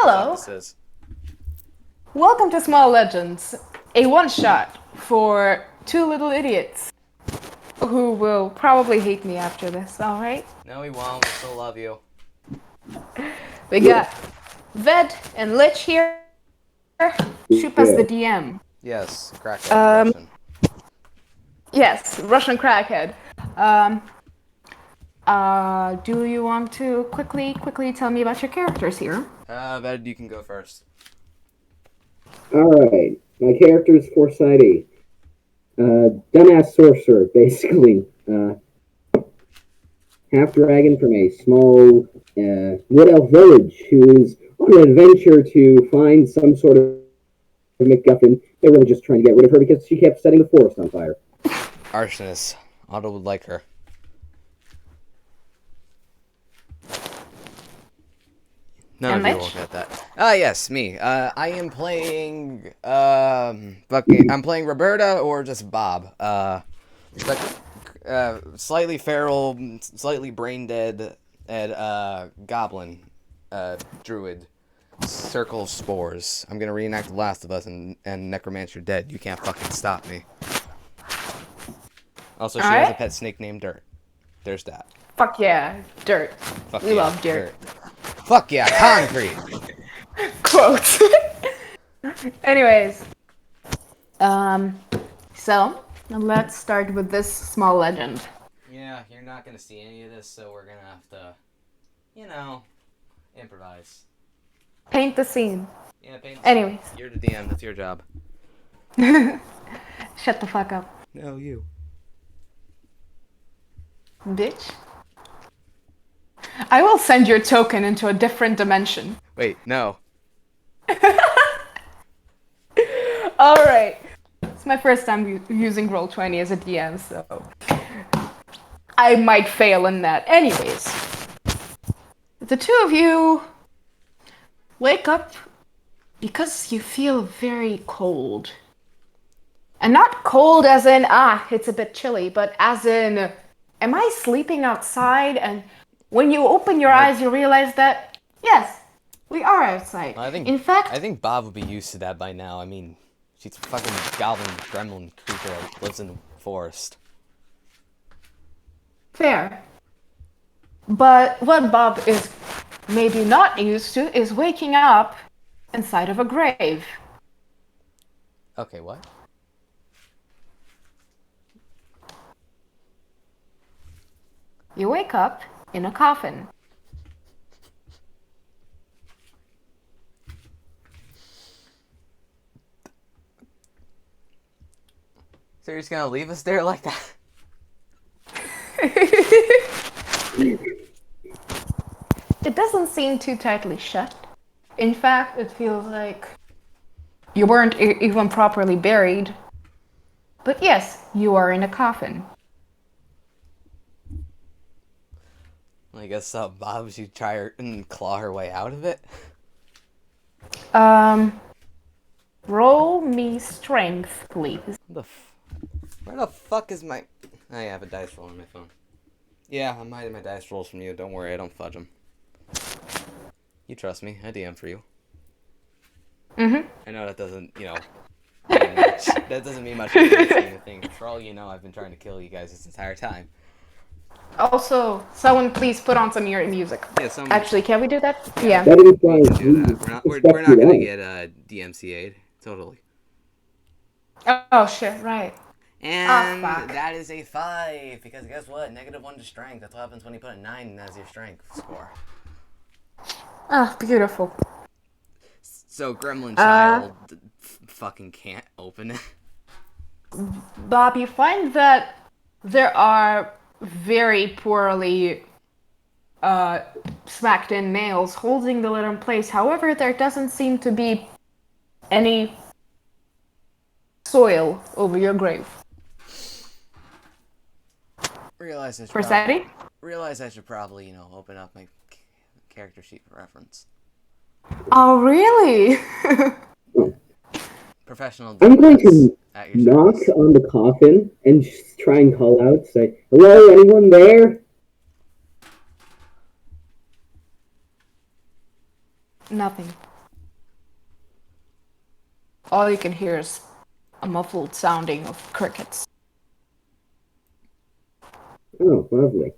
Hello. What this is. Welcome to Small Legends, a one-shot for two little idiots who will probably hate me after this, alright? No, we won't. We still love you. We got Ved and Lich here. Shoot us the Yeah. DM. Yes, crackhead Russian. Yes, Russian crackhead. Do you want to quickly tell me about your characters here? Ved, you can go first. Alright. My character is Forsythie. Dumbass sorcerer, basically. Half dragon from a small wood elf village who is on an adventure to find some sort of MacGuffin. They're really just trying to get rid of her because she kept setting the forest on fire. Arsonist. Otto would like her. None of you will get that. Yes, me. I am playing, I'm playing Roberta or just Bob. Slightly feral, slightly brain dead, and, goblin, druid. Circle of spores. I'm gonna reenact The Last of Us and Necromancer Dead. You can't fucking stop me. Also, she has a pet snake named Dirt. There's that. Fuck yeah, dirt. We love dirt. Fuck yeah, concrete. Quotes. Anyways, so let's start with this small legend. Yeah, you're not gonna see any of this, so we're gonna have to, improvise. Paint the scene. Yeah, Anyways. You're the DM. That's your job. Shut the fuck up. No, you. Bitch. I will send your token into a different dimension. Wait, no. Alright. It's my first time using Roll20 as a DM, so I might fail in that. Anyways, the two of you wake up because you feel very cold. And not cold as in, it's a bit chilly, but as in, am I sleeping outside? And when you open your eyes, you realize that, yes, we are outside. In fact, I think Bob would be used to that by now. I mean, she's a fucking goblin gremlin creature that lives in the forest. fair. But what Bob is maybe not used to is waking up inside of a grave. Okay, what? You wake up in a coffin. So you're just gonna leave us there like that? It doesn't seem too tightly shut. In fact, it feels like you weren't even properly buried. But yes, you are in a coffin. I guess Bob should try and claw her way out of it. Roll me strength, please. Where the fuck is my... I have a dice roll on my phone. Yeah, I'm hiding my dice rolls from you. Don't worry, I don't fudge them. You trust me. I DM for you. Mm-hmm. I know that doesn't, mean much. That doesn't mean much in the scheme of things. For all you know, I've been trying to kill you guys this entire time. Also, someone please put on some eerie music. Yeah, Actually, can we do that? Yeah. That implies We can do that. We're not gonna get DMCA'd. Totally. Oh shit! Right. And fuck. that is a 5, because guess what? -1 to strength. That's what happens when you put a 9 as your strength score. Beautiful. So Gremlin Child fucking can't open it. Bob, you find that there are very poorly smacked in nails holding the lid in place. However, there doesn't seem to be any soil over your grave. Realize I should probably, open up my character sheet for reference. Oh, really? Professional. I'm going to at your knock service. on the coffin and just try and call out, say, "Hello, anyone there?" Nothing. all you can hear is a muffled sounding of crickets. Oh, lovely.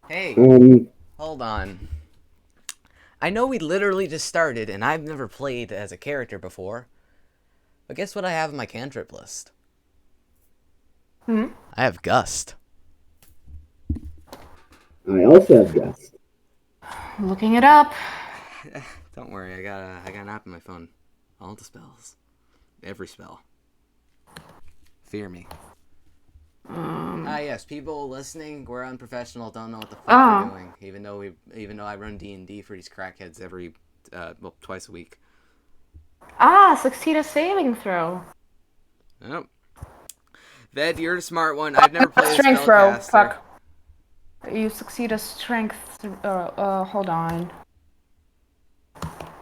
Hey, Um, hold on. I know we literally just started, and I've never played as a character before. But guess what I have on my cantrip list? Hmm? I have Gust. I also have Gust. Looking it up. Don't worry, I got an app on my phone. All the spells. Every spell. Fear me. Yes, people listening, we're unprofessional, don't know what the fuck we're doing. Even though I run D&D for these crackheads every twice a week. Succeed a saving throw. Nope. Ved, you're the smart one. I've never played a Strength throw. spellcaster. Fuck. You succeed a strength. Hold on.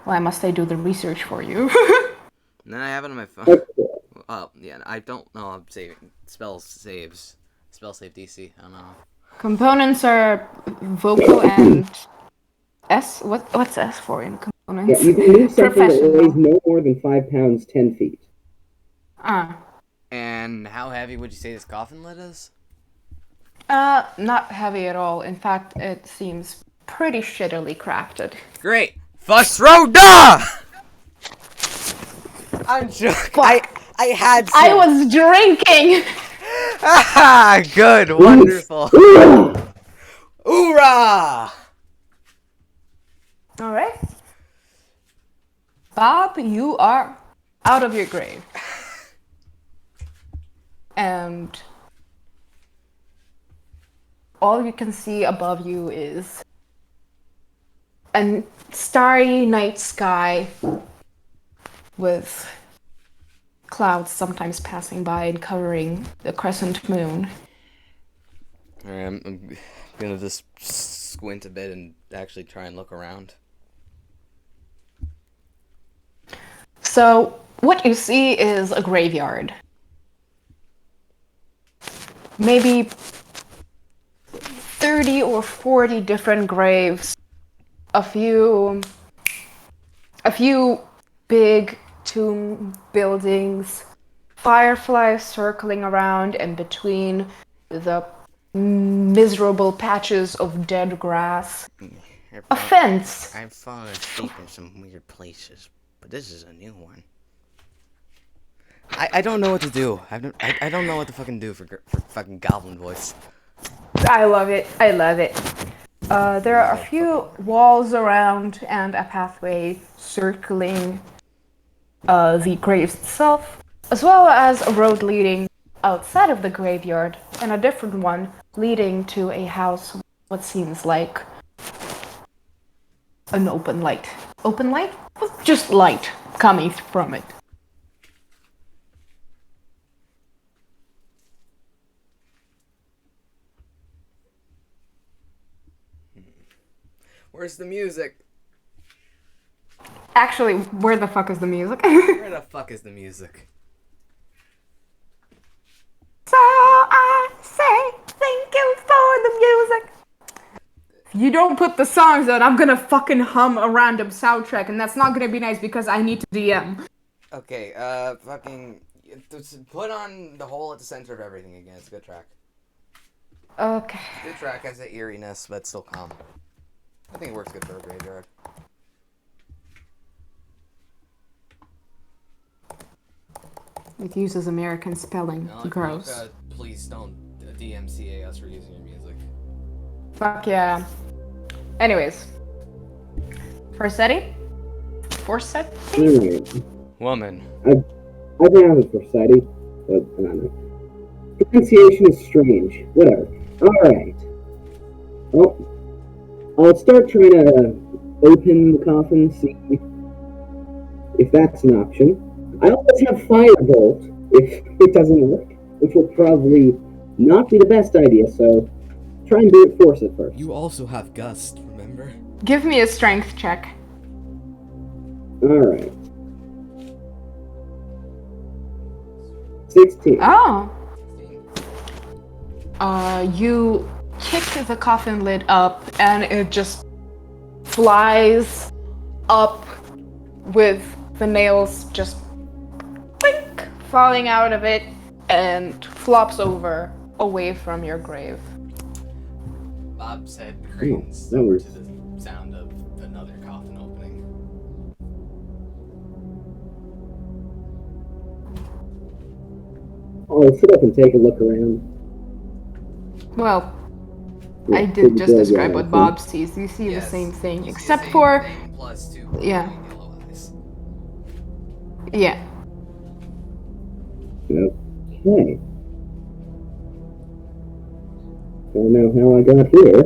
Why must I do the research for you? No, I have it on my phone. Okay. Oh, yeah, I don't know. I'm saving spell saves. Spell save DC. I don't know. Components are vocal and S. What's S for in Yeah, components? you can move something that weighs Professional. no more than 5 pounds, 10 feet. And how heavy would you say this coffin lid is? Not heavy at all. In fact, it seems pretty shittily crafted. Great. Fusroda! I'm joking. I had some. I was drinking! Ah, good. Wonderful. Hoorah! Alright. Bob, you are out of your grave. And all you can see above you is a starry night sky with clouds sometimes passing by and covering the crescent moon. Alright, I'm gonna just squint a bit and actually try and look around. So, what you see is a graveyard. Maybe 30 or 40 different graves. A few big tomb buildings, fireflies circling around and between the miserable patches of dead grass. A fence. I've fallen asleep in some weird places, but this is a new one. I don't know what to do. I don't know what to fucking do for fucking goblin voice. I love it. I love it. There are a few walls around and a pathway circling the graves itself, as well as a road leading outside of the graveyard and a different one leading to a house with what seems like an open light. Open light? Just light coming from it. Where's the music? Actually, where the fuck is the music? Where the fuck is the music? So I say thank you for the music. If you don't put the songs on, I'm gonna fucking hum a random soundtrack, and that's not gonna be nice because I need to DM. Okay, fucking put on The Hole at the Center of Everything again. It's a good track. Okay. Good track has an eeriness, but still calm. I think it works good for a graveyard. It uses American spelling. No, Gross. Please don't DMCA us for using your music. Fuck yeah. Anyways. Forsetti? Forsetti? Woman. I pronounce it Forsetti, but I don't know. Pronunciation is strange. Whatever. Alright. Well, I'll start trying to open the coffin, see if that's an option. I always have Firebolt if it doesn't work, which will probably not be the best idea, so try and brute force it first. You also have Gust, remember? Give me a strength check. Alright. 16. Oh. You kick the coffin lid up and it just flies up with the nails just blink, falling out of it and flops over away from your grave. Bob's head cranes that over was- to the sound of another coffin opening. I'll sit up and take a look around. Well, Yeah, I to did the just describe graveyard, what I Bob sees. You see Yes, the same thing, you see the except same for thing plus two Yeah. glowing yellow eyes. yeah. think. Okay. Don't know how I got here.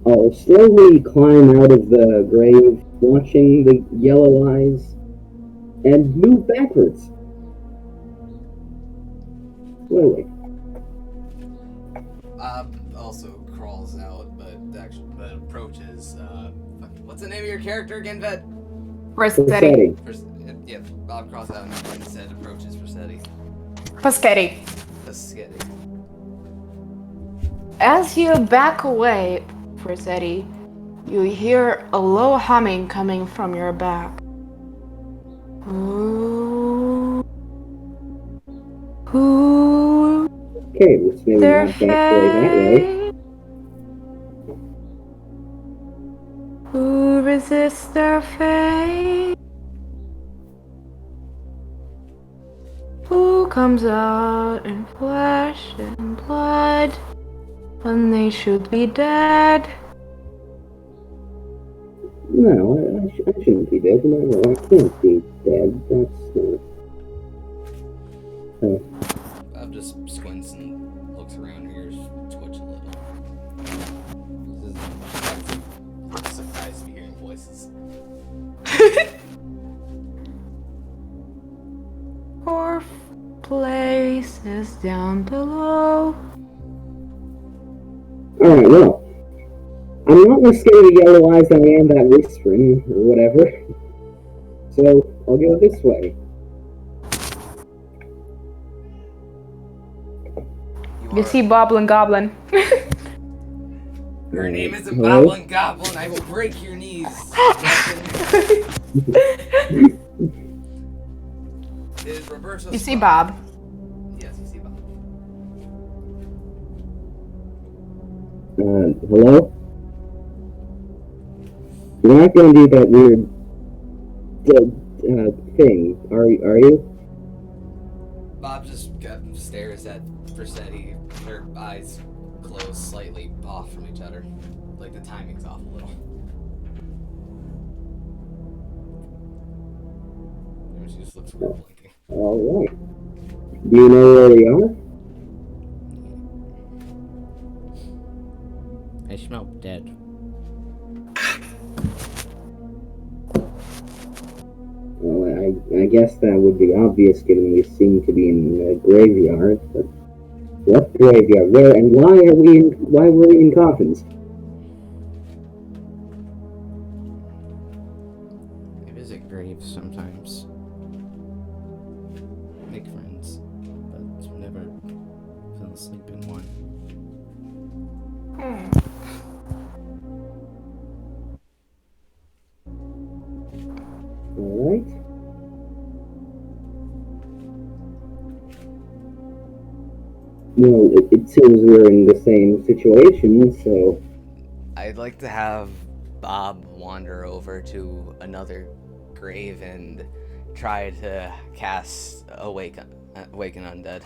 I'll slowly climb out of the grave, watching the yellow eyes, and move backwards. Slowly. Bob also crawls out, but approaches. What's the name of your character again, Vet? Rossetti. Yeah, Bob crawls out and instead approaches Rossetti. Paschetti. Paschetti. As you back away, Rossetti, you hear a low humming coming from your back. Ooh. Ooh. Okay, let's maybe Their not back way that way. fate. Who resists their fate? Who comes out in flesh and blood when they should be dead? No, I shouldn't be dead. No, I can't be dead. That's not. Bob just squints and looks around, ears twitch a little. He's surprised to be hearing voices. Or places down below. Alright, well. I'm not less scared of yellow eyes than I am that whispering, or whatever. So, I'll go this way. You see Boblin Goblin. Her name isn't Hello? Boblin Goblin. I will break your knees. Is Roberto You see Squad? Bob. Yes, you see Bob. Hello? You're not gonna do that weird thing, are you? Bob just stares at Versetti. Her eyes close slightly off from each other. Like the timing's off a little. And she just looks weird blinking. Alright. Do you know where we are? I smell dead. Well, I guess that would be obvious given we seem to be in a graveyard, but what graveyard? Where and why were we in coffins? I visit graves sometimes. Make friends, but never fell asleep in one. Alright. Well, it seems we're in the same situation, so I'd like to have Bob wander over to another grave and try to cast Awaken Undead.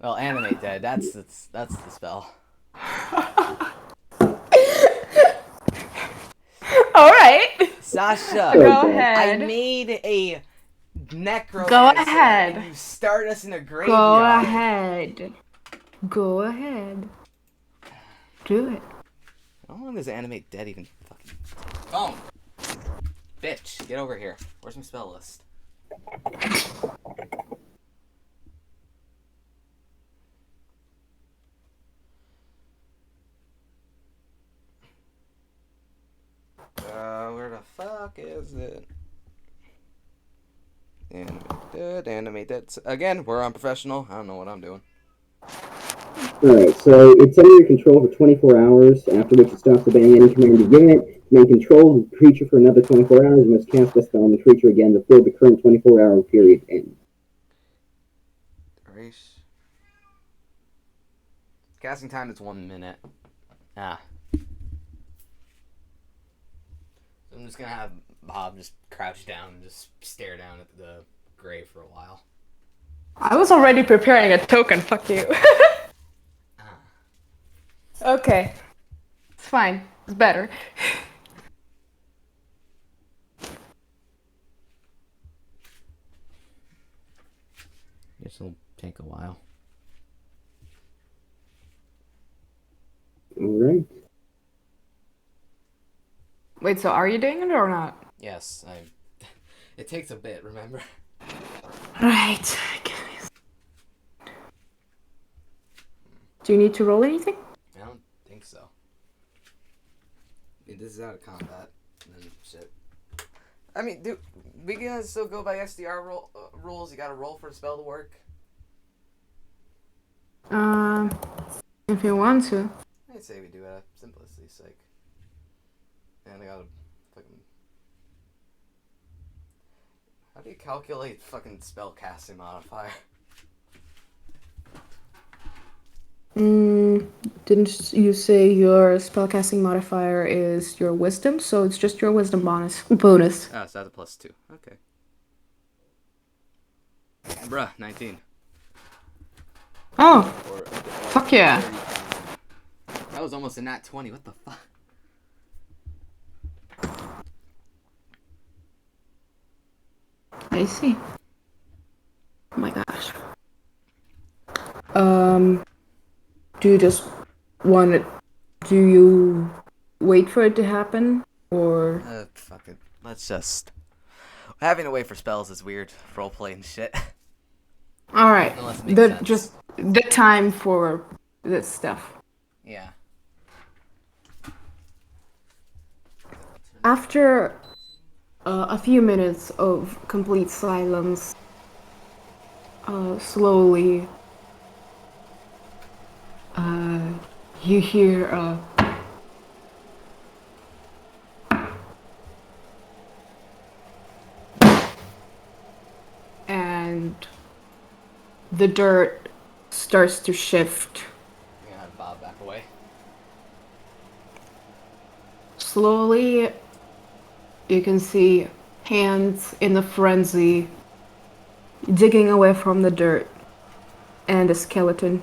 Well, Animate Dead. That's the spell. All right. Sasha, Go Okay. ahead. I made a necromancer. Go ahead. And you start us in a Go graveyard. ahead. Go ahead. Do it. How long does Animate Dead even fucking... Phone! Bitch, get over here. Where's my spell list? Where the fuck is it? Animate Dead. Again, we're unprofessional. I don't know what I'm doing. Alright, so it's under your control for 24 hours, after which it stops obeying any command you've given it. To maintain control of the creature for another 24 hours, you must cast a spell on the creature again before the current 24-hour period ends. Right. Casting time is 1 minute. Ah. So I'm just gonna have Bob just crouch down and just stare down at the grave for a while. I was already preparing a token, fuck you. Okay. It's fine. It's better. Guess it'll take a while. Alright. Wait, so are you doing it or not? Yes, it takes a bit, remember? Right. Do you need to roll anything? I don't think so. I mean, this is out of combat. And then shit. I mean, dude, we can still go by SDR rules. You gotta roll for a spell to work. If you want to. I'd say we do it at simplicity's sake. And I gotta fucking... How do you calculate fucking spell casting modifier? Didn't you say your spellcasting modifier is your wisdom? So it's just your wisdom bonus. Ah, so that's a +2. Okay. Bruh, 19. Oh, Or, fuck yeah. 30. That was almost a nat 20. What the fuck? I see. Oh my gosh. Do you just want it? Do you wait for it to happen, or? Fuck it. Let's just... Having to wait for spells is weird. Roleplay and shit. All right. Unless it makes sense. Just the time for this stuff. Yeah. After a few minutes of complete silence, slowly, you hear and the dirt starts to shift. I'm gonna have Bob back away. Slowly, you can see hands in a frenzy digging away from the dirt, and a skeleton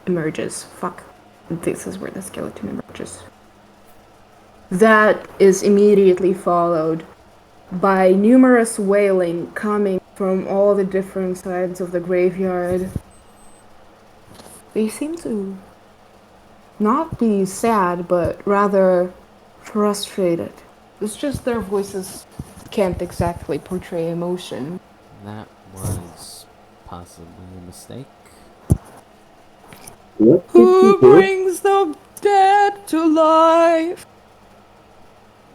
emerges. Fuck. This is where the skeleton emerges. That is immediately followed by numerous wailing coming from all the different sides of the graveyard. They seem to not be sad, but rather frustrated. It's just their voices can't exactly portray emotion. That was possibly a mistake. What did Who you do? brings the dead to life?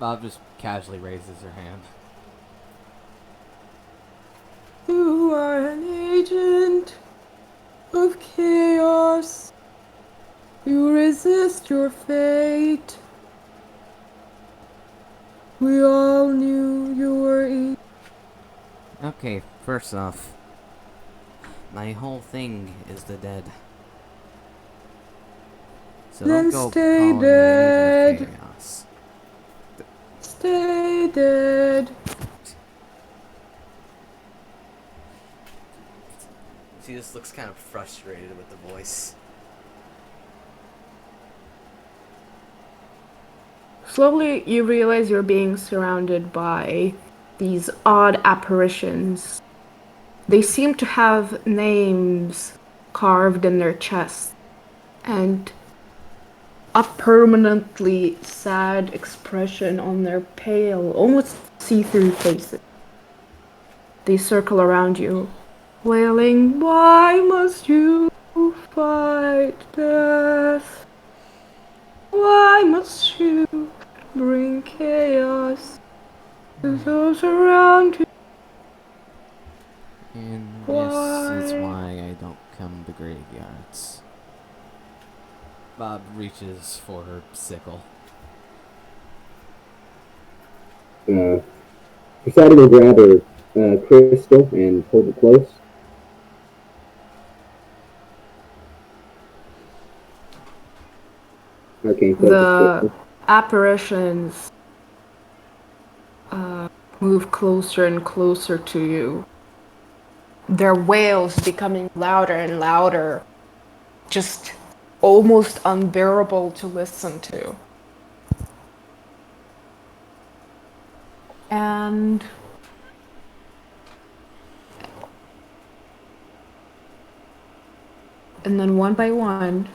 Bob just casually raises her hand. You are an agent of chaos. You resist your fate. We all knew you were evil. Okay, first off, my whole thing is the dead. So Then don't go stay calling me an agent of dead. chaos. Stay dead. She just looks kind of frustrated with the voice. Slowly, you realize you're being surrounded by these odd apparitions. They seem to have names carved in their chests and a permanently sad expression on their pale, almost see-through faces. They circle around you, wailing, "Why must you fight death? Why must you bring chaos to those around you?" And Why? this is why I don't come to graveyards. Bob reaches for her sickle. Poseidon will grab her crystal and hold it close. Arcane focus The crystal. apparitions move closer and closer to you. Their wails becoming louder and louder, just almost unbearable to listen to. And then one by one,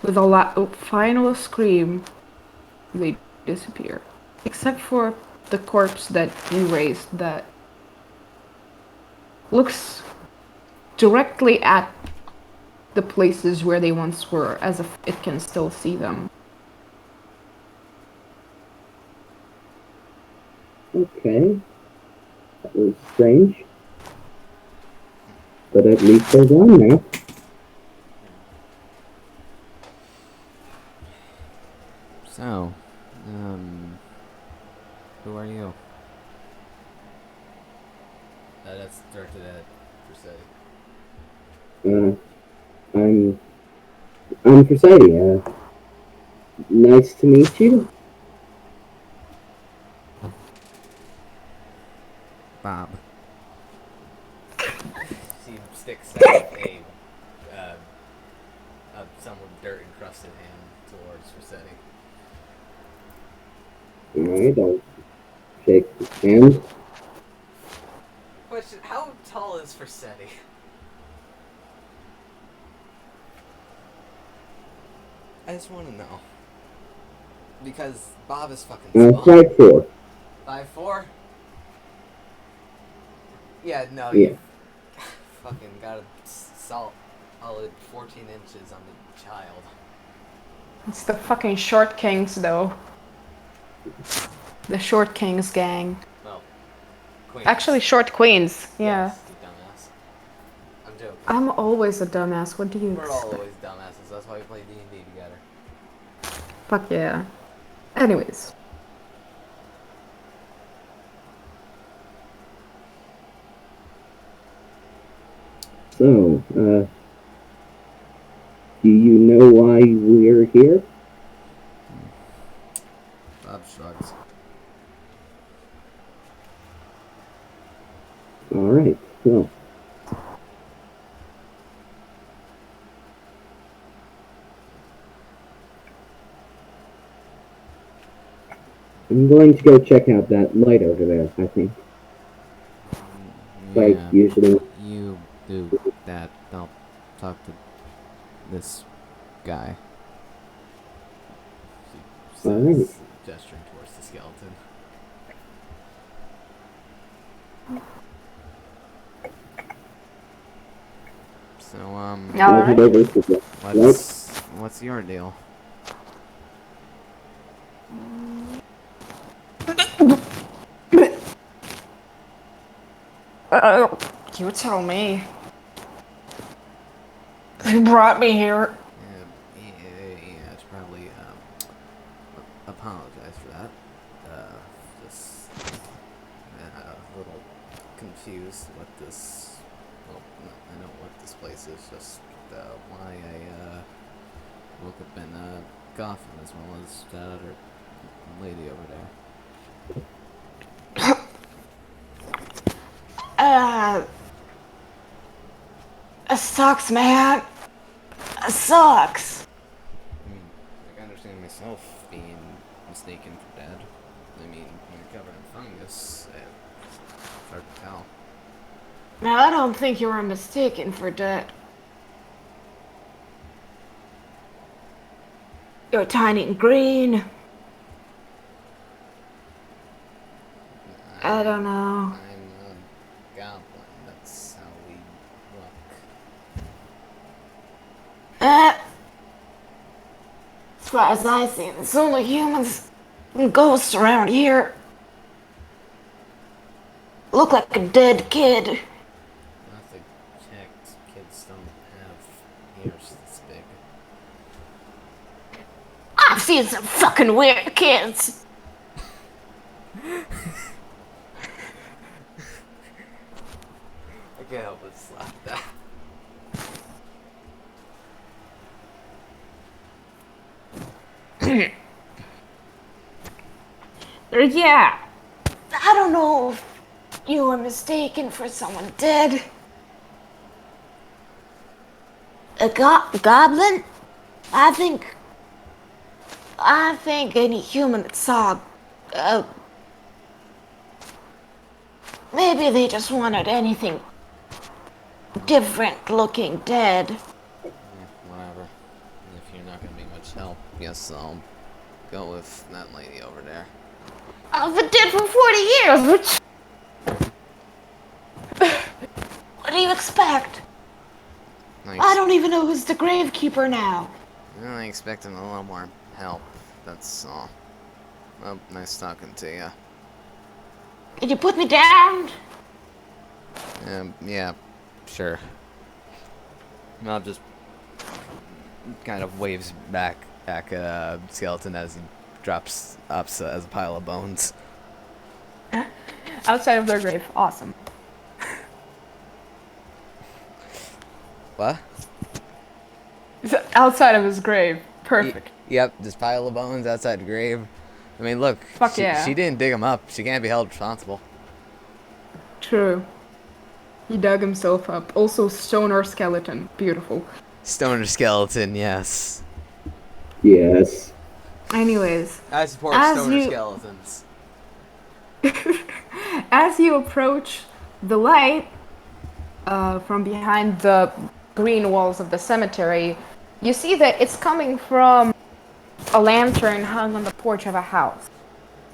with a final scream, they disappear. Except for the corpse that you raised that looks directly at the places where they once were, as if it can still see them. Okay. That was strange. But at least they're gone now. So, who are you? That's directed at Versetti. I'm Versailles. Nice to meet you. Bob. She sticks out somewhat dirt encrusted hand towards Rossetti. Alright, I'll shake his hand. Question: how tall is Rossetti? I just want to know. Because Bob is fucking small. 5'4". 5'4"? Yeah, no, Yeah. you fucking got a solid 14 inches on the child. It's the fucking Short Kings, though. The Short Kings gang. Well, Queens. Actually, Short Queens. Yeah. Yes, you dumbass. I'm joking. I'm always a dumbass. What do you We're all expect? always dumbasses. That's why we play D&D together. Fuck yeah. Anyways. So, do you know why we're here? Bob shrugs. Alright, well. I'm going to go check out that light over there, I think. Like, usually. You do that. I'll talk to this guy. She says, Alright. gesturing towards the skeleton. So, I'll head over to the light. what's your deal? You tell me. You brought me here. Yeah, I should probably apologize for that. Just a little confused what this. Well, I know what this place is. Just why I woke up in a coffin as well as that other lady over there. It sucks, man. It sucks. I mean, I can understand myself being mistaken for dead. I mean, when you're covered in fungus, it's hard to tell. Now, I don't think you were mistaken for dead. You're tiny and green. I don't know. I'm a goblin. That's how we look. As far as I see, there's only humans and ghosts around here. Look like a dead kid. Not the checked kids don't have ears. It's seen some fucking weird kids. I can't help but slap that. Yeah. I don't know if you were mistaken for someone dead. A goblin? I think any human that saw, maybe they just wanted anything different looking dead. Whatever. If you're not gonna be much help, guess I'll go with that lady over there. I've been dead for 40 years. What do you expect? I don't even know who's the gravekeeper now. I'm only expecting a little more help. That's all. Well, nice talking to you. Could you put me down? Yeah, sure. I'll just kind of waves back Skeleton as he drops up as a pile of bones. Outside of their grave. Awesome. What? Outside of his grave. Perfect. Yep, this pile of bones outside the grave. I mean, look, Fuck yeah. she didn't dig them up. She can't be held responsible. True. He dug himself up. Also, stoner skeleton. Beautiful. Stoner skeleton, yes. Yes. Anyways, I support As stoner you- skeletons. as you approach the light from behind the green walls of the cemetery, you see that it's coming from a lantern hung on the porch of a house.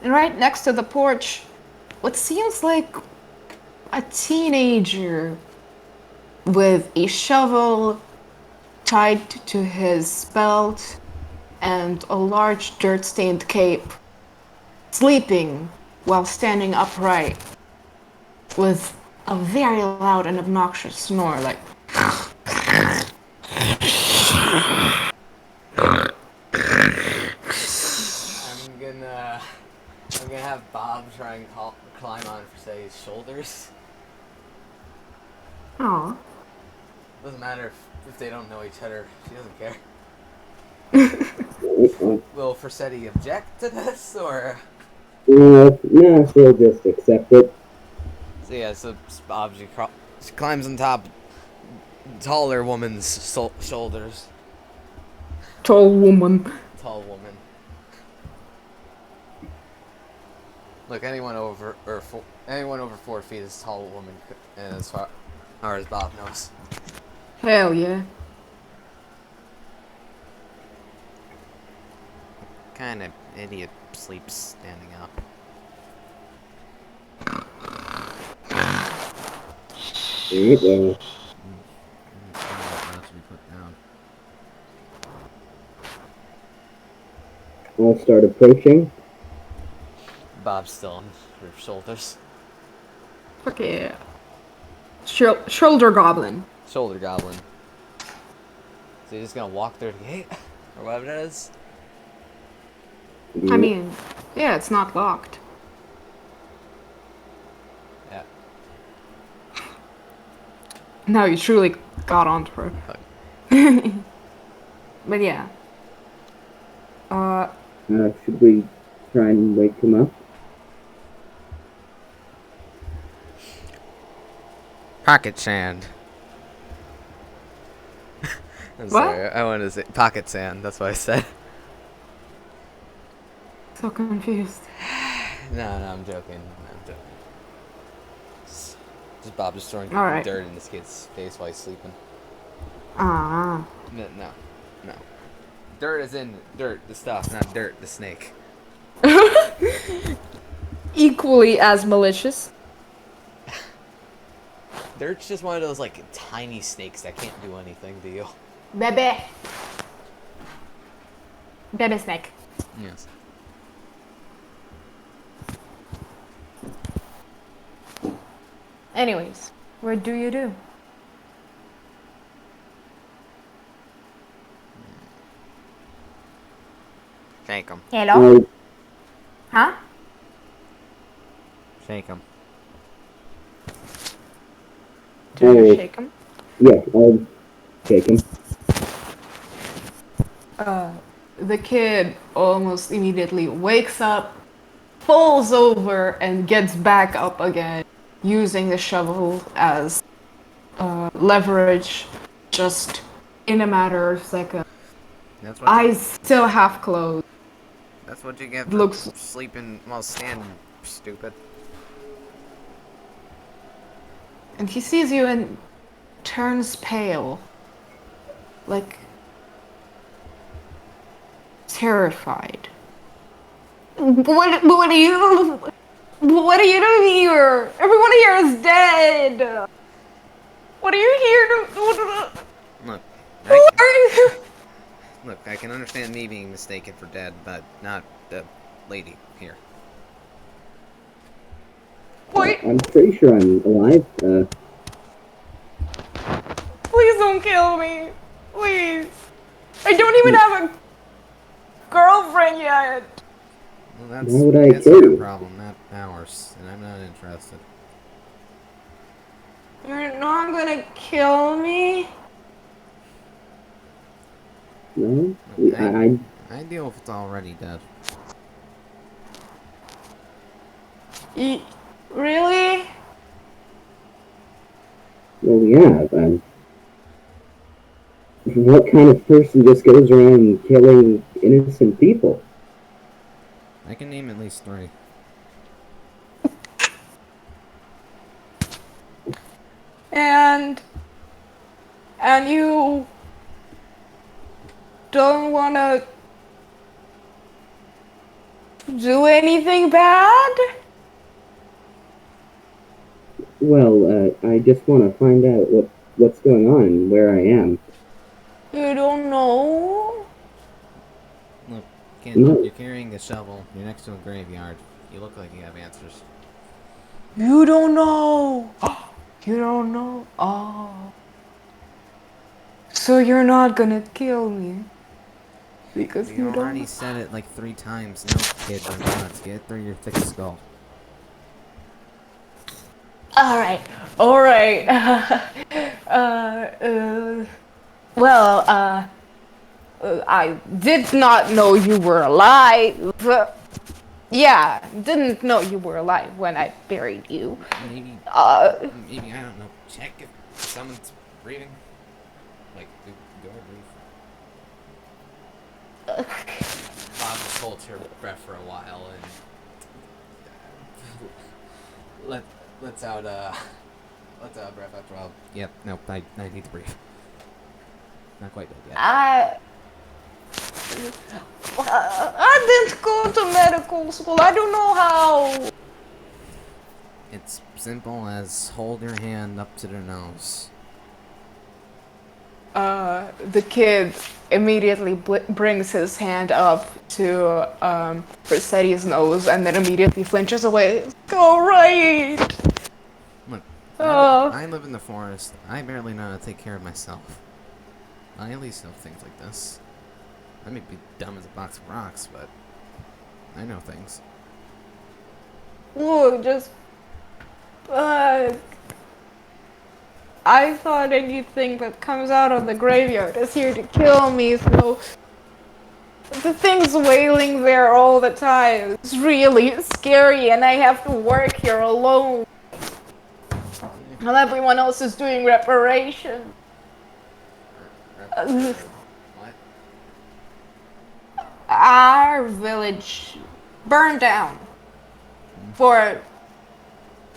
And right next to the porch, what seems like a teenager with a shovel tied to his belt and a large dirt-stained cape, sleeping while standing upright with a very loud and obnoxious snore, like. I'm gonna have Bob try and climb on Forsetti's shoulders. Aw. Doesn't matter if they don't know each other. She doesn't care. Will Forsetti object to this, or? No, she'll just accept it. So yeah, so Bob, she climbs on top taller woman's shoulders. Tall woman. Tall woman. Look, anyone over 4 feet is a tall woman, and as far as Bob knows. Hell yeah. Kind of idiot sleeps standing up. Alright, well, Not to be put down. I'll start approaching. Bob's still on her shoulders. Fuck yeah. Shoulder goblin. Shoulder goblin. So you're just gonna walk through the gate? Or whatever it is? I mean, yeah, it's not locked. Yeah. Now you truly got onto her. But yeah. Should we try and wake him up? Pocket sand. I'm What? sorry, I wanted to say pocket sand, that's what I said. So confused. No, I'm joking. Just Bob just throwing Alright. dirt in this kid's face while he's sleeping. Ah. No. Dirt is in dirt, the stuff, not dirt, the snake. Equally as malicious. Dirt's just one of those, like, tiny snakes that can't do anything to you. Bebe. Bebe snake. Yes. Anyways, what do you do? Shake him. Hello? Huh? Shake him. Do you shake him? Yeah, I'll shake him. The kid almost immediately wakes up, falls over, and gets back up again, using the shovel as leverage just in a matter of seconds. That's what. Eyes still half closed. That's what you get for Looks. sleeping while standing. Stupid. And he sees you and turns pale. Like. Terrified. What are you. What are you doing here? Everyone here is dead! What are you here to. Look. Who are you? Look, I can understand me being mistaken for dead, but not the lady here. Wait, I'm pretty sure I'm alive. please don't kill me. Please. I don't even have a girlfriend yet. Well, Why would I that's kill your you? problem, not ours, and I'm not interested. You're not gonna kill me? No? Look, I I deal with it's already dead. Really? well, yeah, what kind of person just goes around killing innocent people? I can name at least 3. And you don't wanna do anything bad? Well, I just want to find out what's going on and where I am. You don't know? Look, kid, No. you're carrying a shovel. You're next to a graveyard. You look like you have answers. You don't know. You don't know? Oh. So you're not gonna kill me? Because You you already don't. said it like 3 times. No, kid, you're not. Get it through your thick skull. Alright, alright. uh, well, I did not know you were alive. Yeah, didn't know you were alive when I buried you. Maybe, Uh, maybe, I don't know. Check if someone's breathing. Like, go breathe. Bob just holds her breath for a while and lets out a breath after a while. Yep, nope, I need to breathe. Not quite dead yet. I didn't go to medical school. I don't know how. It's simple as hold your hand up to their nose. The kid immediately brings his hand up to Rossetti's nose and then immediately flinches away. Go right. Look, Oh. I live in the forest. I barely know how to take care of myself. I at least know things like this. I may be dumb as a box of rocks, but I know things. Look, just. I thought anything that comes out of the graveyard is here to kill me, so. The thing's wailing there all the time. It's really scary, and I have to work here alone. While everyone else is doing reparation. What? Our village burned down for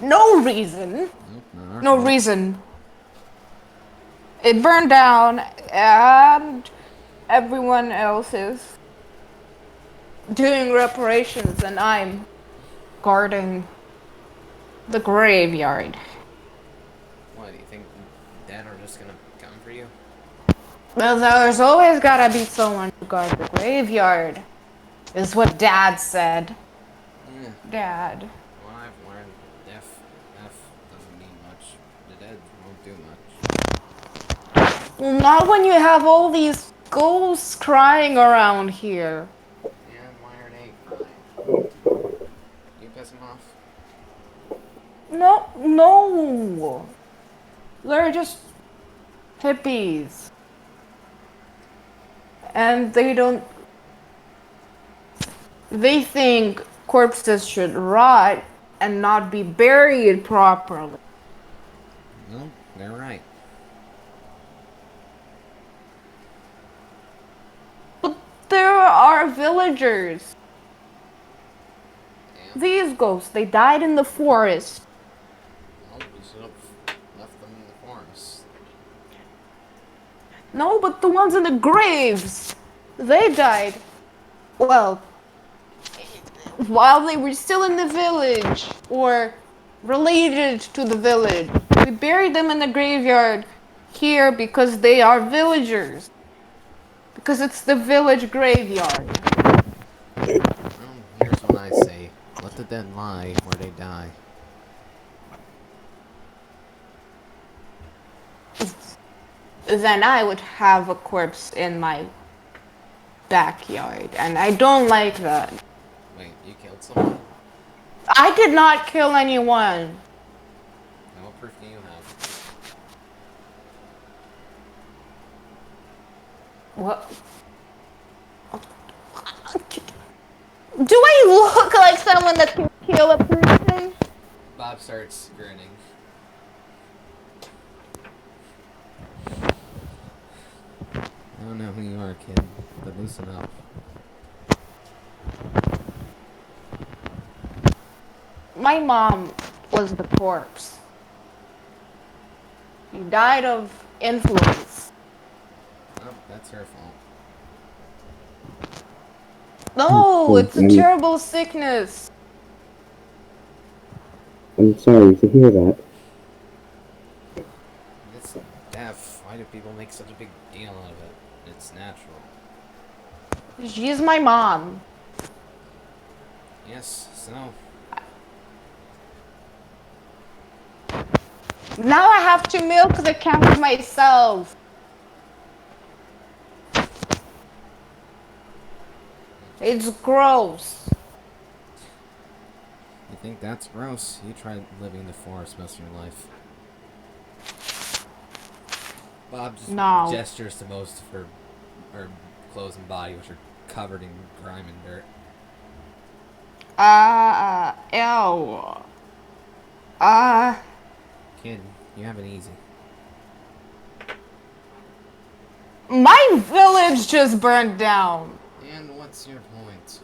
no reason. Nope, No reason. It burned down, and everyone else is doing reparations, and I'm guarding the graveyard. What, do you think Dad are just gonna come for you? Well, there's always gotta be someone to guard the graveyard, is what Dad said. Yeah. Dad. Well, I've learned death doesn't mean much. The dead won't do much. Well, not when you have all these ghosts crying around here. Yeah, No, no. They're just hippies. And they don't. They think corpses should rot and not be buried properly. Well, they're right. But there are villagers. Damn. These ghosts, they died in the forest. Well, we should have left them in the forest. No, but the ones in the graves, they died. Well, while they were still in the village or related to the village. We buried them in the graveyard here because they are villagers. Because it's the village graveyard. Well, here's what I say. Let the dead lie where they die. Then I would have a corpse in my backyard, and I don't like that. Wait, you killed someone? I did not kill anyone. Now what proof do you have? What? Do I look like someone that can kill a person? Bob starts grinning. I don't know who you are, kid, but loosen up. My mom was the corpse. She died of influence. Oh, that's her fault. No, it's a terrible sickness. I'm sorry to hear that. It's death. Why do people make such a big deal out of it? It's natural. She's my mom. Yes, so... Now I have to milk the cow myself. It's gross. You think that's gross? You tried living in the forest most of your life. Bob just No. gestures to most of her clothes and body, which are covered in grime and dirt. Ew. Kid, you have it easy. My village just burned down. And what's your point?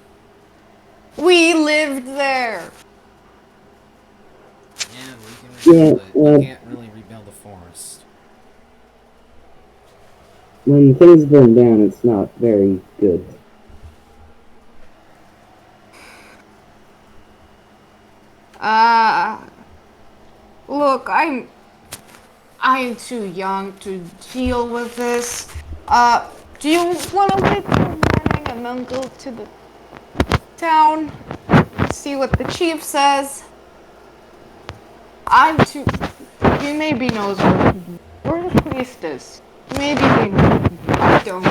We lived there. Yeah, we can rebuild it. well- You can't really rebuild the forest. When things burn down, it's not very good. Look, I'm too young to deal with this. Do you want to wait till morning and then go to the town? See what the chief says? He maybe knows what to do. Or the priestess. Maybe they know what to do. I don't.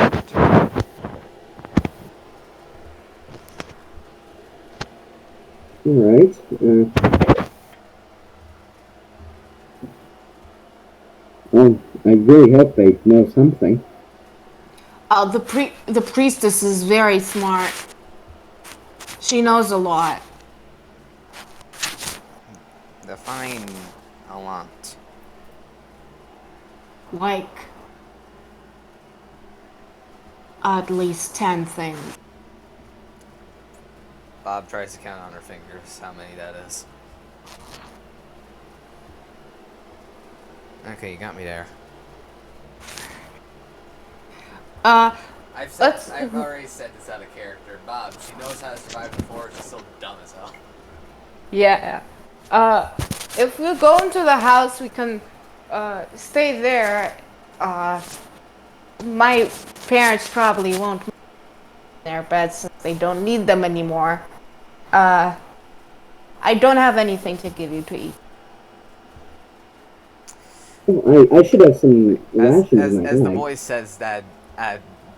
Alright. Well, I really hope they know something. The priestess is very smart. She knows a lot. Define a lot. Like, at least 10 things. Bob tries to count on her fingers how many that is. Okay, you got me there. I've already said this out of character. Bob, she knows how to survive the forest, she's still dumb as hell. Yeah. If we go into the house, we can, stay there. My parents probably won't move their beds since they don't need them anymore. I don't have anything to give you to eat. Oh, I should have some rations in my As the bag. boy says that,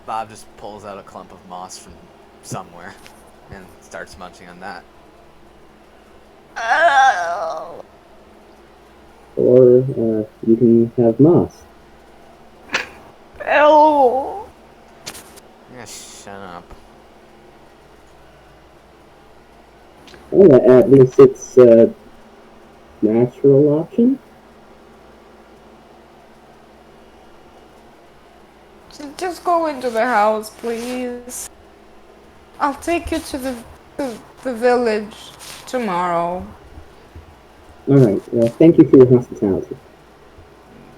Bob just pulls out a clump of moss from somewhere and starts munching on that. Oh. or you can have moss. Ew. Yeah, shut up. Well, at least it's a natural option. Just go into the house, please. I'll take you to the village tomorrow. All right. Thank you for your hospitality.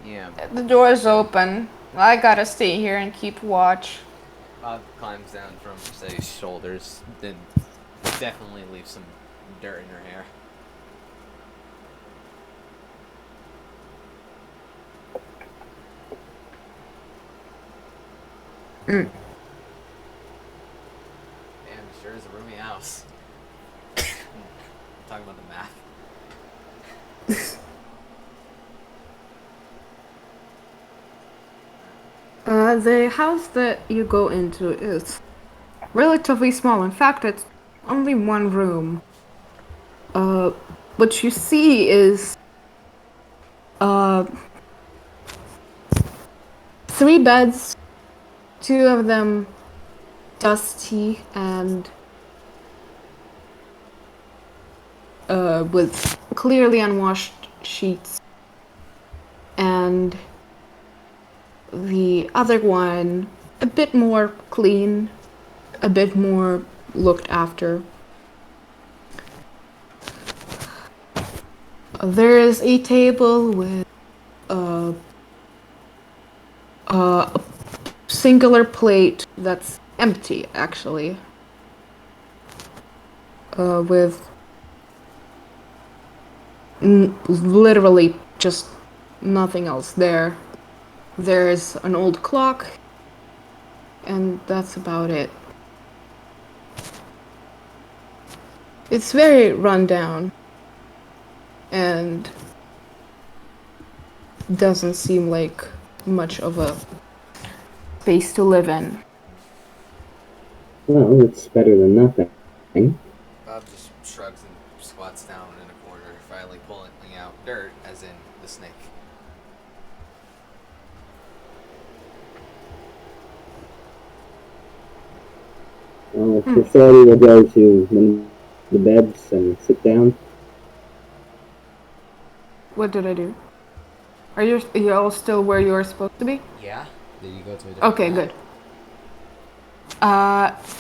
Yeah. The door's open. I gotta stay here and keep watch. Bob climbs down from Mercedes' shoulders, then definitely leaves some dirt in her hair. Damn, it sure is a roomy house. Talking about the math. The house that you go into is relatively small. In fact, it's only one room. What you see is uh, three beds, two of them dusty and with clearly unwashed sheets, and the other one a bit more clean, a bit more looked after. There is a table with a singular plate that's empty, actually, with literally just nothing else there. There's an old clock, and that's about it. It's very run down, and doesn't seem like much of a space to live in. Well, it's better than nothing. Bob just shrugs and squats down in a corner, finally pulling out dirt, as in the snake. Facility will go to one of the beds and sit down. What did I do? Are you all still where you are supposed to be? Yeah? Did you go to a different Okay, map? good.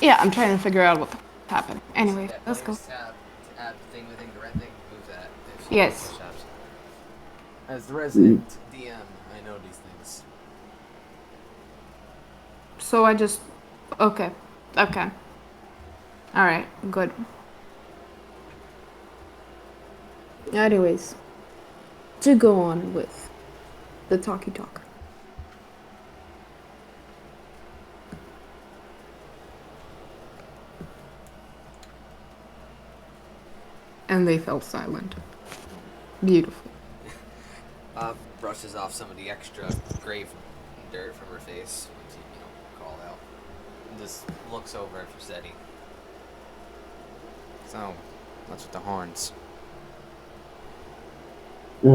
Yeah, I'm trying to figure out what happened. Anyway, That let's go. players tab to add the thing within the red thing. Move that if you Yes. push ups. As the resident DM, I know these things. So I just... Okay. Okay. Alright, good. Anyways, to go on with the talkie talk. And they fell silent. Beautiful. Bob brushes off some of the extra grave dirt from her face when she, crawled out. And just looks over at Rossetti. So, what's with the horns? I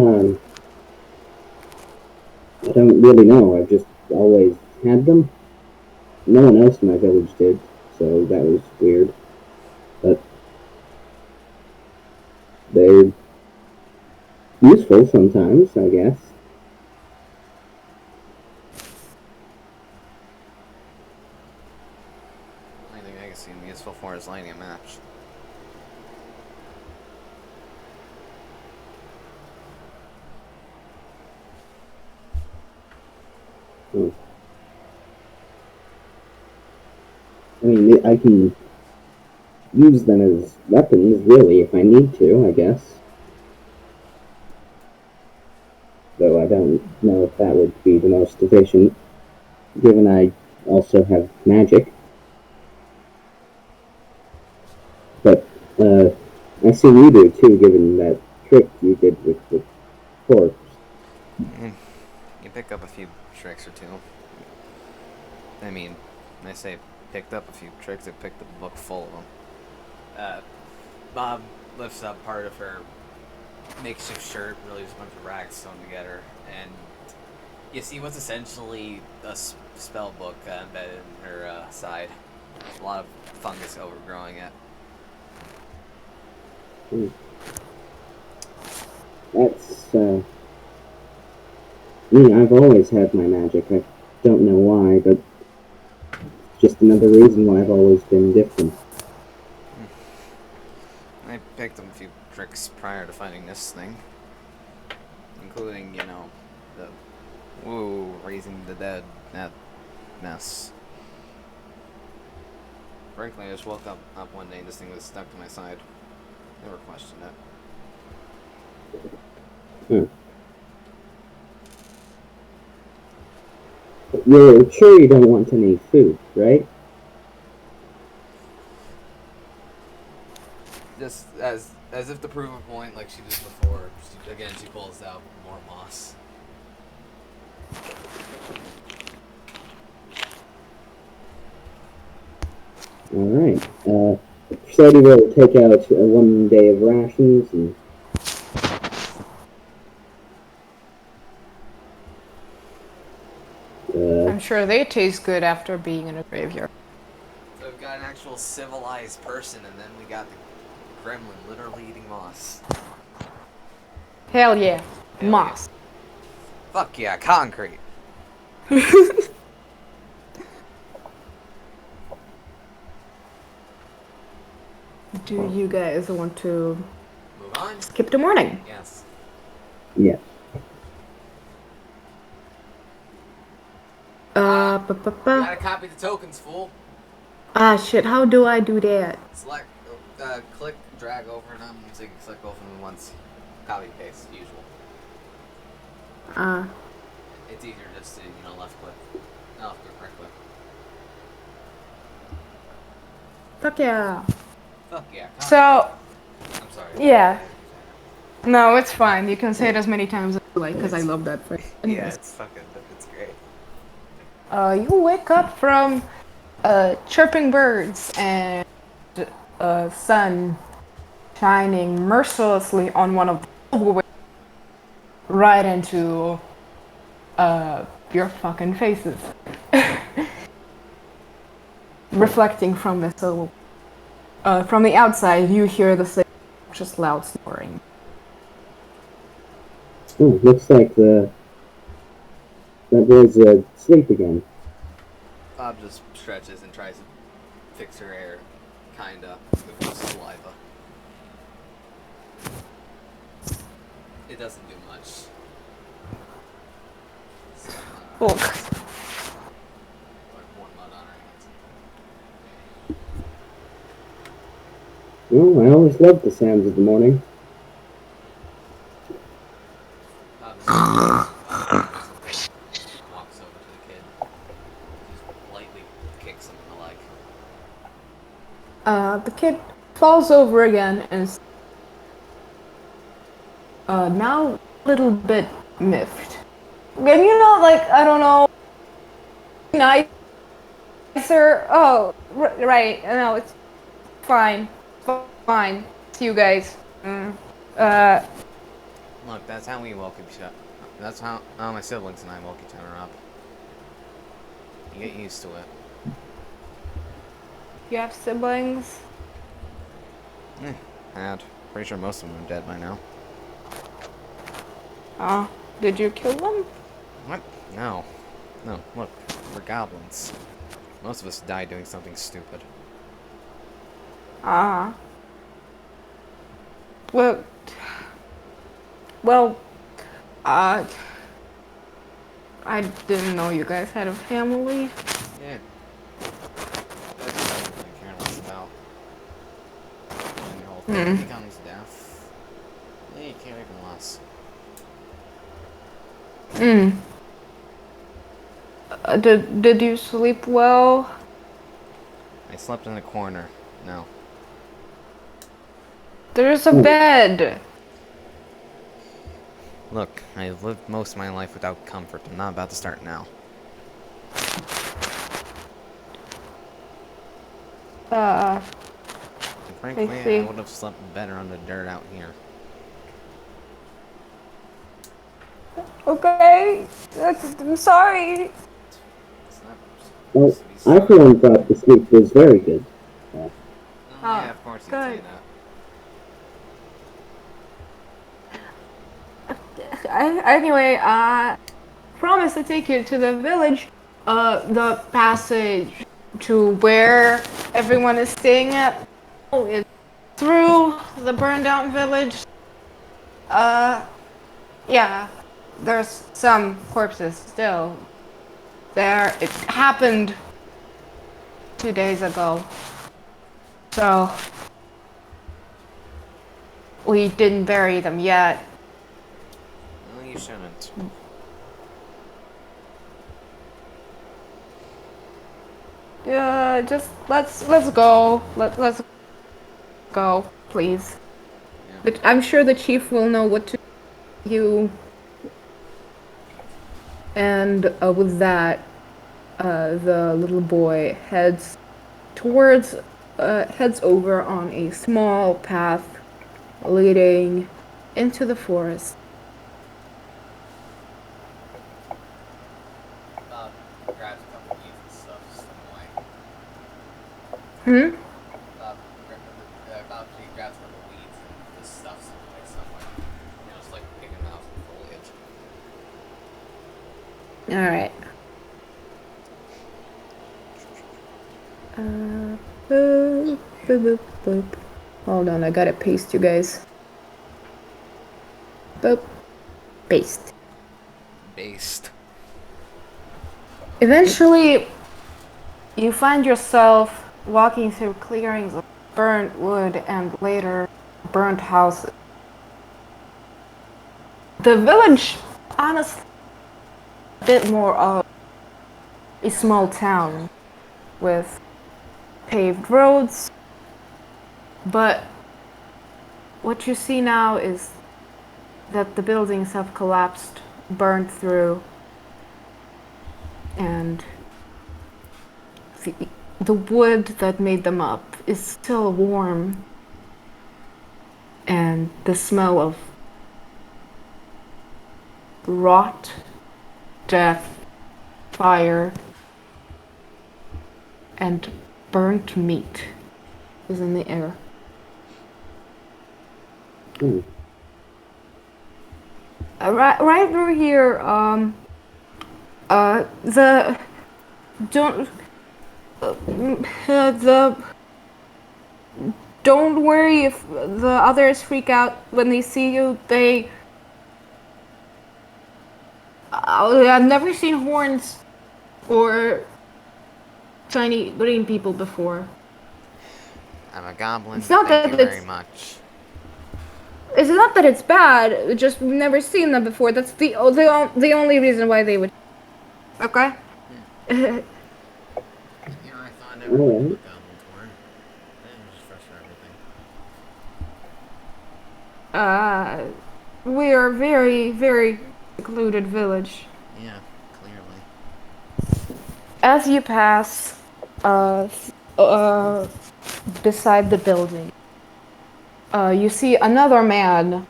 don't really know. I've just always had them. No one else in my village did, so that was weird. But they're useful sometimes, I guess. Only thing I can see them useful for is lighting a match. Hmm. I mean, I can use them as weapons, really, if I need to, I guess. Though I don't know if that would be the most efficient, given I also have magic. But I see you do too, given that trick you did with the corpse. You pick up a few tricks or two. I mean, I say picked up a few tricks, I picked up a book full of them. Bob lifts up part of her makeshift shirt, really just a bunch of rags sewn together, and you see what's essentially a spell book embedded in her side. A lot of fungus overgrowing it. That's, I mean, I've always had my magic. I don't know why, but just another reason why I've always been different. I picked up a few tricks prior to finding this thing, including, you know, the raising the dead, that mess. Frankly, I just woke up one day and this thing was stuck to my side. Never questioned it. You're sure you don't want any food, right? Just as if to prove a point, like she did before. She pulls out more moss. Alright. Sadie will take out 1 day of rations and I'm sure they taste good after being in a graveyard. So we've got an actual civilized person, and then we got the gremlin literally eating moss. Hell yeah. Hell Moss. Yeah. Fuck yeah, concrete. Do you guys want to Move on? skip the morning? Yes. yeah. You gotta copy the tokens, fool. Ah, shit, how do I do that? Select, click, drag over them, so you can click both of them once. Copy, paste, usual. It's easier just to, left click. No, left click, right click. Fuck yeah. Fuck yeah. So, I'm sorry. yeah. No, it's fine. You can say it as many times as you like, because I love that phrase. Yeah, Anyways. it's great. You wake up from chirping birds and sun shining mercilessly on one of the right into your fucking faces. Reflecting from the silhouette. From the outside, you hear the same just loud snoring. Oh, looks like that boy's asleep again. Bob just stretches and tries to fix her hair, kinda, with her saliva. It doesn't do much. So, Look. like more mud on her hands. Well, I always loved the sounds of the morning. Walks over to the kid. Just lightly kicks him in the leg. The kid falls over again and now a little bit miffed. And I don't know, nicer. Oh, right. No, it's fine. Fine. See you guys. Look, that's how we woke each other. That's how my siblings and I woke each other up. You get used to it. You have siblings? Pretty sure most of them are dead by now. Did you kill them? What? No. No, look, we're goblins. Most of us died doing something stupid. Well, I didn't know you guys had a family. Yeah. That's what I'm really careless about. And the whole thing becomes death. Yeah, you can't even less. Did you sleep well? I slept in a corner. No. There's a bed. Look, I've lived most of my life without comfort. I'm not about to start now. And frankly, I would have slept better on the dirt out here. Okay? I'm sorry. It's not Well, supposed to be I for sorry. one thought the sleep was very good. Oh, yeah, of course you'd say good. that. Anyway, promise to take you to the village. The passage to where everyone is staying at is through the burned out village. Yeah, there's some corpses still there. It happened 2 days ago. So, we didn't bury them yet. Well, you shouldn't. Just let's go. Let's go, please. Yeah. But I'm sure the chief will know what to do. And with that, the little boy heads over on a small path leading into the forest. Bob grabs a couple weeds and stuff some way. Hmm? Bob grabs a couple weeds and just stuffs them away somewhere. You know, just like picking them out from foliage. All right. Boop, boop, boop, boop. Hold on, I gotta paste you guys. Boop. Paste. Based. Eventually, you find yourself walking through clearings of burnt wood and later burnt houses. The village, honestly, a bit more of a small town with paved roads, but what you see now is that the buildings have collapsed, burned through, and the wood that made them up is still warm, and the smell of rot, death, fire, and burnt meat is in the air. Hmm. Right through here, the don't the don't worry if the others freak out when they see you. I've never seen horns or tiny green people before. I'm a goblin. It's not Thank that you very it's much. it's not that it's bad. It's just we've never seen them before. That's the only reason why they would. Okay. You know, I thought I never knew Alright. what goblins were. Just fresh for everything. We are very, very secluded village. Yeah, clearly. As you pass, beside the building, you see another man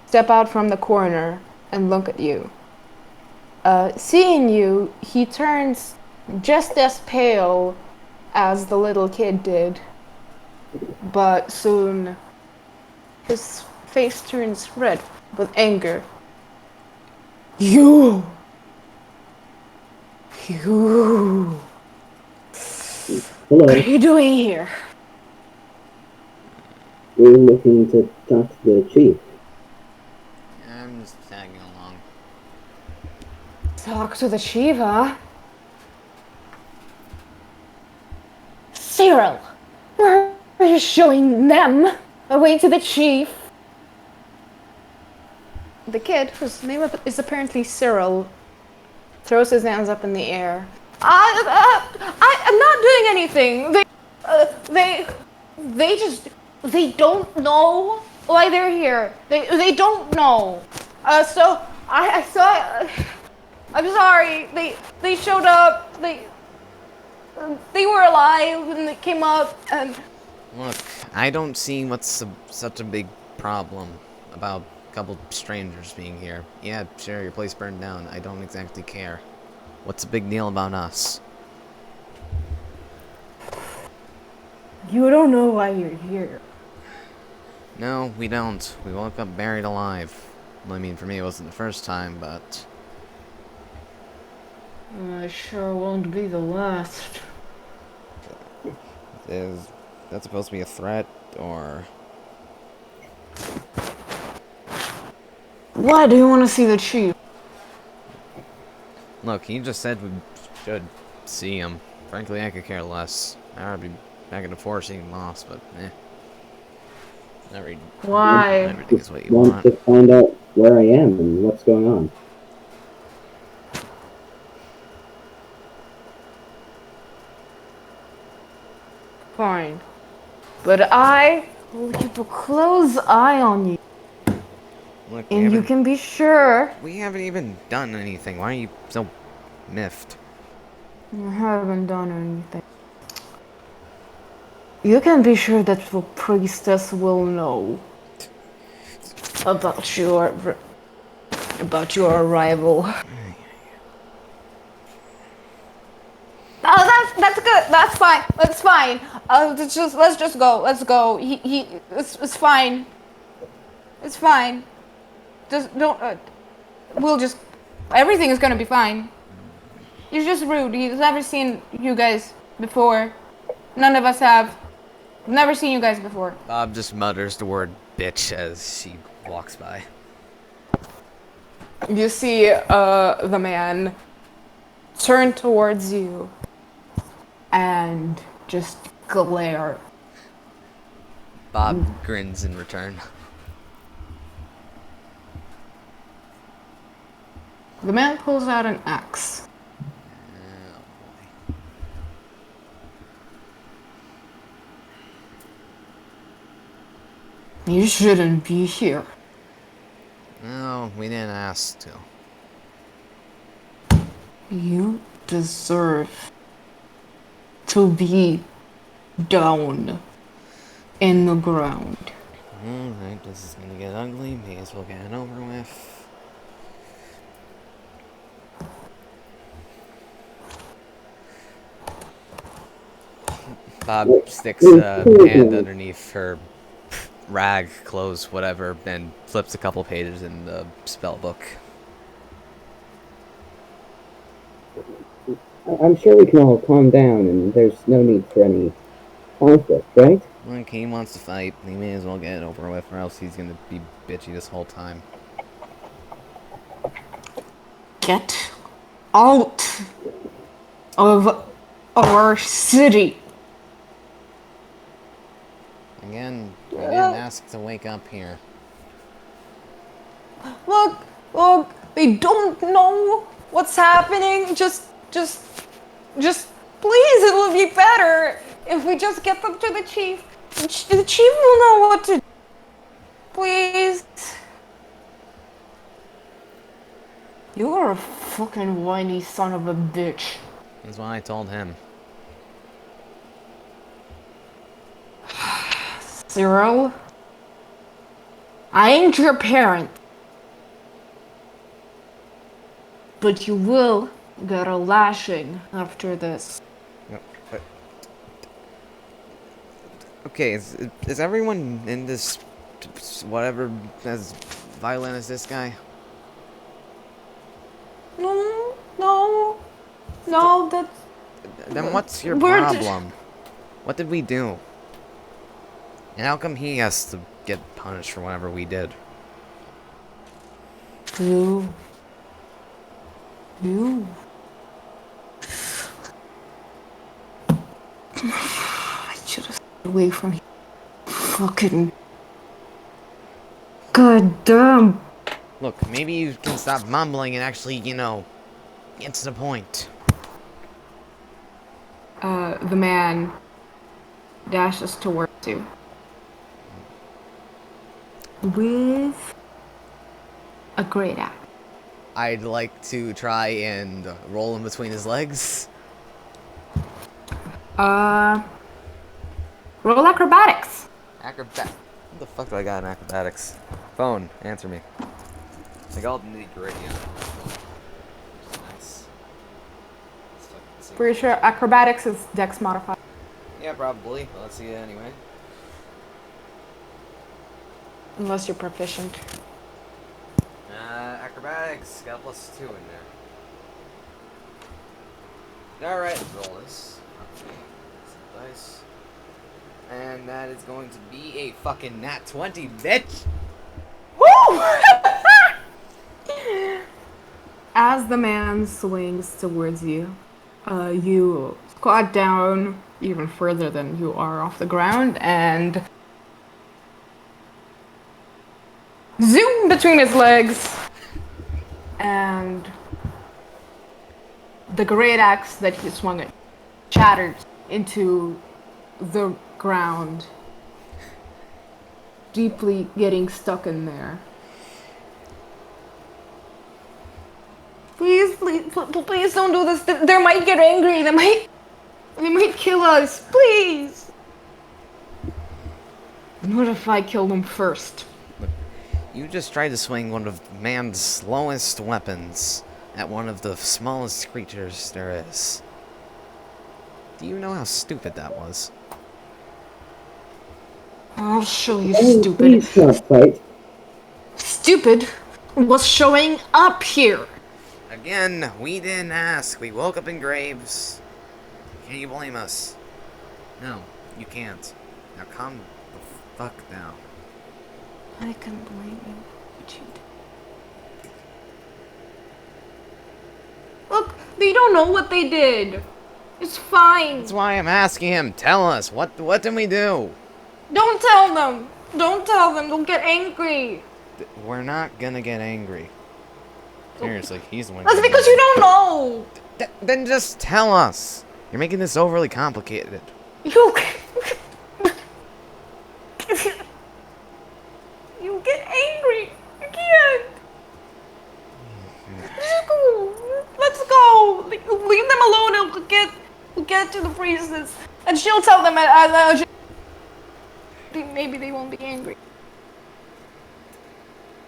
step out from the corner and look at you. Seeing you, he turns just as pale as the little kid did, but soon his face turns red with anger. You! Hello. What are you doing here? We're looking to talk to the chief. I'm just tagging along. Talk to the Shiva. Cyril! Where are you showing them? Away to the chief. The kid, whose name is apparently Cyril, throws his hands up in the air. I'm not doing anything. They don't know why they're here. They don't know. So I saw. I'm sorry. They showed up. They were alive and they came up and. Look, I don't see what's such a big problem about couple strangers being here. Yeah, sure, your place burned down. I don't exactly care. What's the big deal about us? You don't know why you're here. No, we don't. We woke up buried alive. Well, I mean, for me, it wasn't the first time, but... Sure won't be the last. Is that supposed to be a threat, or... Why do you want to see the chief? Look, he just said we should see him. Frankly, I could care less. I'd be back in the forest eating moss, but eh. Why? Everything is what you Want want. to find out where I am and what's going on. Fine. But I will keep a close eye on you. Look, And you can be sure we haven't even done anything. Why are you so miffed? you haven't done anything. You can be sure that the priestess will know about your arrival. Oh, that's good. That's fine. That's fine. Let's just go. Let's go. It's fine. It's fine. Just don't. We'll just. Everything is gonna be fine. He's just rude. He's never seen you guys before. None of us have. Never seen you guys before. Bob just mutters the word bitch as she walks by. You see the man turn towards you and just glare. Bob grins in return. The man pulls out an axe. You shouldn't be here. No, we didn't ask to. You deserve to be down in the ground. Alright, this is gonna get ugly. May as well get it over with. Bob sticks a hand underneath her rag, clothes, whatever, and flips a couple pages in the spell book. I'm sure we can all calm down, and there's no need for any conflict, right? Like, he wants to fight, he may as well get it over with, or else he's gonna be bitchy this whole time. Get out of our city. Again, we didn't ask to wake up here. Look, they don't know what's happening. Just, please, it will be better if we just get them to the chief. The chief will know what to do. Please. You're a fucking whiny son of a bitch. That's what I told him. Cyril, I ain't your parent. But you will get a lashing after this. Okay, is everyone in this whatever as violent as this guy? No, that's... Then what's your We're problem? What did we do? And how come he has to get punished for whatever we did? You. I should have stayed away from here. Fucking... God damn. Look, maybe you can stop mumbling and actually, you know, get to the point. The man dashes towards you. With a great axe. I'd like to try and roll him between his legs. Roll acrobatics. What the fuck do I got in acrobatics? Phone, answer me. Like all the nitty-gritty on my phone. Nice. Let's fucking see. Pretty sure acrobatics is dex modified. Yeah, probably. Well, let's see it anyway. Unless you're proficient. Acrobatics got a +2 in there. Alright, let's roll this. Okay. Some dice. And that is going to be a fucking nat 20, bitch! Woo! As the man swings towards you, you squat down even further than you are off the ground and zoom between his legs. And the great axe that he swung at shatters into the ground, deeply getting stuck in there. Please, please don't do this. They might get angry. They might kill us. Please. And what if I kill them first? You just tried to swing one of man's slowest weapons at one of the smallest creatures there is. Do you know how stupid that was? I'll show you, Oh, stupid. please stop fight. Stupid was showing up here. Again, we didn't ask. We woke up in graves. Can you blame us? No, you can't. Now calm the fuck down. I can blame you, but you did. Look, they don't know what they did. It's fine. That's why I'm asking him. Tell us. What did we do? Don't tell them. Don't tell them. They'll get angry. We're not gonna get angry. Seriously, he's the one. That's because you don't know. Then just tell us. You're making this overly complicated. You you get angry. You can't. Just go. Let's go. Leave them alone and we'll get to the priestess. And she'll tell them maybe they won't be angry.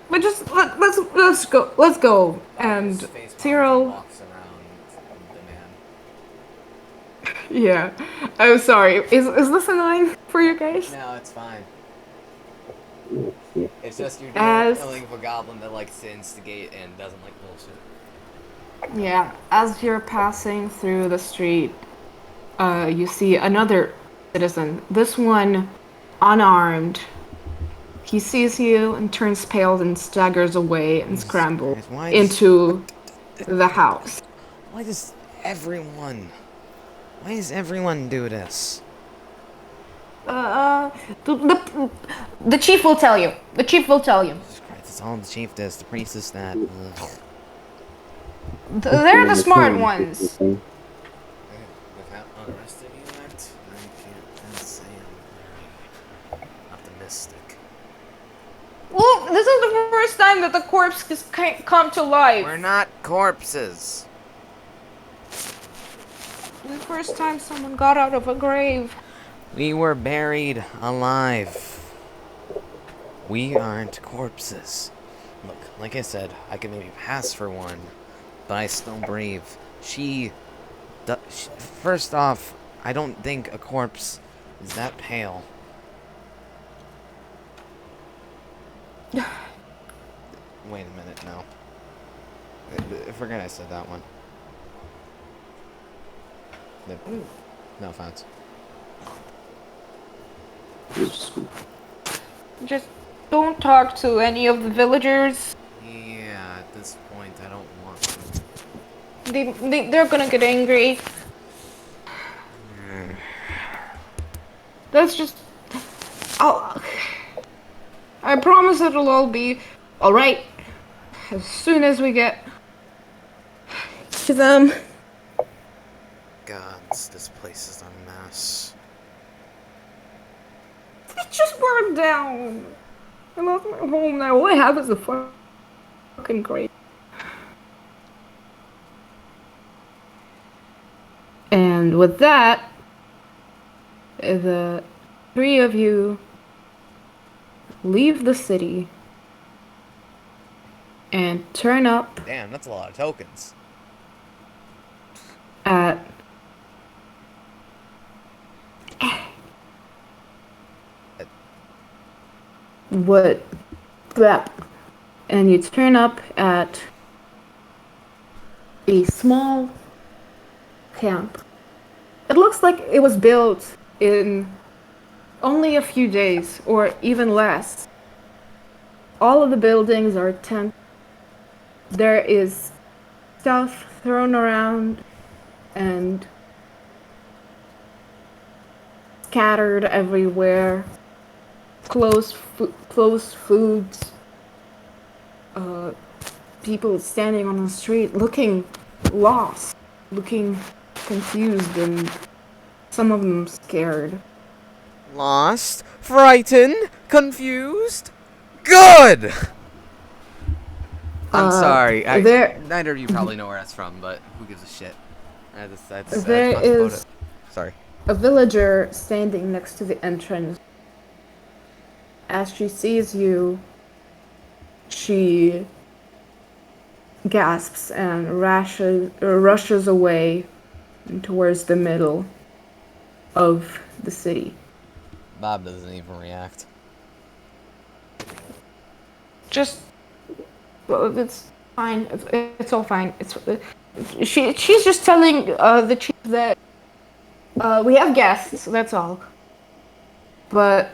But just let's go. Let's go. And Cyril. Walks around the man. Yeah. I'm sorry. Is this annoying for you guys? No, it's fine. Yeah. It's just you're As- dealing with a goblin that likes to instigate and doesn't like bullshit. Yeah. As you're passing through the street, you see another citizen. This one, unarmed. He sees you and turns pale and staggers away and scrambles Why into the house. Why does everyone do this? The chief will tell you. The chief will tell you. Jesus Christ, it's all the chief does. The priest is that. They're the smart ones. Without unarrested you yet, I can't say I'm very optimistic. Well, this is the first time that the corpse has come to life. We're not corpses. The first time someone got out of a grave. We were buried alive. We aren't corpses. Look, like I said, I can maybe pass for one, but I still breathe. First off, I don't think a corpse is that pale. Wait a minute, no. Forget I said that one. No offense. Just don't talk to any of the villagers. Yeah, at this point, I don't want to. They're gonna get angry. That's just... I promise it'll all be alright. As soon as we get to them. Gods, this place is a mess. It just burned down. I lost my home now. All I have is a fucking grave. And with that, the three of you leave the city and turn up Damn, that's a lot of tokens. at what that, and you turn up at a small camp. It looks like it was built in only a few days, or even less. All of the buildings are tent. There is stuff thrown around and scattered everywhere. Closed foods. People standing on the street looking lost, looking confused, and some of them scared. Lost? Frightened? Confused? Good! I'm sorry. Neither of you probably know where that's from, but who gives a shit? There is Sorry. a villager standing next to the entrance. As she sees you, she gasps and rushes away towards the middle of the city. Bob doesn't even react. Well, it's fine. It's all fine. She's just telling the chief that we have guests. That's all. But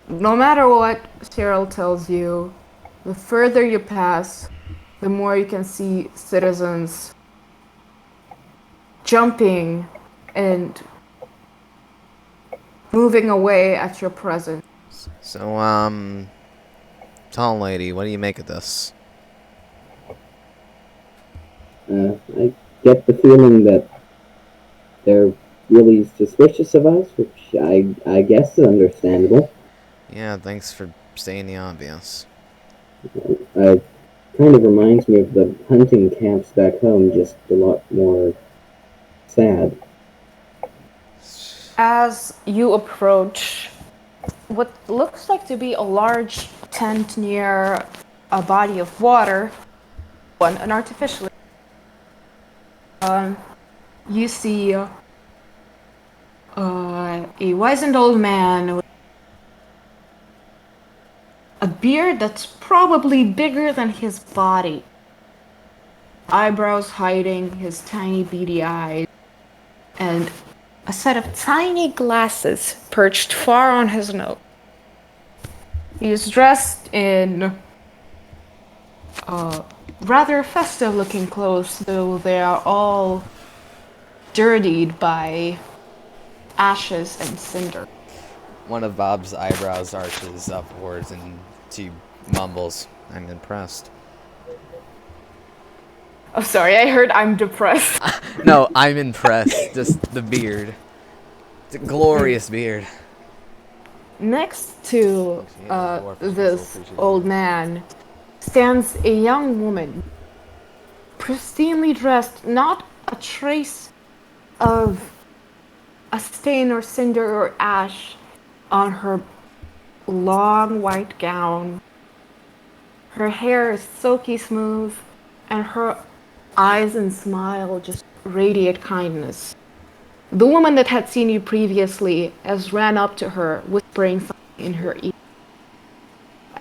no matter what Cyril tells you, the further you pass, the more you can see citizens jumping and moving away at your presence. So, tall lady, what do you make of this? I get the feeling that they're really suspicious of us, which I guess is understandable. Yeah, thanks for saying the obvious. It kind of reminds me of the hunting camps back home, just a lot more sad. As you approach what looks like to be a large tent near a body of water, an artificial, you see a wizened old man with a beard that's probably bigger than his body, eyebrows hiding his tiny beady eyes, and a set of tiny glasses perched far on his nose. He is dressed in rather festive-looking clothes, though they are all dirtied by ashes and cinder. One of Bob's eyebrows arches upwards and she mumbles, I'm impressed. Oh, sorry, I heard I'm depressed. No, I'm impressed. Just the beard. It's a glorious beard. Next to this old man stands a young woman, pristinely dressed, not a trace of a stain or cinder or ash on her long white gown. Her hair is silky smooth, and her eyes and smile just radiate kindness. The woman that had seen you previously has ran up to her, whispering something in her ear.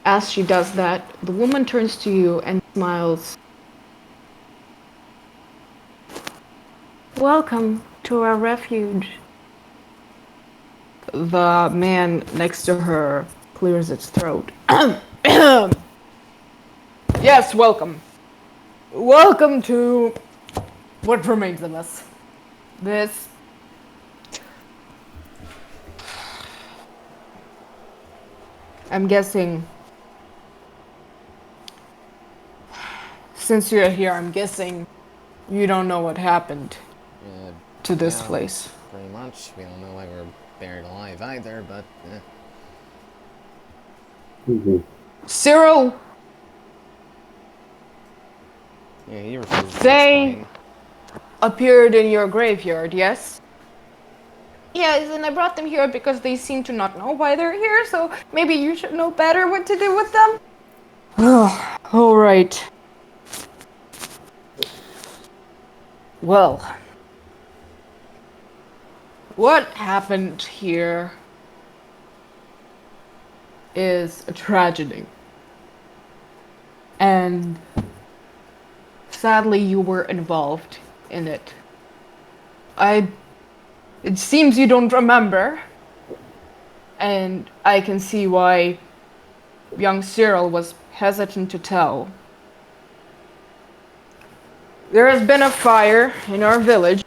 As she does that, the woman turns to you and smiles. Welcome to our refuge. The man next to her clears its throat. Yes, welcome. Welcome to what remains of us. This I'm guessing, since you're here, I'm guessing you don't know what happened to this place. Pretty much. We don't know why we're buried alive either, but Mm-hmm. Cyril, yeah, he refuses to they explain. appeared in your graveyard, yes? Yes, and I brought them here because they seem to not know why they're here, so maybe you should know better what to do with them. Oh, all right. Well, what happened here is a tragedy. And sadly, you were involved in it. It seems you don't remember, and I can see why young Cyril was hesitant to tell. There has been a fire in our village.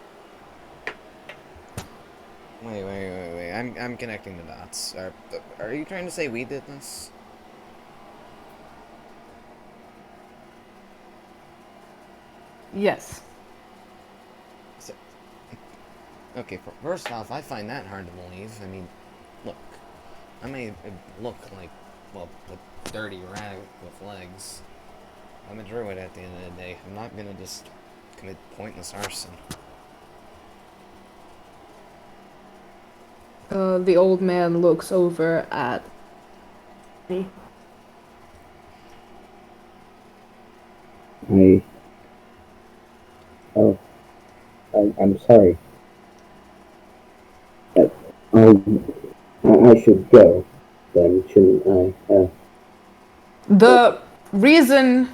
Wait. I'm connecting the dots. Are you trying to say we did this? Yes. So, okay, first off, I find that hard to believe. I mean, look, I may look like, well, a dirty rag with legs. I'm a druid at the end of the day. I'm not gonna just commit pointless arson. The old man looks over at me. Oh, I'm sorry. Uh, I should go, then, shouldn't I? The reason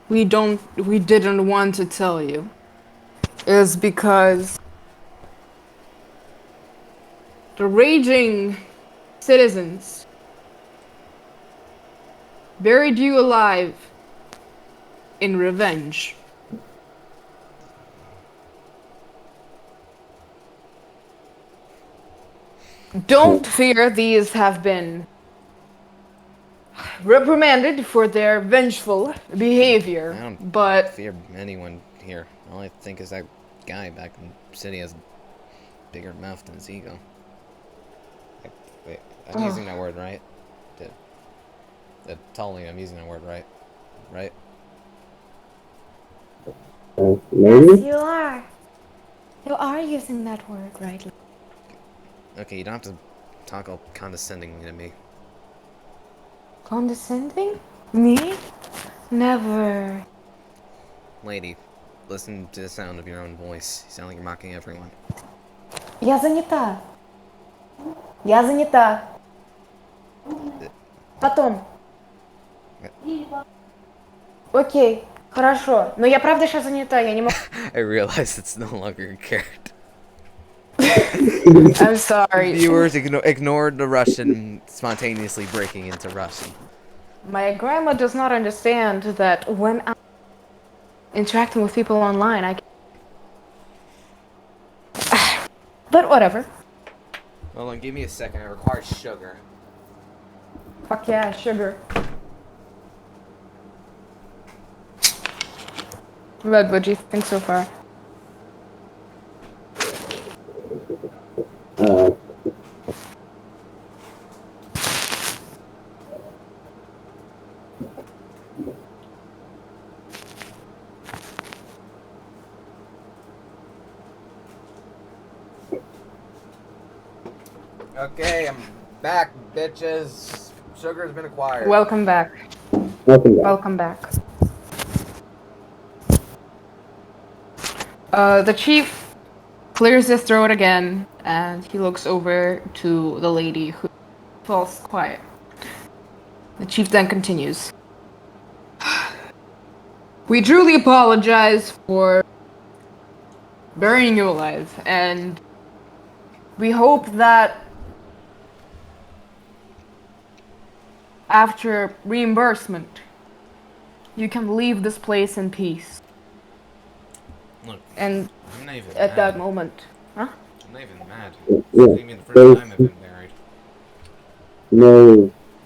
we didn't want to tell you is because the raging citizens buried you alive in revenge. Don't fear, these have been reprimanded for their vengeful behavior, I don't but fear anyone here. All I think is that guy back in the city has a bigger mouth than his ego. Wait, I'm using that word right? Totally, I'm using that word right. Right? Yes, Maybe? you are. You are using that word rightly. Okay, you don't have to talk all condescendingly to me. Condescending? Me? Never. Lady, listen to the sound of your own voice. You sound like you're mocking everyone. Я занята. Я занята. Потом. Окей, хорошо. Но я правда сейчас занята, я не могу. I realize it's no longer a character. I'm sorry. Viewers ignored the Russian spontaneously breaking into Russian. My grandma does not understand that when I'm interacting with people online, I But whatever. Hold on, give me a second. I require sugar. Fuck yeah, sugar. Red, what do you think so far? Uh, Okay, I'm back, bitches. Sugar's been acquired. Welcome back. Welcome back. Welcome back. The chief clears his throat again, and he looks over to the lady who falls quiet. The chief then continues. We truly apologize for burying you alive, and we hope that after reimbursement, you can leave this place in peace. Look, And I'm not even at mad. that moment, huh? I'm not even mad. Yeah, It's not even the first there's time I've been married.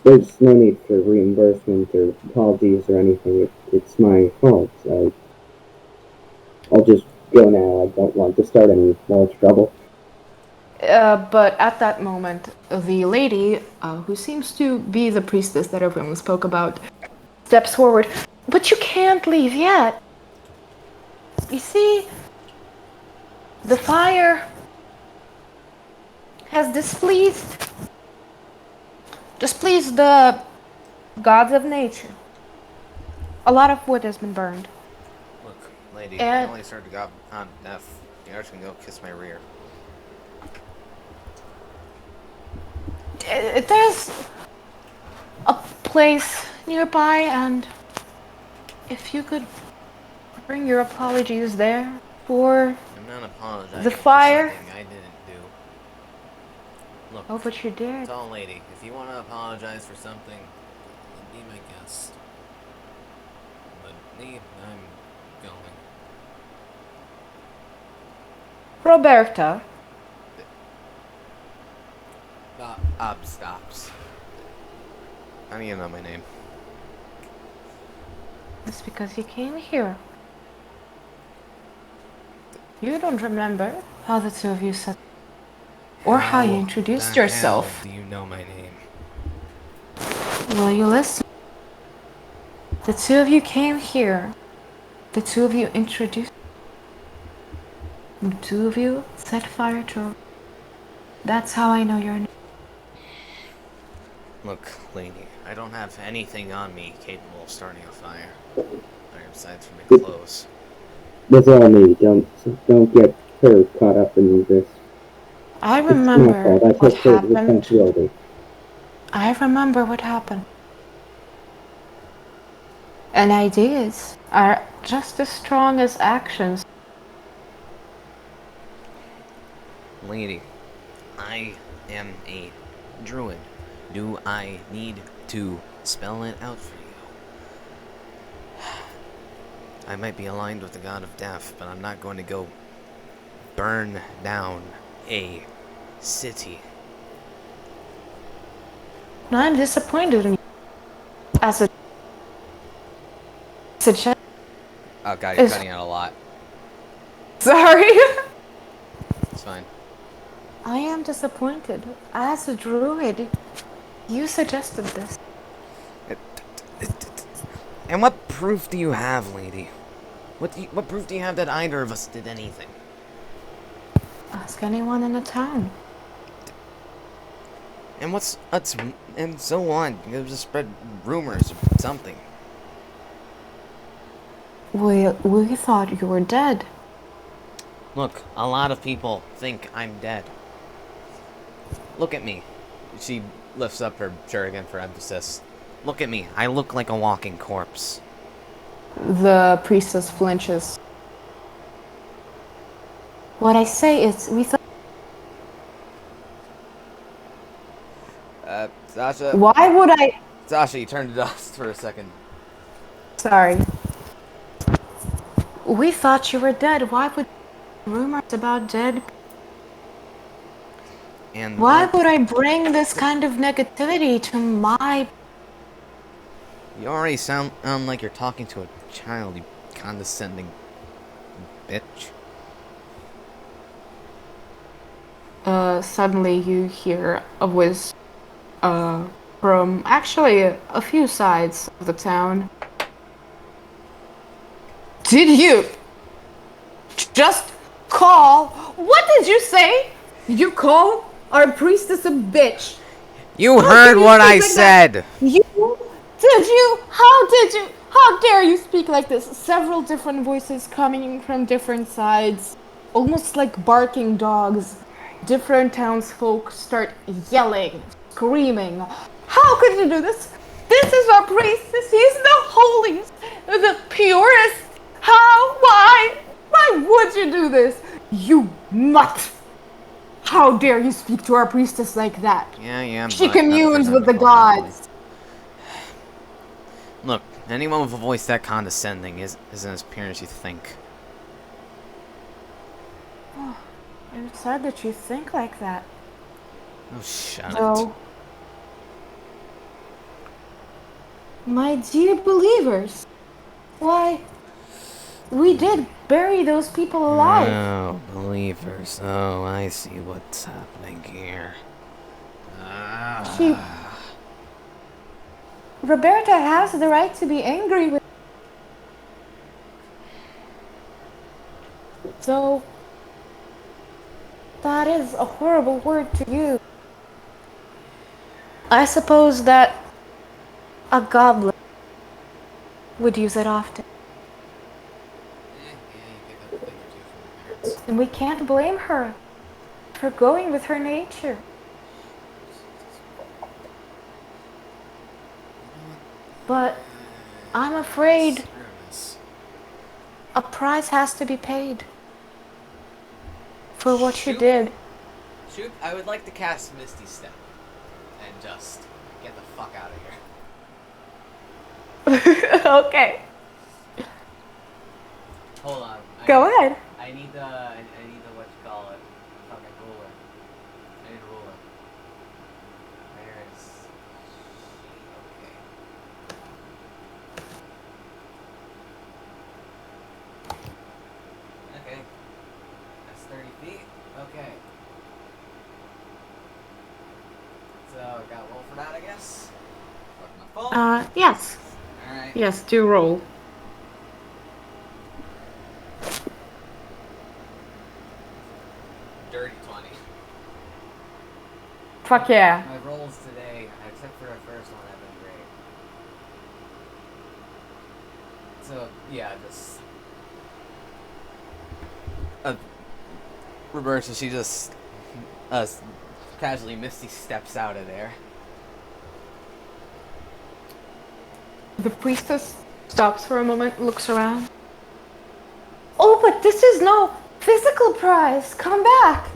there's no need for reimbursement or apologies or anything. It's my fault. I'll just go now. I don't want to start any more trouble. But at that moment, the lady, who seems to be the priestess that everyone spoke about, steps forward. But you can't leave yet. You see, the fire has displeased the gods of nature. A lot of wood has been burned. Look, lady, I And- only started to go on death. You're just gonna go kiss my rear. There's a place nearby, and if you could bring your apologies there for... I'm not apologizing The for fire? something I didn't do. Look, Oh, but you did. tall lady, if you want to apologize for something, then be my guest. But me, I'm going. Roberta. Stops. I don't even know my name. It's because you came here. You don't remember how the two of you said, or how you introduced the yourself. hell do you know my name? Will you listen? The two of you came here. The two of you introduced. The two of you set fire to. That's how I know your name. Look, lady, I don't have anything on me capable of starting a fire. Besides for my clothes. That's all me. Don't get her caught up in this. I It's my remember fault. I what took full happened. responsibility. I remember what happened. And ideas are just as strong as actions. Lady, I am a druid. Do I need to spell it out for you? I might be aligned with the god of death, but I'm not going to go burn down a city. I'm disappointed in you. As a suggestion. Oh god, you're Is- cutting out a lot. Sorry. It's fine. I am disappointed. As a druid, you suggested this. And what proof do you have, lady? What proof do you have that either of us did anything? Ask anyone in the town. And and so on. You just spread rumors or something. We thought you were dead. Look, a lot of people think I'm dead. Look at me. She lifts up her shirt again for emphasis. Look at me. I look like a walking corpse. The priestess flinches. What I say is, we thought. Sasha. Why would I? Sasha, you turned to dust for a second. Sorry. We thought you were dead. Why would rumors about dead? And Why would I bring this kind of negativity to my? You already sound like you're talking to a child, you condescending bitch. Suddenly you hear a whiz, from actually a few sides of the town. Did you just call? What did you say? You call our priestess a bitch? You How heard can you what speak I like said! that? Did you? How did you? How dare you speak like this? Several different voices coming from different sides, almost like barking dogs. Different townsfolk start yelling, screaming. How could you do this? This is our priestess. He's the holiest, the purest. How? Why? Why would you do this? You mutt! How dare you speak to our priestess like that? Yeah, She but not communes the with the first time to call gods. Look, anyone with a voice that condescending isn't as pure as you think. I'm sad that you think like that. Oh, shut it. So, my dear believers, why, we did bury those people alive. Oh, believers. Oh, I see what's happening here. She, Roberta has the right to be angry with. So, that is a horrible word to use. I suppose that a goblin would use it often. Yeah, you pick up a thing or two from your parents. And we can't blame her for going with her nature. But I'm afraid Screw this. a price has to be paid for what you Shoot. did. Shoot, I would like to cast Misty Step and just get the fuck out of here. Okay, Hold on. go ahead. I need the what you call it, fucking ruler. I need a ruler. Where is? Okay. Okay. That's 30 feet. Okay. So got a roll for that, I guess. Fuck my phone. Yes. All right. Yes, do roll. Dirty 20. Fuck yeah. My rolls today, except for the first one, have been great. So yeah, just Roberta, she just casually Misty steps out of there. The priestess stops for a moment, looks around. Oh, but this is no physical prize. Come back.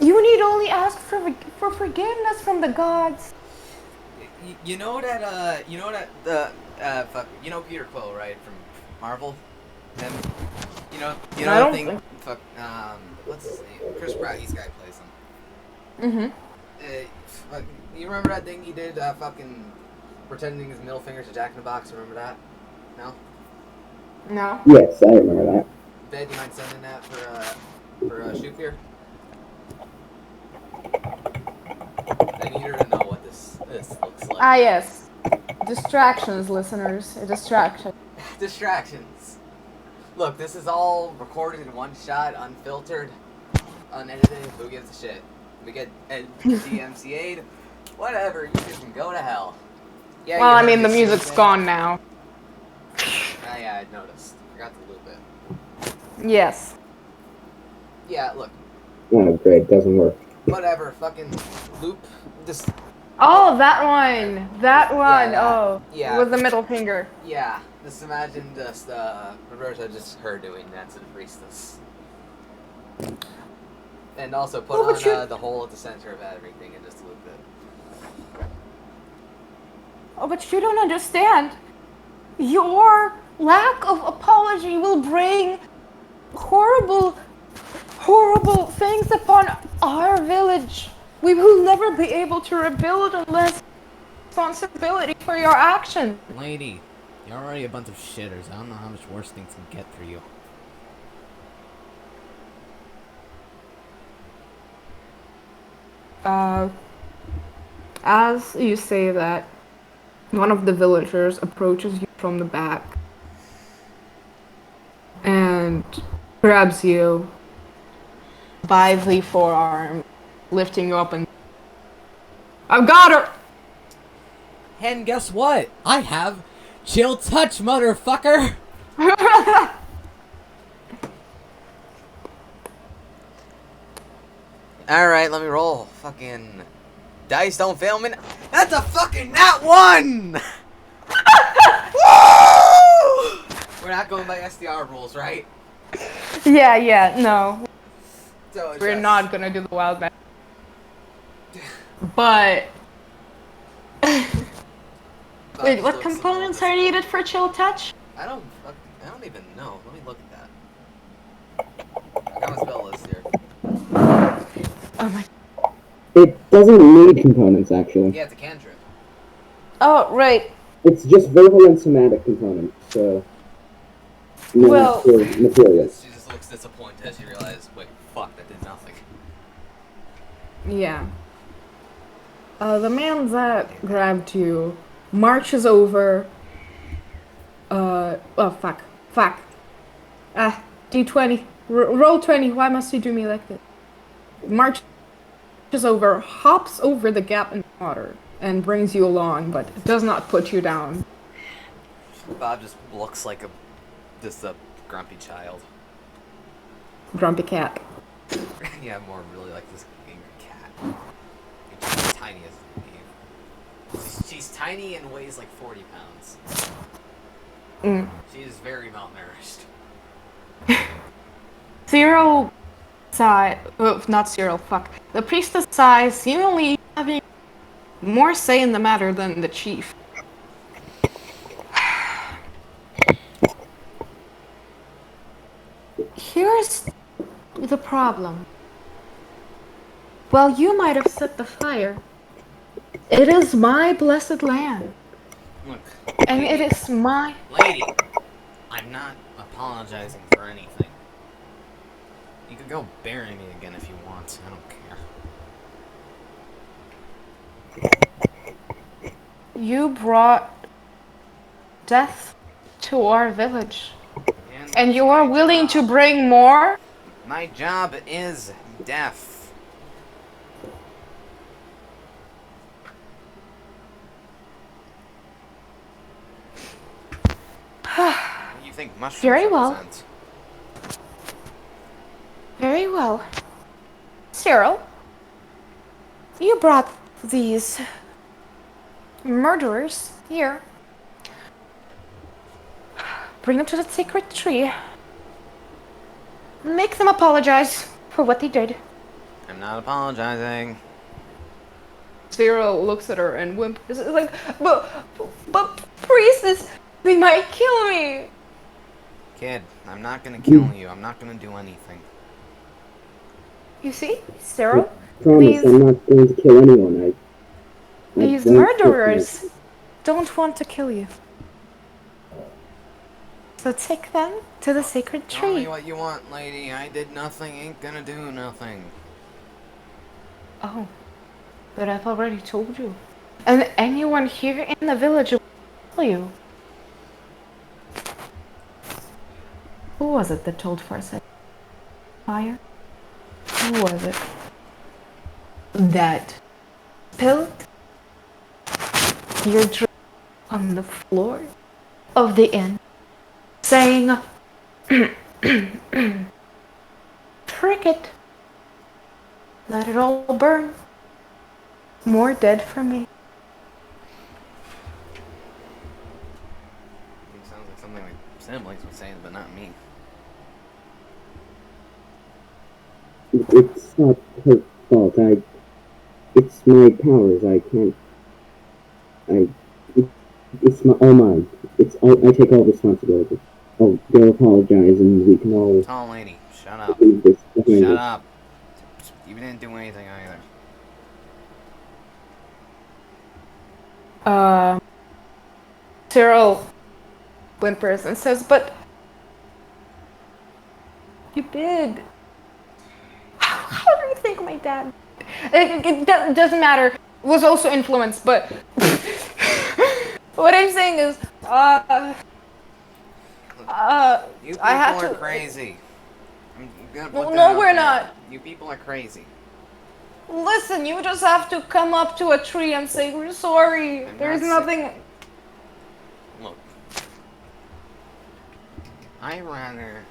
You need only ask for forgiveness from the gods. You know that you know Peter Quill, right, from Marvel? And you know I don't the thing. think- Fuck. What's his name? Chris Pratt. He's guy plays him. Mm-hmm. You remember that thing he did? Fucking pretending his middle finger to Jack in the Box. Remember that? No. No. Yes, I remember that. Ben, you mind sending that for Shoot here? I need her to know what this looks like. Ah, yes. Distractions, listeners. A distraction. Distractions. Look, this is all recorded in one shot, unfiltered, unedited. Who gives a shit? We get DMCA'd. Whatever. You can go to hell. Yeah. Well, you I heard mean, the me music's sneezing. gone now. Ah, yeah, I noticed. Forgot to loop it. Yes. Yeah, look. Oh, great, doesn't work. Whatever. Fucking loop. Just. Oh, that one. That one. that. Oh. Yeah. With the middle finger. Yeah. Just imagine just Roberta, just her doing that to the priestess. And also put Oh, but on the hole at the center of everything and just loop it. Oh, but you don't understand. Your lack of apology will bring horrible things upon our village. We will never be able to rebuild unless responsibility for your actions. Lady, you're already a bunch of shitters. I don't know how much worse things can get for you. As you say that, one of the villagers approaches you from the back and grabs you by the forearm, lifting you up and... I've got her! And guess what? I have chill touch, motherfucker! Alright, let me roll. Fucking dice don't fail me. That's a fucking nat 1! Woo! We're not going by SDR rules, right? Yeah, no. So it's We're just- not gonna do the wild man. But... Wait, what components are needed for chill touch? I don't even know. Let me look at that. I got my spell list here. Oh my... It doesn't need components, actually. Yeah, it's a cantrip. Oh, right. It's just verbal and somatic components, so... No Well- actual materials. She just looks disappointed as she realizes, wait, fuck, that did nothing. Yeah. The man that grabbed you marches over. Oh, fuck. D20. Roll 20. Why must you do me like this? Marches over, hops over the gap in the water, and brings you along, but does not put you down. Bob just looks like just a grumpy child. Grumpy cat. Yeah, more really like this angry cat. And she's tiny as she's tiny and weighs like 40 pounds. She is very malnourished. Cyril sigh. Not Cyril, fuck. The priestess sighs, seemingly having more say in the matter than the chief. Here's the problem. Well, you might have set the fire. It is my blessed land. Look, And lady, it is my... lady, I'm not apologizing for anything. You could go bury me again if you want. I don't care. You brought death to our village. And you are willing to bring more? My job is death. What do you think mushrooms Very well. represent? Very well. Cyril, you brought these murderers here. Bring them to the sacred tree. Make them apologize for what they did. I'm not apologizing. Cyril looks at her and whimpers. It's like, but priestess, they might kill me. Kid, I'm not gonna kill you. I'm not gonna do anything. You see, Cyril, Promise, I'm not going to kill anyone. I these won't kill murderers don't want to kill you. So take them to the sacred Tell me tree. what you want, lady. I did nothing, ain't gonna do nothing. Oh, but I've already told you. And anyone here in the village will kill you. Who was it that told Farsight? Fire? Who was it? That spilled your drink on the floor of the inn, saying, "Cricket, let it all burn. More dead for me." It sounds like something my siblings would say, but not me. It's not her fault. It's my powers. I can't. It's all mine. I take all responsibility. I'll go apologize, and we can all Tall lady, shut up. leave this behind Shut us. up. You didn't do anything either. Cyril whimpers and says, "But you did. How do you think my dad? It doesn't matter. Was also influenced, but what I'm saying is, You people I had are to. crazy. I'm gonna put No, that no, out we're there. not. You people are crazy. Listen, you just have to come up to a tree and say we're sorry. I'm There's not nothing. Look. I rather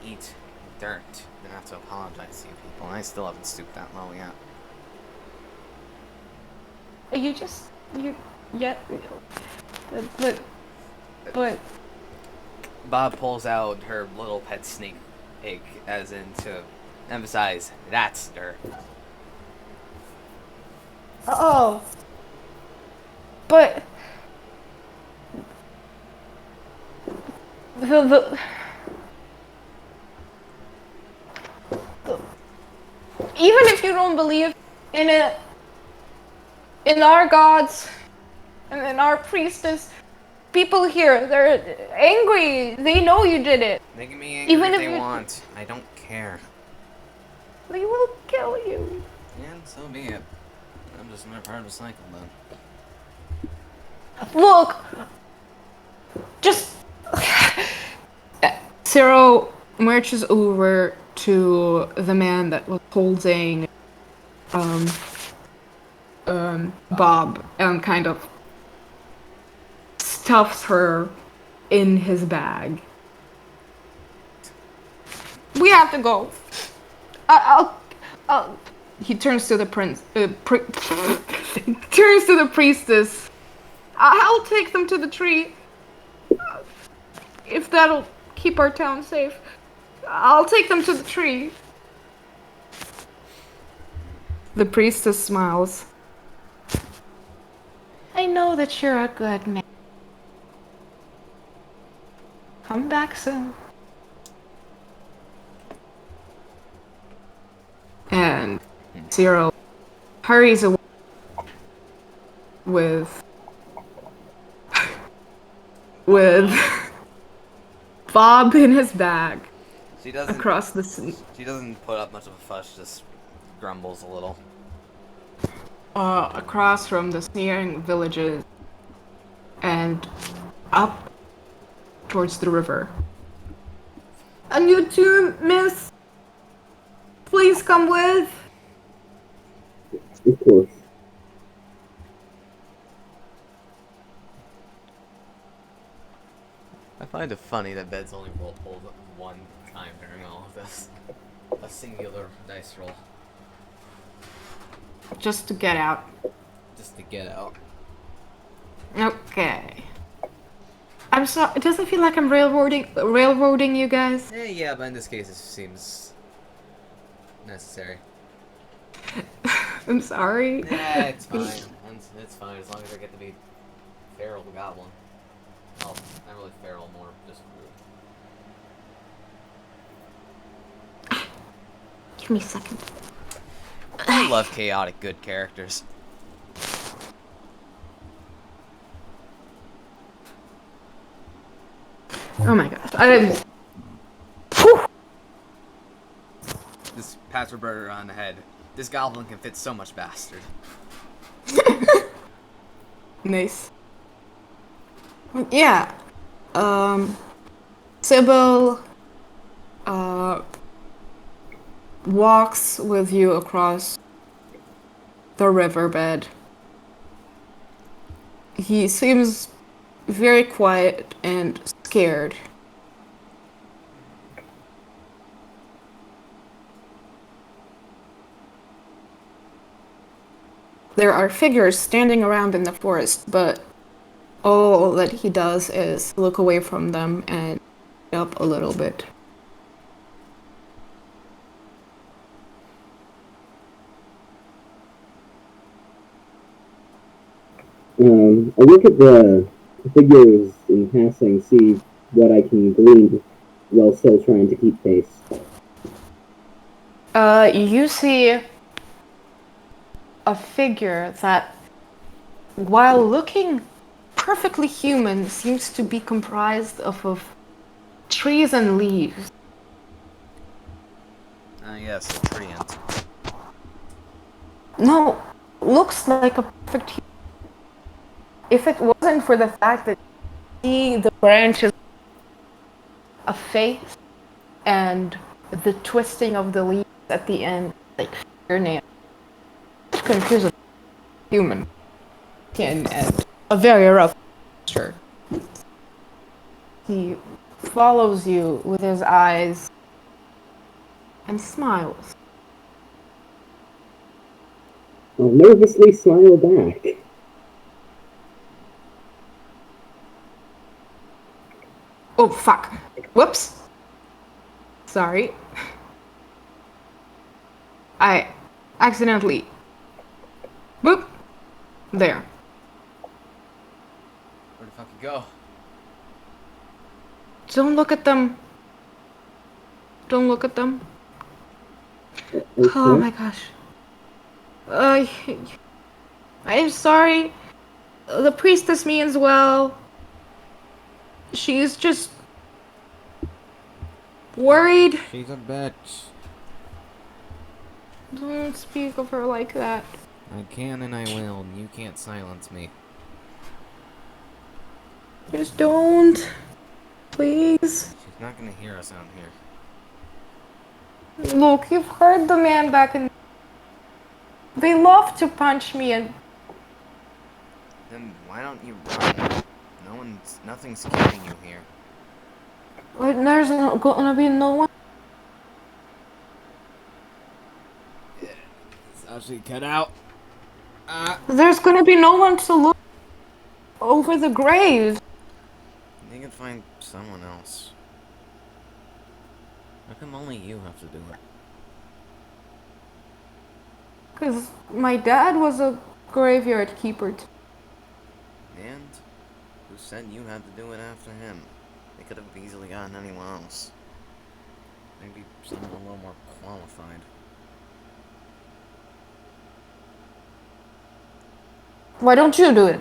eat dirt than have to apologize to you people, and I still haven't stooped that low yet. But Bob pulls out her little pet snake egg, as in to emphasize, that's dirt. oh, but the even if you don't believe in it, in our gods and in our priestess, people here, they're angry. They know you did it. They can be angry Even if if they you- want. I don't care. They will kill you. And so be it. I'm just another part of the cycle then. Look, just Cyril marches over to the man that was holding Bob and kind of stuffs her in his bag. We have to go. I'll. He turns to the prince. Turns to the priestess. I'll take them to the tree. If that'll keep our town safe. I'll take them to the tree. The priestess smiles. I know that you're a good man. Come back soon. And Cyril hurries away with Bob in his bag She doesn't. across the sea. She doesn't put up much of a fuss. Just grumbles a little. Across from the sneering villages and up towards the river. And you too, miss? Please come with. Of course. I find it funny that Bed's only rolled one time during all of this. A singular dice roll. Just to get out. Just to get out. Okay. I'm sorry. It doesn't feel like I'm railroading you guys. Yeah, but in this case it seems necessary. I'm sorry. Yeah, it's fine. It's fine as long as I get to be feral the goblin. Well, not really feral, more just rude. Give me a second. I love chaotic good characters. Oh my gosh. I didn't. Whew. This pats Roberta on the head. This goblin can fit so much faster. Nice. Yeah. Sybil walks with you across the riverbed. He seems very quiet and scared. There are figures standing around in the forest, but all that he does is look away from them and up a little bit. I look at the figures in passing, see what I can glean while still trying to keep pace. You see a figure that, while looking perfectly human, seems to be comprised of trees and leaves. Yes, a treant. No, looks like a perfect human. If it wasn't for the fact that you see the branches, a face, and the twisting of the leaves at the end, like fingernails, it's confusing. Human. And a very rough gesture. He follows you with his eyes and smiles. I'll nervously smile back. Oh, fuck. Whoops. Sorry. I accidentally... Boop. There. Where the fuck you go? Don't look at them. Don't look at them. Okay. Oh my gosh. I'm sorry. The priestess means well. She's just worried. She's a bitch. Don't speak of her like that. I can and I will, and you can't silence me. Just don't. Please. She's not gonna hear us out here. Look, you've heard the man back in... They love to punch me and Then why don't you run? Nothing's keeping you here. there's gonna be no one. Sasha, cut out. There's gonna be no one to look over the graves. You can find someone else. How come only you have to do it? Cause my dad was a graveyard keeper. And who said you had to do it after him? They could have easily gotten anyone else. Maybe someone a little more qualified. Why don't you do it?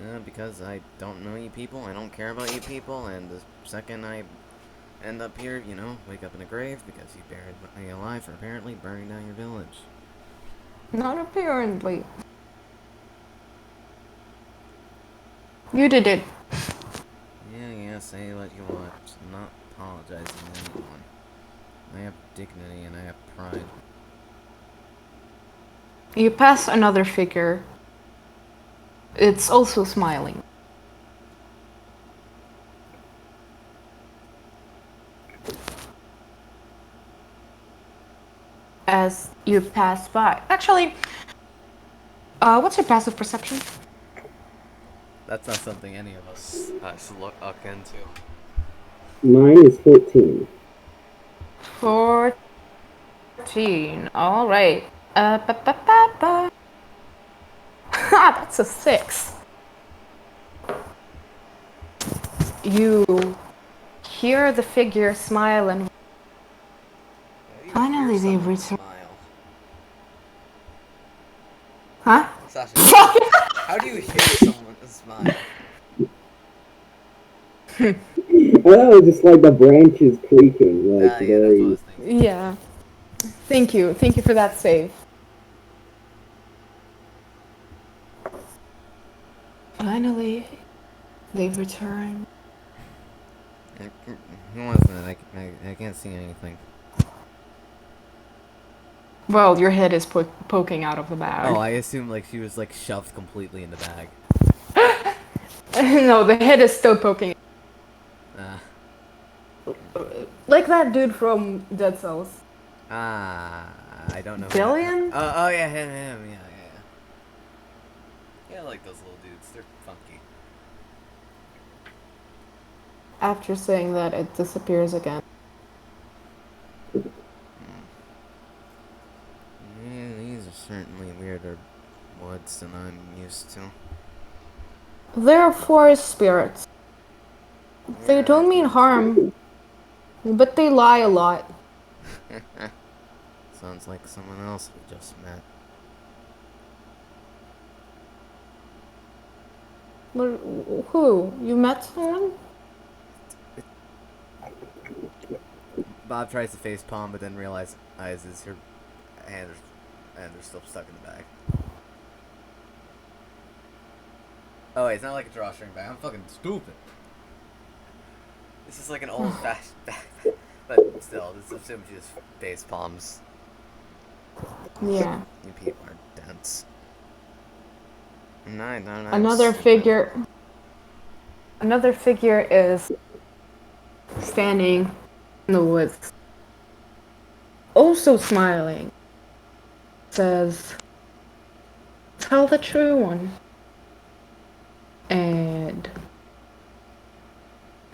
Yeah, because I don't know you people, I don't care about you people, and the second I end up here, you know, wake up in a grave because you buried me alive for apparently burning down your village. Not apparently. You did it. Yeah, say what you want. I'm not apologizing to anyone. I have dignity and I have pride. You pass another figure. It's also smiling. As you pass by. Actually, what's your passive perception? That's not something any of us should look into. Mine is 14. 14. All right. Ba. Ha, that's a 6. You hear the figure smile and finally they return. Smile. Huh? Sasha, how do you hear someone smile? I thought it was just like the branches creaking, like Yeah, that's what I very. was thinking. Yeah. Thank you. Thank you for that save. Finally, they've returned. Who was that? I can't see anything. Well, your head is poking out of the bag. Oh, I assumed like she was like shoved completely in the bag. No, the head is still poking. Uh, Like that dude from Dead Cells. I don't know. Billion? Oh yeah, him, yeah. Yeah, I like those little dudes. They're funky. After saying that, it disappears again. Yeah, these are certainly weirder woods than I'm used to. They're forest spirits. They don't mean harm, but they lie a lot. Sounds like someone else we just met. Who? You met someone? Bob tries to face palm, but then realizes her hands are still stuck in the bag. Oh wait, it's not like a drawstring bag. I'm fucking stupid. This is like an old-fashioned bag, but still, let's assume she just face palms. Yeah. You people are dense. No, Another figure is standing in the woods, also smiling. Says, "Tell the true one," and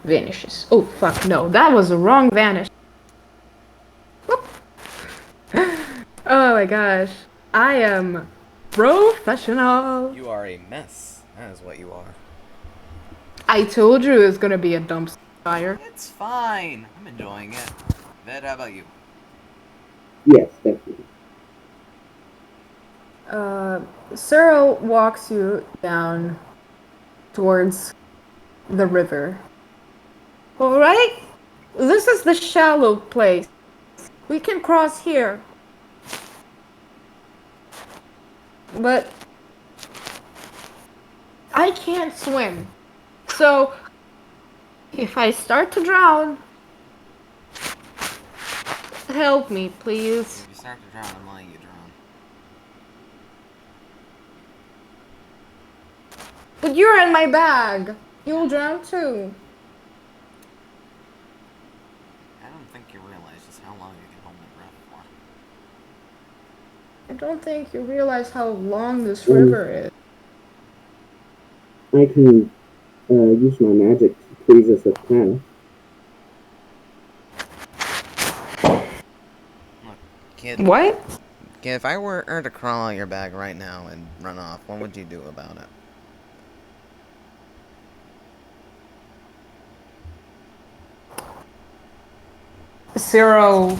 vanishes. Oh fuck! No, that was the wrong vanish. Whoop. Oh my gosh, I am professional. You are a mess. That is what you are. I told you it was gonna be a dumpster fire. It's fine. I'm enjoying it. Ved, how about you? Yes, definitely. Cyril walks you down towards the river. Alright? This is the shallow place. We can cross here. But I can't swim. So if I start to drown, help me, please. If you start to drown, I'm letting you drown. But you're in my bag. You'll drown too. I don't think you realize just how long you can hold my breath for. I don't think you realize how long this river is. I can use my magic to freeze us a path. Look, kid. What? Kid, if I were to crawl out your bag right now and run off, what would you do about it? Cyril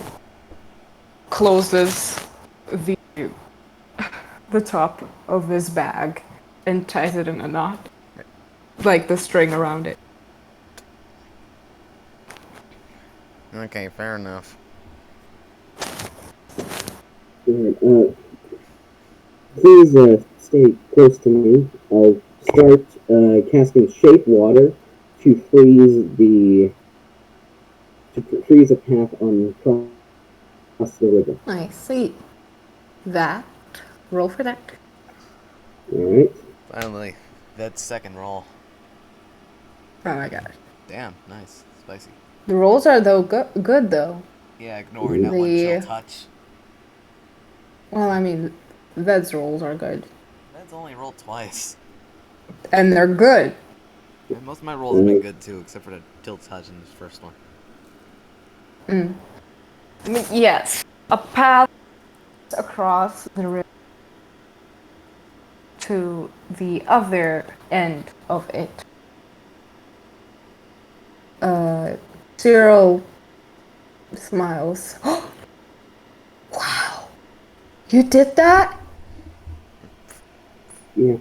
closes the top of his bag and ties it in a knot. Like the string around it. Okay, fair enough. Please stay close to me. I'll start casting shape water to freeze a path across the river. I see. That. Roll for that. All right. Finally, that second roll. Oh my gosh. Damn, nice. Spicy. The rolls are though good though. Yeah, ignoring that one chill touch. Well, I mean, Ved's rolls are good. That's only rolled twice. And they're good. Yeah, most of my rolls have been good too, except for the tilt touch in this first one. I mean, yes. A path across the river to the other end of it. Cyril smiles. Wow. You did that? Yeah.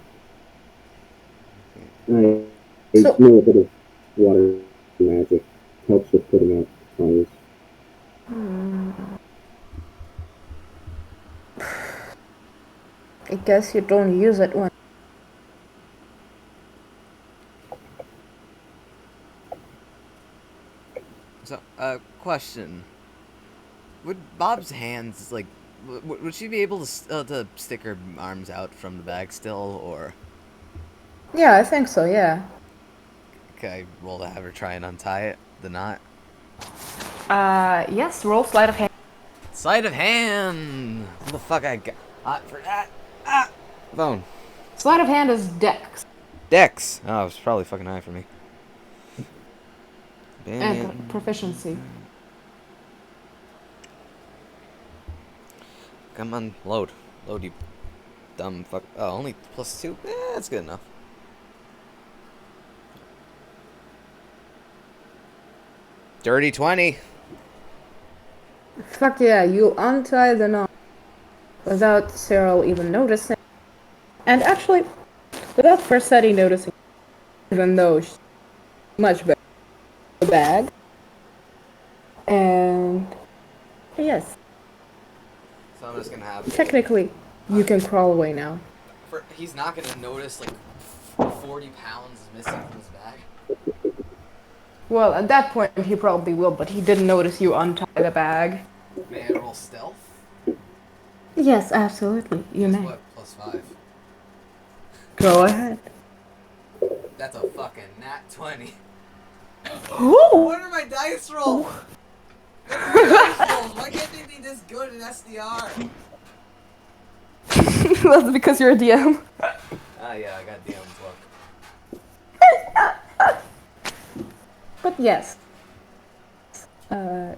I So- know a bit of water magic. Helps with putting out fires. I guess you don't use it when. So, question. Would Bob's hands, like, would she be able to stick her arms out from the bag still, or... Yeah, I think so, yeah. Can I roll to have her try and untie the knot? Yes, roll sleight of hand. Sleight of hand! What the fuck I got for that? Phone. Sleight of hand is dex. Dex! Oh, it's probably fucking high for me. And proficiency. Come on, load. Load, you dumb fuck. Oh, only +2? That's good enough. Dirty 20. Fuck yeah, you untie the knot without Cyril even noticing. And actually, without Versetti noticing, even though she's much better the bag. And yes, So I'm just gonna have... technically, you can crawl away now. He's not gonna notice, like, 40 pounds missing from his bag. Well, at that point, he probably will, but he didn't notice you untie the bag. May I roll stealth? Yes, absolutely. You Guess may. what? +5. Go ahead. That's a fucking nat 20. Ooh! What are my dice rolls? What are my dice rolls? Why can't they be this good in SDR? That's because you're a DM. Ah, yeah, I got DM as well. But yes,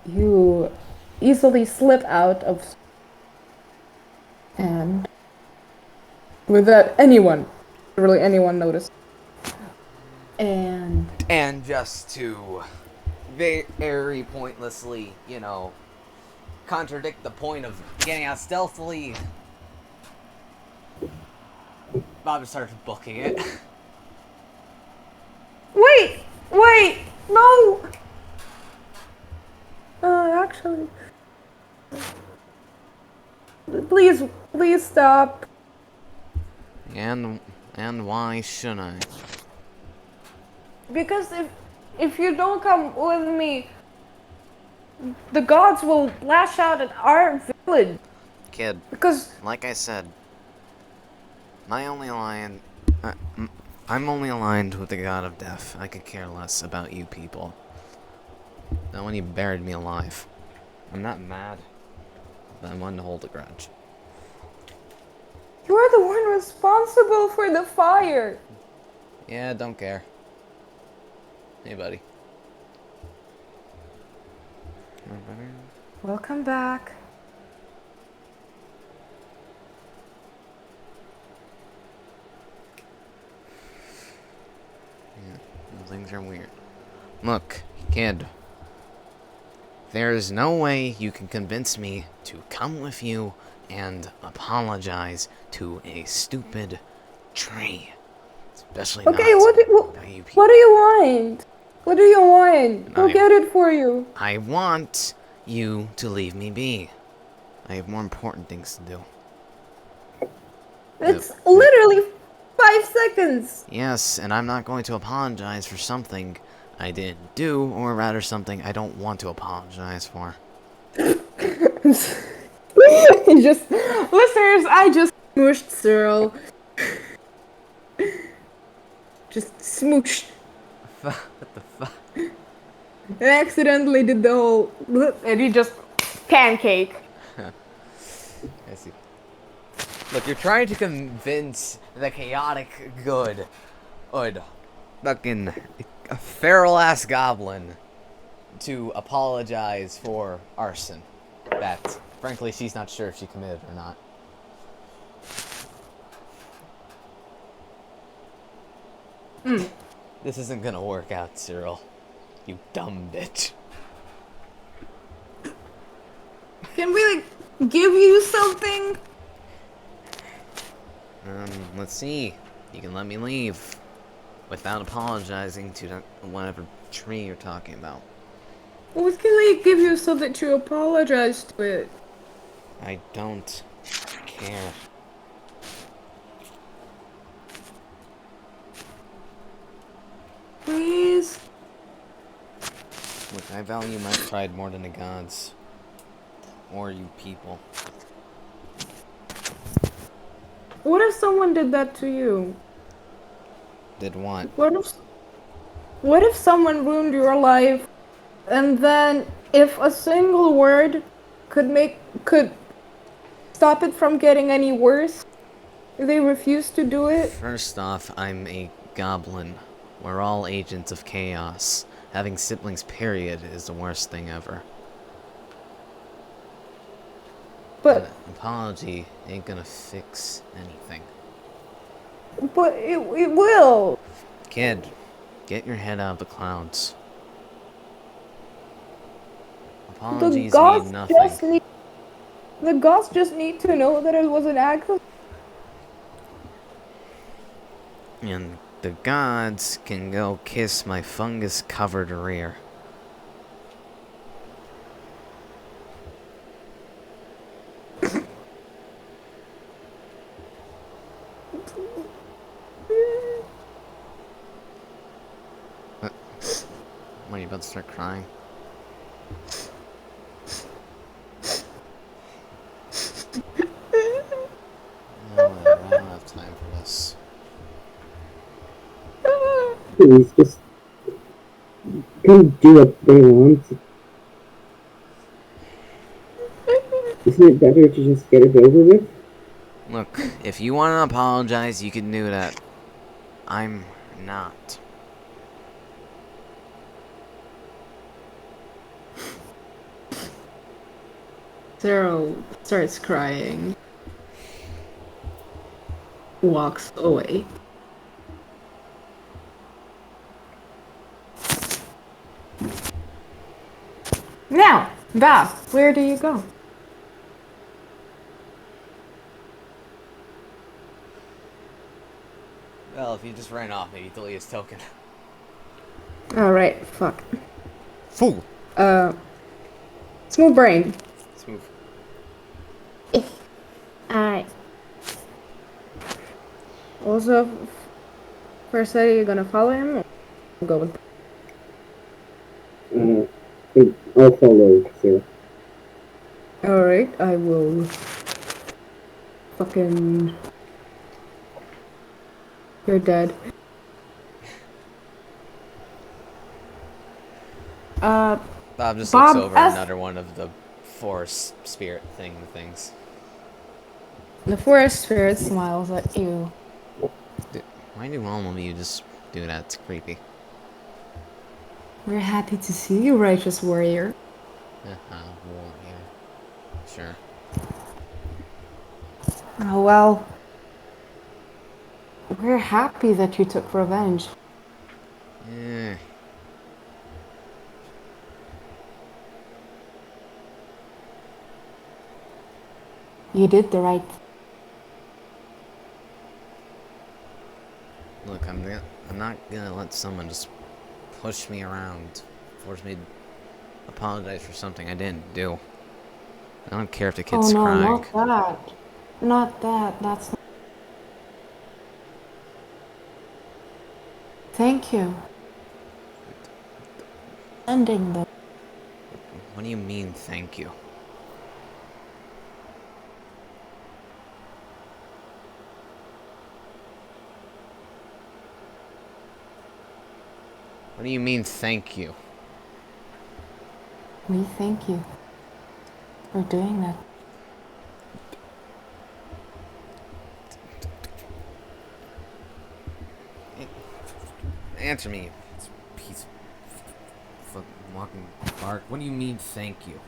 you easily slip out of and without really anyone notice. And just to very pointlessly, you know, contradict the point of getting out stealthily, Bob starts booking it. Wait, no! Actually, please stop. And why should I? Because if you don't come with me, the gods will lash out at our village. Kid, Because like I said, my only alliance... I'm only aligned with the god of death. I could care less about you people. Not when you buried me alive. I'm not mad, but I'm one to hold a grudge. You are the one responsible for the fire. Yeah, don't care. Hey, buddy. Welcome back. Things are weird. Look, kid. There's no way you can convince me to come with you and apologize to a stupid tree. Especially Okay, not what do you people. you want? What do you want? I'll get it for you. I want you to leave me be. I have more important things to do. It's literally 5 seconds. Yes, and I'm not going to apologize for something I didn't do, or rather something I don't want to apologize for. Just listeners, I just smooshed Cyril. Just smooshed. What the fuck? I accidentally did the whole, and he just pancake. I see. Look, you're trying to convince the chaotic good, fucking a feral ass goblin to apologize for arson. That, frankly, she's not sure if she committed or not. This isn't gonna work out, Cyril. You dumb bitch. Can we, like, give you something? Let's see. You can let me leave without apologizing to whatever tree you're talking about. What can we give you so that you apologize to it? I don't care. Please? Look, I value my pride more than the gods. Or you people. What if someone did that to you? Did what? What if someone ruined your life, and then if a single word could stop it from getting any worse, they refuse to do it? First off, I'm a goblin. We're all agents of chaos. Having siblings, period, is the worst thing ever. But An apology ain't gonna fix anything. it will. Kid, get your head out of the clouds. Apologies mean nothing. The gods just need to know that it was an accident. And the gods can go kiss my fungus-covered rear. What, are you about to start crying? No, I don't have time for this. Please, just go do what they want. Isn't it better to just get it over with? Look, if you want to apologize, you can do that. I'm not. Cyril starts crying. Walks away. Now, Val, where do you go? Well, if you just ran off, maybe delete his token. Alright, fuck. Fool! Smooth brain. Smooth. Alright. Also, first say you're gonna follow him, or go with. I'll follow, Sarah. Alright, I will. Fucking. You're dead. Bob just Bob, looks over as- another one of the forest spirit things. The forest spirit smiles at you. Why do all of you just do that? It's creepy. We're happy to see you, righteous warrior. Warrior. Sure. Oh, well. We're happy that you took revenge. Yeah. You did the right thing. Look, I'm not gonna let someone just push me around, force me to apologize for something I didn't do. I don't care if the kid's Oh, no, crying. not that. Not that. That's not... Thank you. Sending them. What do you mean, thank you? What do you mean, thank you? We thank you for doing that. Answer me, piece of walking bark. What do you mean, thank you?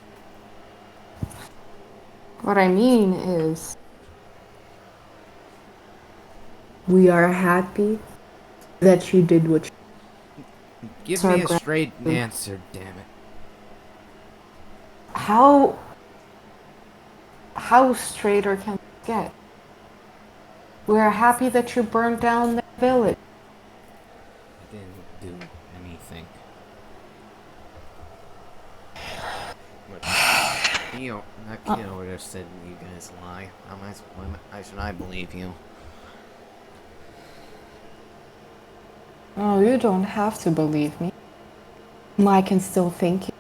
What I mean is, we are happy that you did what you... Give Sorry, me a Gra- straight answer, damn it. How straighter can we get? We are happy that you burned down the village. I didn't do anything. But, that kid over there said you guys lie. Why should I believe you? Oh, you don't have to believe me. I can still think you.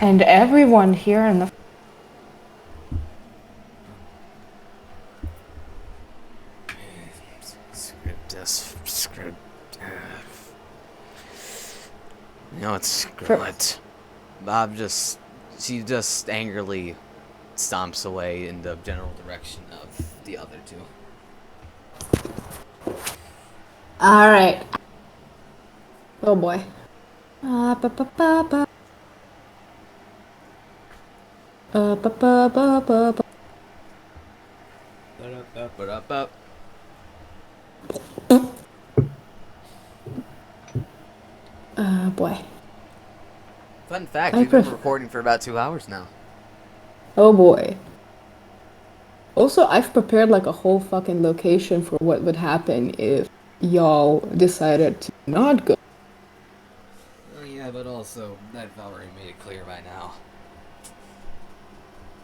And everyone here in the... Script. Screw it. She just angrily stomps away in the general direction of the other two. All right. Oh boy. Ba, ba, ba, ba. Ba, ba, ba, ba, ba. Boy. Fun fact, we've been recording for about 2 hours now. Oh boy. Also, I've prepared like a whole fucking location for what would happen if y'all decided to not go. Oh yeah, but also, that Valerie made it clear by now.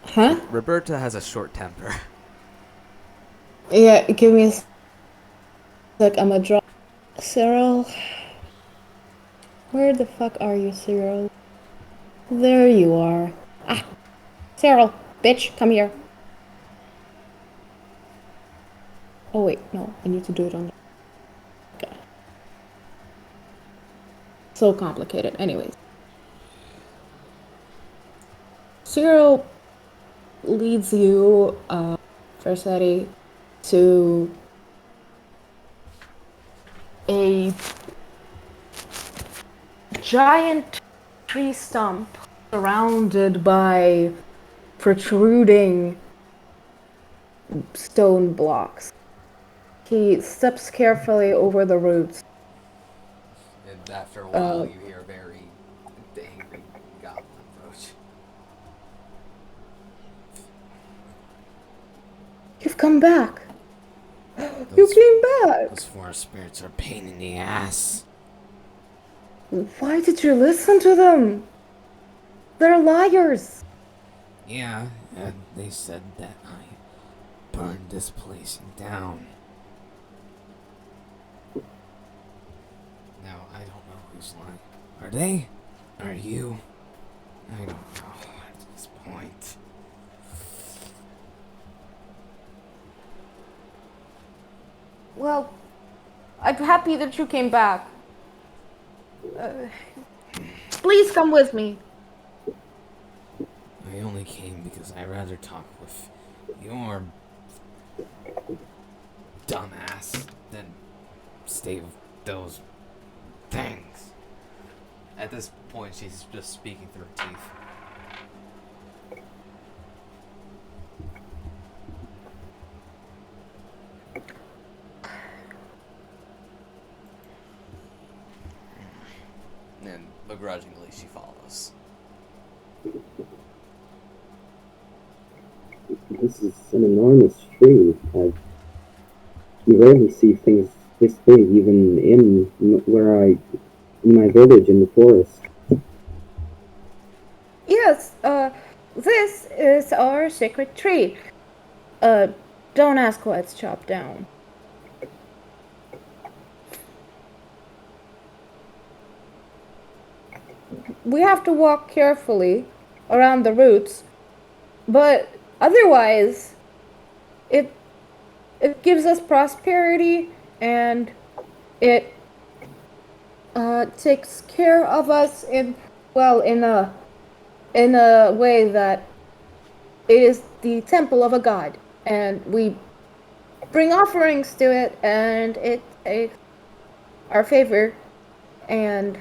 Huh? Roberta has a short temper. Yeah, give me a sec. I'm gonna draw. Cyril. Where the fuck are you, Cyril? There you are. Ah, Cyril, bitch, come here. Oh wait, no, I need to do it on the... Okay. So complicated. Anyways. Cyril leads you, Versetti, to a giant tree stump surrounded by protruding stone blocks. He steps carefully over the roots. And after a while, you hear a very angry goblin approach. You've come back. You came back. Those forest spirits are a pain in the ass. Why did you listen to them? They're liars. Yeah, and they said that I burned this place down. Now, I don't know who's lying. Are they? Are you? I don't know at this point. Well, I'm happy that you came back. Please come with me. I only came because I'd rather talk with your dumbass than stay with those things. At this point, she's just speaking through her teeth. And begrudgingly, she follows. This is an enormous tree. You rarely see things this big, even in my village in the forest. Yes, this is our sacred tree. Don't ask why it's chopped down. We have to walk carefully around the roots, but otherwise, it gives us prosperity and it takes care of us in a way that it is the temple of a god, and we bring offerings to it, and it takes our favor and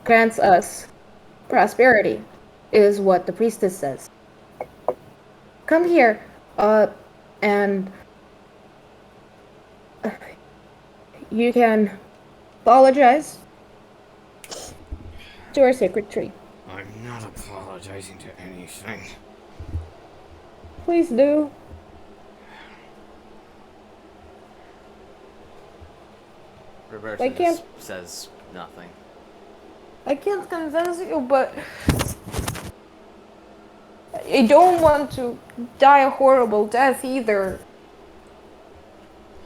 grants us prosperity, is what the priestess says. Come here, and you can apologize to our sacred tree. I'm not apologizing to anything. Please do. Roberta I can't- just says nothing. I can't convince you, but I don't want to die a horrible death either.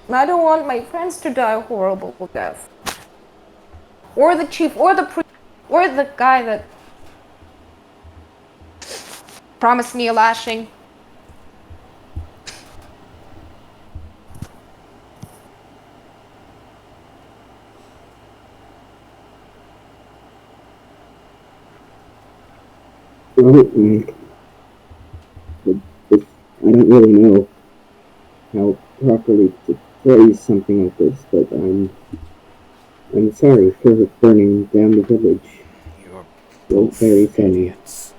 I don't want my friends to die a horrible death. Or the chief, or the priest, or the guy that promised me a lashing. Well, I don't really know how properly to phrase something like this, but I'm sorry for burning down the village. You're Well, both very sorry. idiots.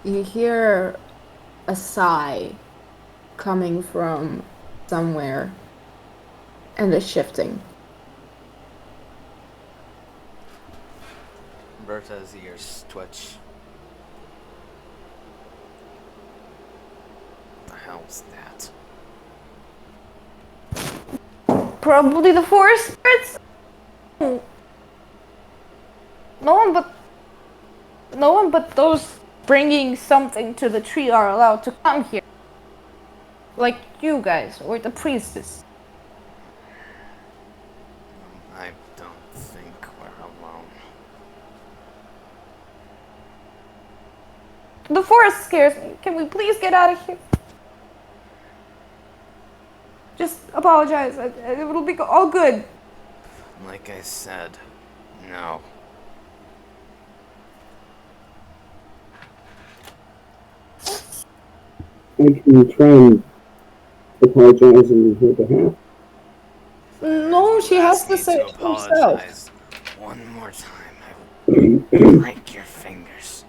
You hear a sigh coming from somewhere, and a shifting. Roberta's ears twitch. What the hell's that? Probably the forest spirits. No one but those bringing something to the tree are allowed to come here. Like you guys, or the priestess. I don't think we're alone. The forest scares me. Can we please get out of here? Just apologize. It'll be all good. Like I said, no. I can try and apologize on her behalf. No, she has Ask to me say to it herself. apologize one more time. I will break your fingers.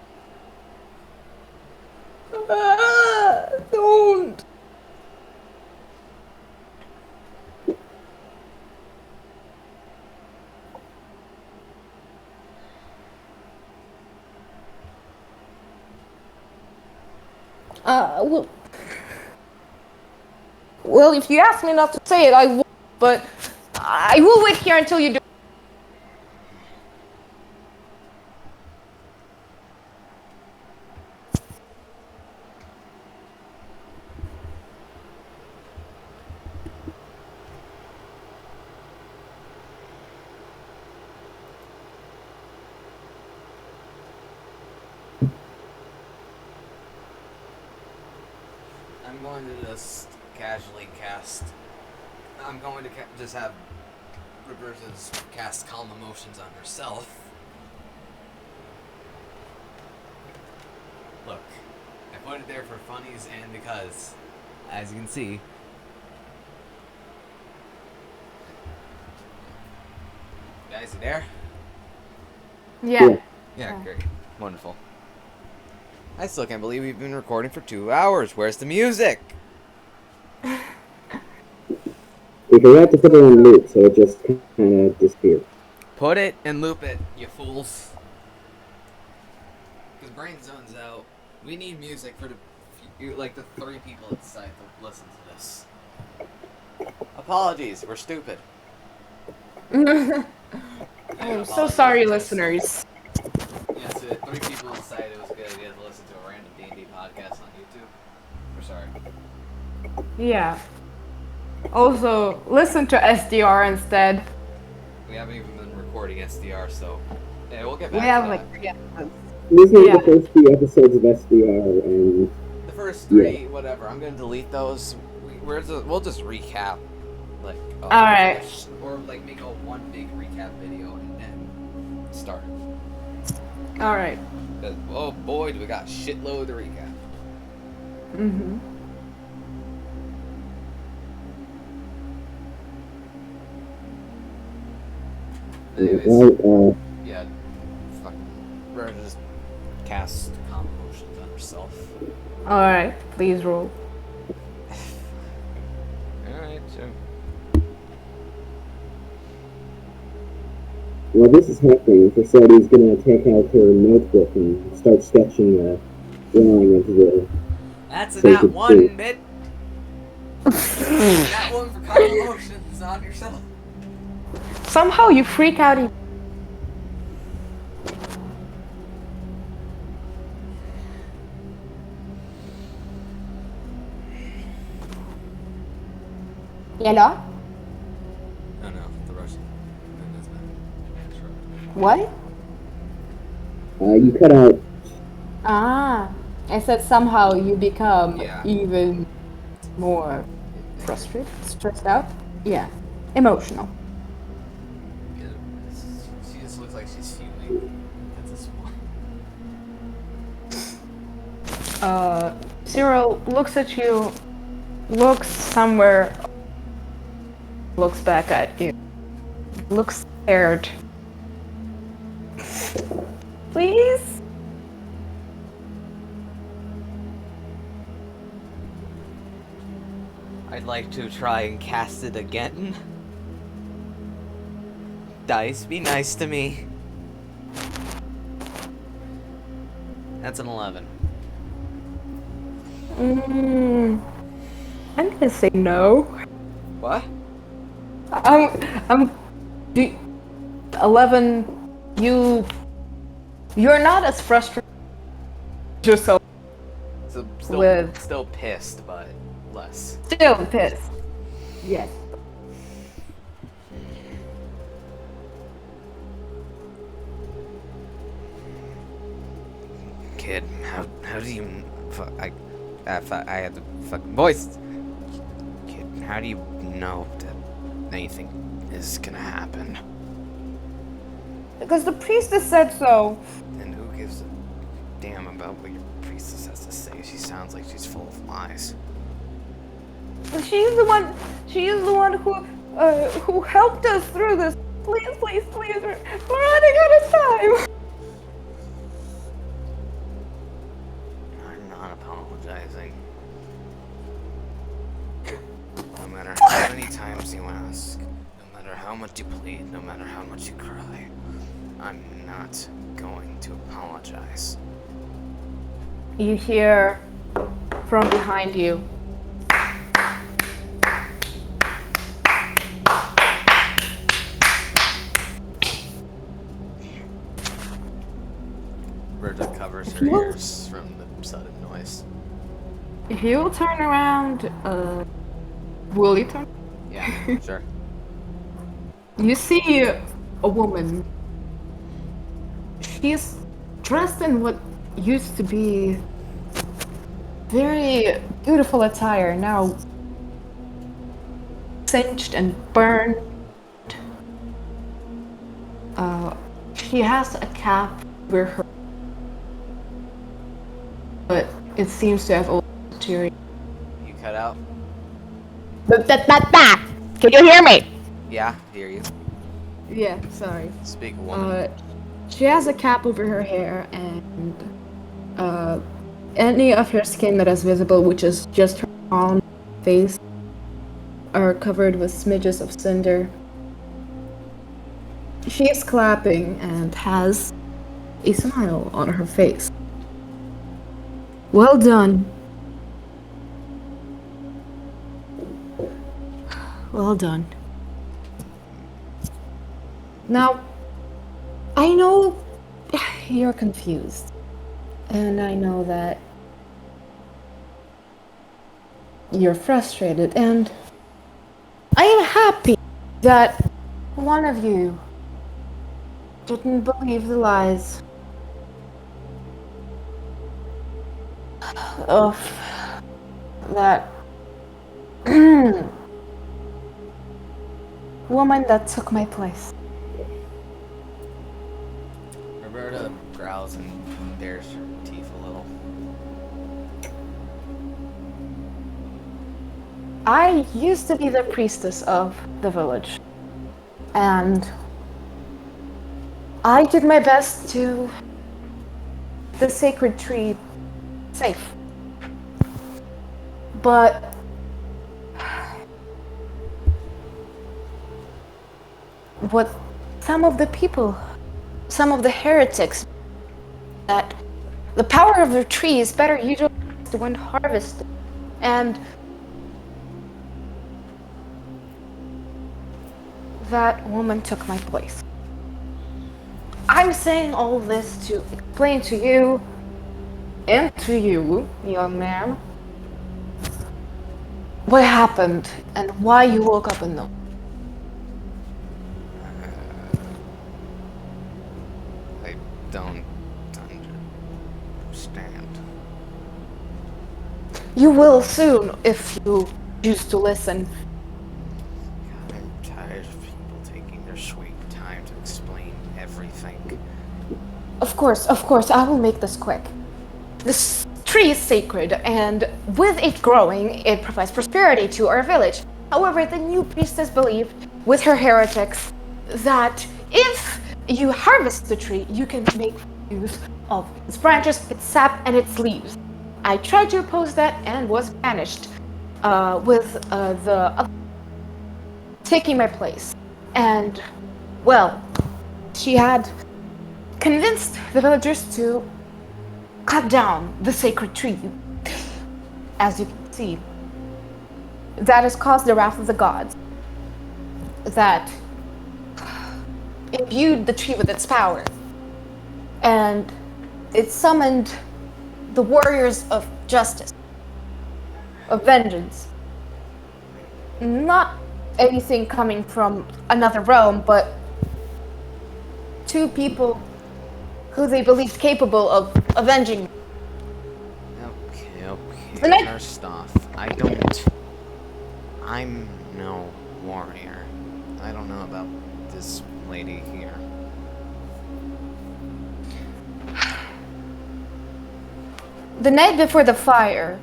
Don't. Well, if you ask me not to say it, I will, but I will wait here until you do. I'm going to just casually cast. I'm going to just have Roberta's cast Calm Emotions on herself. Look, I put it there for funnies and because, as you can see, guys, you there? Yeah. Yeah, great. Wonderful. I still can't believe we've been recording for 2 hours. Where's the music? We forgot to put it on loop, so it just kind of disappeared. Put it and loop it, you fools. Because brain zones out. We need music for the 3 people inside to listen to this. Apologies, we're stupid. I'm so sorry, listeners. Yeah, so 3 people decided it was a good idea to listen to a random D&D podcast on YouTube. We're sorry. Yeah. Also, listen to SDR instead. We haven't even been recording SDR, so yeah, we'll get We back have to like that. 3 episodes. Listen Yeah. to the first few episodes of SDR, and The first 3, whatever. I'm gonna delete those. We'll just recap, like. Alright. Or like make a one big recap video and then start. Alright. Oh boy, do we got a shitload to recap. Mm-hmm. Anyways, well, yeah, fuck. We're gonna just cast Calm Emotions on herself. Alright, please roll. Alright, sure. while this is happening, Facility's gonna take out her notebook and start sketching a drawing of the. That's a So nat good 1 too. bit. Nat 1 for Calm Emotions on yourself. Somehow you freak out. Yellow? Oh no, the Russian. What? You cut out. Ah, I said somehow you become Yeah. even more frustrated, stressed out. Yeah, emotional. Yeah, she just looks like she's fuming at this point. Cyril looks at you, looks somewhere, looks back at you, looks scared. Please? I'd like to try and cast it again. Dice, be nice to me. That's an 11. I'm gonna say no. What? Do 11, you're not as frustrated yourself, So still pissed, but less. still pissed. Yes. Kid, how do you? I had the fucking voice. Kid, how do you know that anything is gonna happen? Because the priestess said so. And who gives a damn about what your priestess has to say? She sounds like she's full of lies. She's the one who helped us through this. Please, please, please, we're running out of time. I'm not apologizing. No matter how many times you ask, no matter how much you plead, no matter how much you cry, I'm not going to apologize. You hear from behind you. Virgil covers her ears from the sudden noise. If you turn around, will you turn? Yeah, sure. You see a woman. She's dressed in what used to be very beautiful attire, now singed and burned. She has a cap over her, but it seems to have all deteriorated. You cut out? Can you hear me? Yeah, hear you. Yeah, sorry. Speak, woman. She has a cap over her hair, and any of her skin that is visible, which is just her arm, face, are covered with smidges of cinder. She is clapping and has a smile on her face. Well done. Well done. Now, I know you're confused, and I know that you're frustrated, and I am happy that one of you didn't believe the lies of that woman that took my place. Roberta growls and bares her teeth a little. I used to be the priestess of the village, and I did my best to keep the sacred tree safe. But what some of the people, some of the heretics, that the power of the tree is better utilized when harvested, and that woman took my place. I'm saying all this to explain to you, and to you, young man, what happened and why you woke up in the I don't understand. You will soon if you choose to listen. God, I'm tired of people taking their sweet time to explain everything. Of course, I will make this quick. This tree is sacred, and with it growing, it provides prosperity to our village. However, the new priestess believed, with her heretics, that if you harvest the tree, you can make use of its branches, its sap, and its leaves. I tried to oppose that and was banished, with the taking my place. And, well, she had convinced the villagers to cut down the sacred tree. As you can see, that has caused the wrath of the gods, that imbued the tree with its power, and it summoned the warriors of justice, of vengeance. Not anything coming from another realm, but two people who they believed capable of avenging. Okay. And First off, I'm no warrior. I don't know about this lady here. The night before the fire,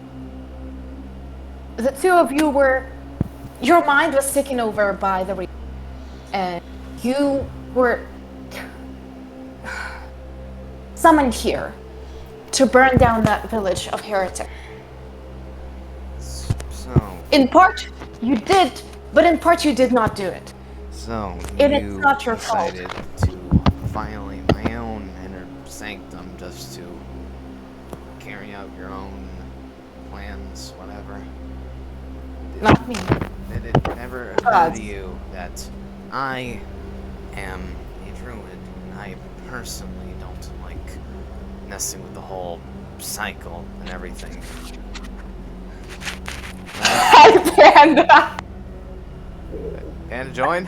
the two of you your mind was taken over by the reality, and you were summoned here to burn down that village of heretics. So, In part, you did, but in part you did not do it. so And it's you not your fault. decided to violate my own inner sanctum just to carry out your own plans, whatever. Not me. Did it never occur Gods. to you that I am a druid and I personally don't like messing with the whole cycle and everything? Panda! And join?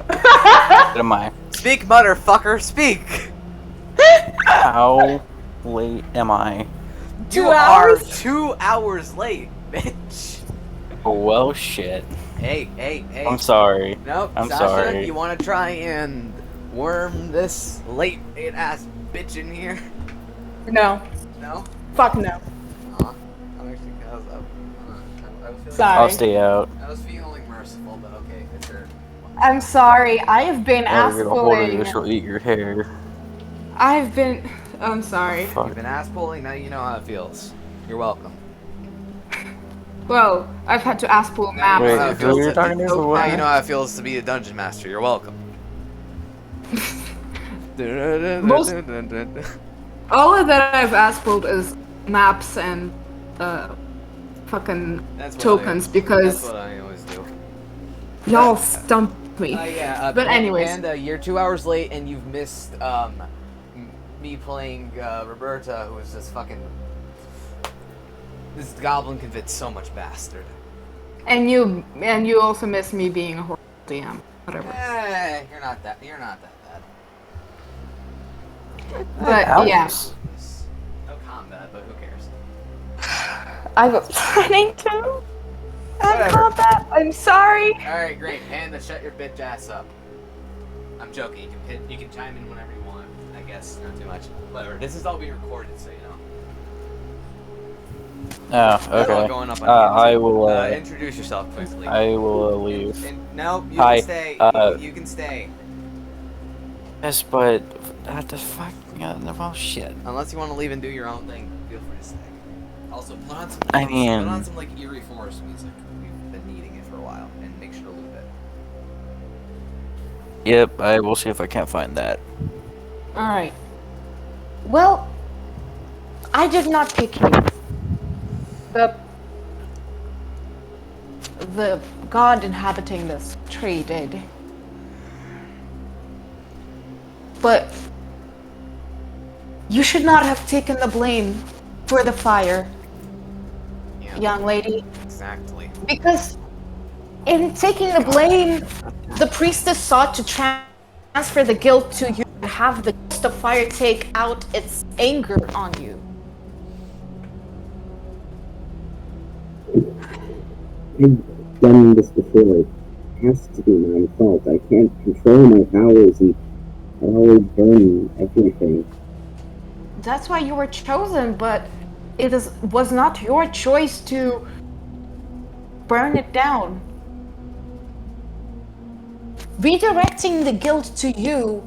What am I? Speak, motherfucker, speak! How late am I? 2 You hours? are 2 hours late, bitch. Well, shit. Hey. I'm sorry. Nope, I'm Sasha, sorry. you want to try and worm this late-ass bitch in here? No. No? Fuck no. Aw. I'm actually kind of... I was feeling... Sorry. I'll stay out. I was feeling merciful, but okay, it's her. I'm sorry. I have been Now you're gonna hold her, ass-pulling. she'll eat your hair. I've been... I'm sorry. Fuck. You've been ass-pulling, now you know how it feels. You're welcome. Well, I've had to ass-pull maps. Wait, Now who you're talking to? Oh, Now you know how it feels to be a dungeon master. You're welcome. Most- All that I've ass-pulled is maps and, fucking That's what tokens, because That's what I always do. y'all stumped me. Yeah, But anyways. And you're 2 hours late, and you've missed me playing Roberta, who is this fucking this goblin convinced so much bastard. And you also miss me being a horrible DM. Whatever. You're not that bad. But yeah, No combat, but who cares? I was planning to have Whatever. combat. I'm sorry. All right, great. Panda, shut your bitch ass up. I'm joking. You can chime in whenever you want. I guess not too much. Whatever. This is all being recorded, so you know. Oh, That's all okay. going up on I will, introduce yourself quickly. I will leave. No, you Hi, can stay. You can stay. Yes, but what the fuck? Well, shit. Unless you want to leave and do your own thing, feel free to stay. Also, put on some. I mean- put on some like eerie forest music. We've been needing it for a while, and make sure to loop it. Yep, I will see if I can't find that. All right. Well, I did not pick you. The god inhabiting this tree did. But you should not have taken the blame for the fire, Yeah, young lady. exactly. Because in taking the blame, the priestess sought to transfer the guilt to you and have the ghost of fire take out its anger on you. I've done this before. It has to be my fault. I can't control my powers, and I always burn everything. That's why you were chosen, but was not your choice to burn it down. Redirecting the guilt to you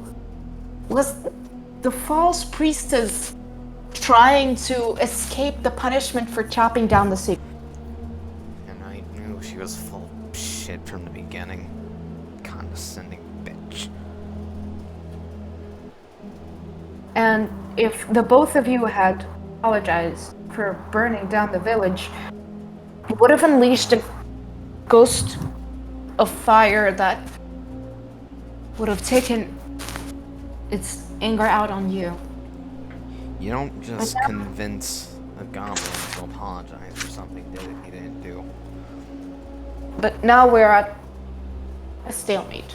was the false priestess trying to escape the punishment for chopping down the secret. And I knew she was full of shit from the beginning. Condescending bitch. And if the both of you had apologized for burning down the village, it would have unleashed a ghost of fire that would have taken its anger out on you. You don't just convince a goblin to apologize for something that he didn't do. But now we're at a stalemate.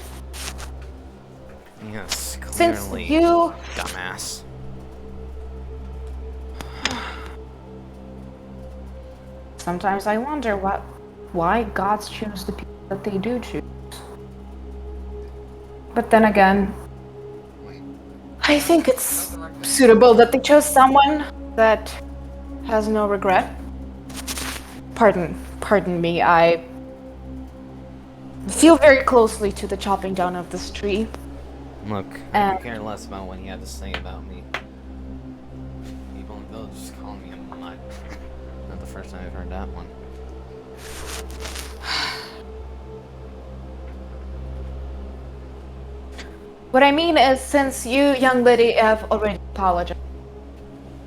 Yes, Since clearly. you Dumbass. sometimes I wonder why gods choose the people that they do choose. But then again, I think it's suitable that they chose someone that has no regret. Pardon me, I feel very closely to the chopping down of this tree. Look, I care less about what he had to say about me. People in the village just calling me a mutt. Not the first time I've heard that one. What I mean is, since you, young lady, have already apologized,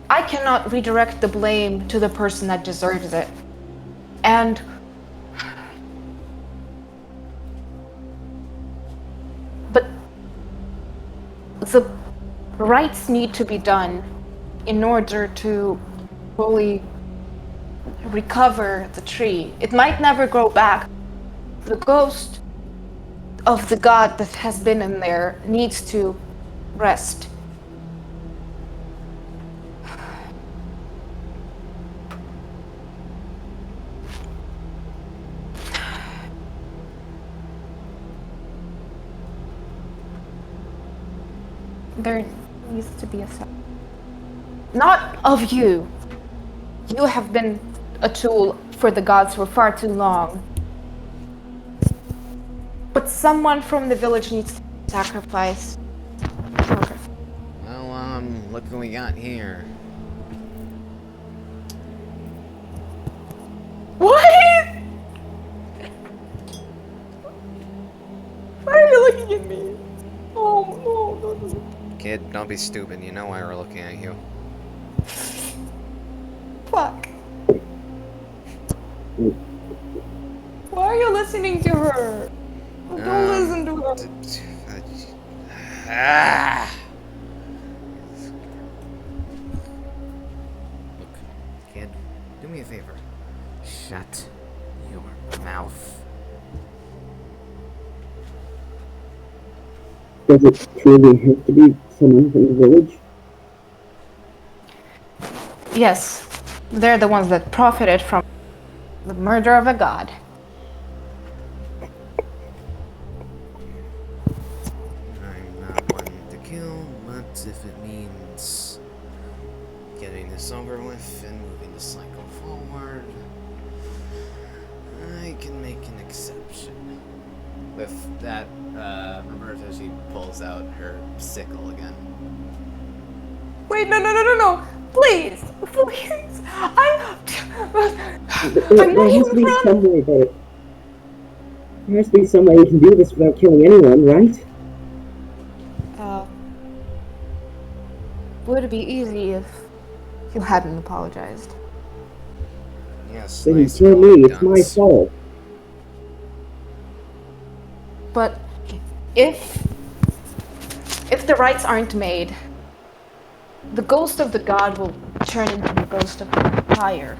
I cannot redirect the blame to the person that deserves it. And but the rites need to be done in order to fully recover the tree. It might never grow back. The ghost of the god that has been in there needs to rest. There needs to be a sign. Not of you. You have been a tool for the gods for far too long. But someone from the village needs to be sacrificed. Well, look what we got here. What? Why are you looking at me? Oh, no, no, no. Kid, don't be stupid. You know why we're looking at you. Fuck. Why are you listening to her? Don't listen to her. Ah! Look, kid, do me a favor. Shut your mouth. Does it truly have to be someone from the village? Yes, they're the ones that profited from the murder of a god. I'm not one to kill, but if it means getting this over with and moving the cycle forward, I can make an exception. With that, Roberta, she pulls out her sickle again. Wait, no, no, no, no, no. Please, please. I'm There not has to be even some way that there has to be some way you can do this without killing anyone, right? Would it be easy if you hadn't apologized? Yes, Then you nice kill going, me, it's my dunce. fault. But if the rites aren't made, the ghost of the god will turn into the ghost of the fire.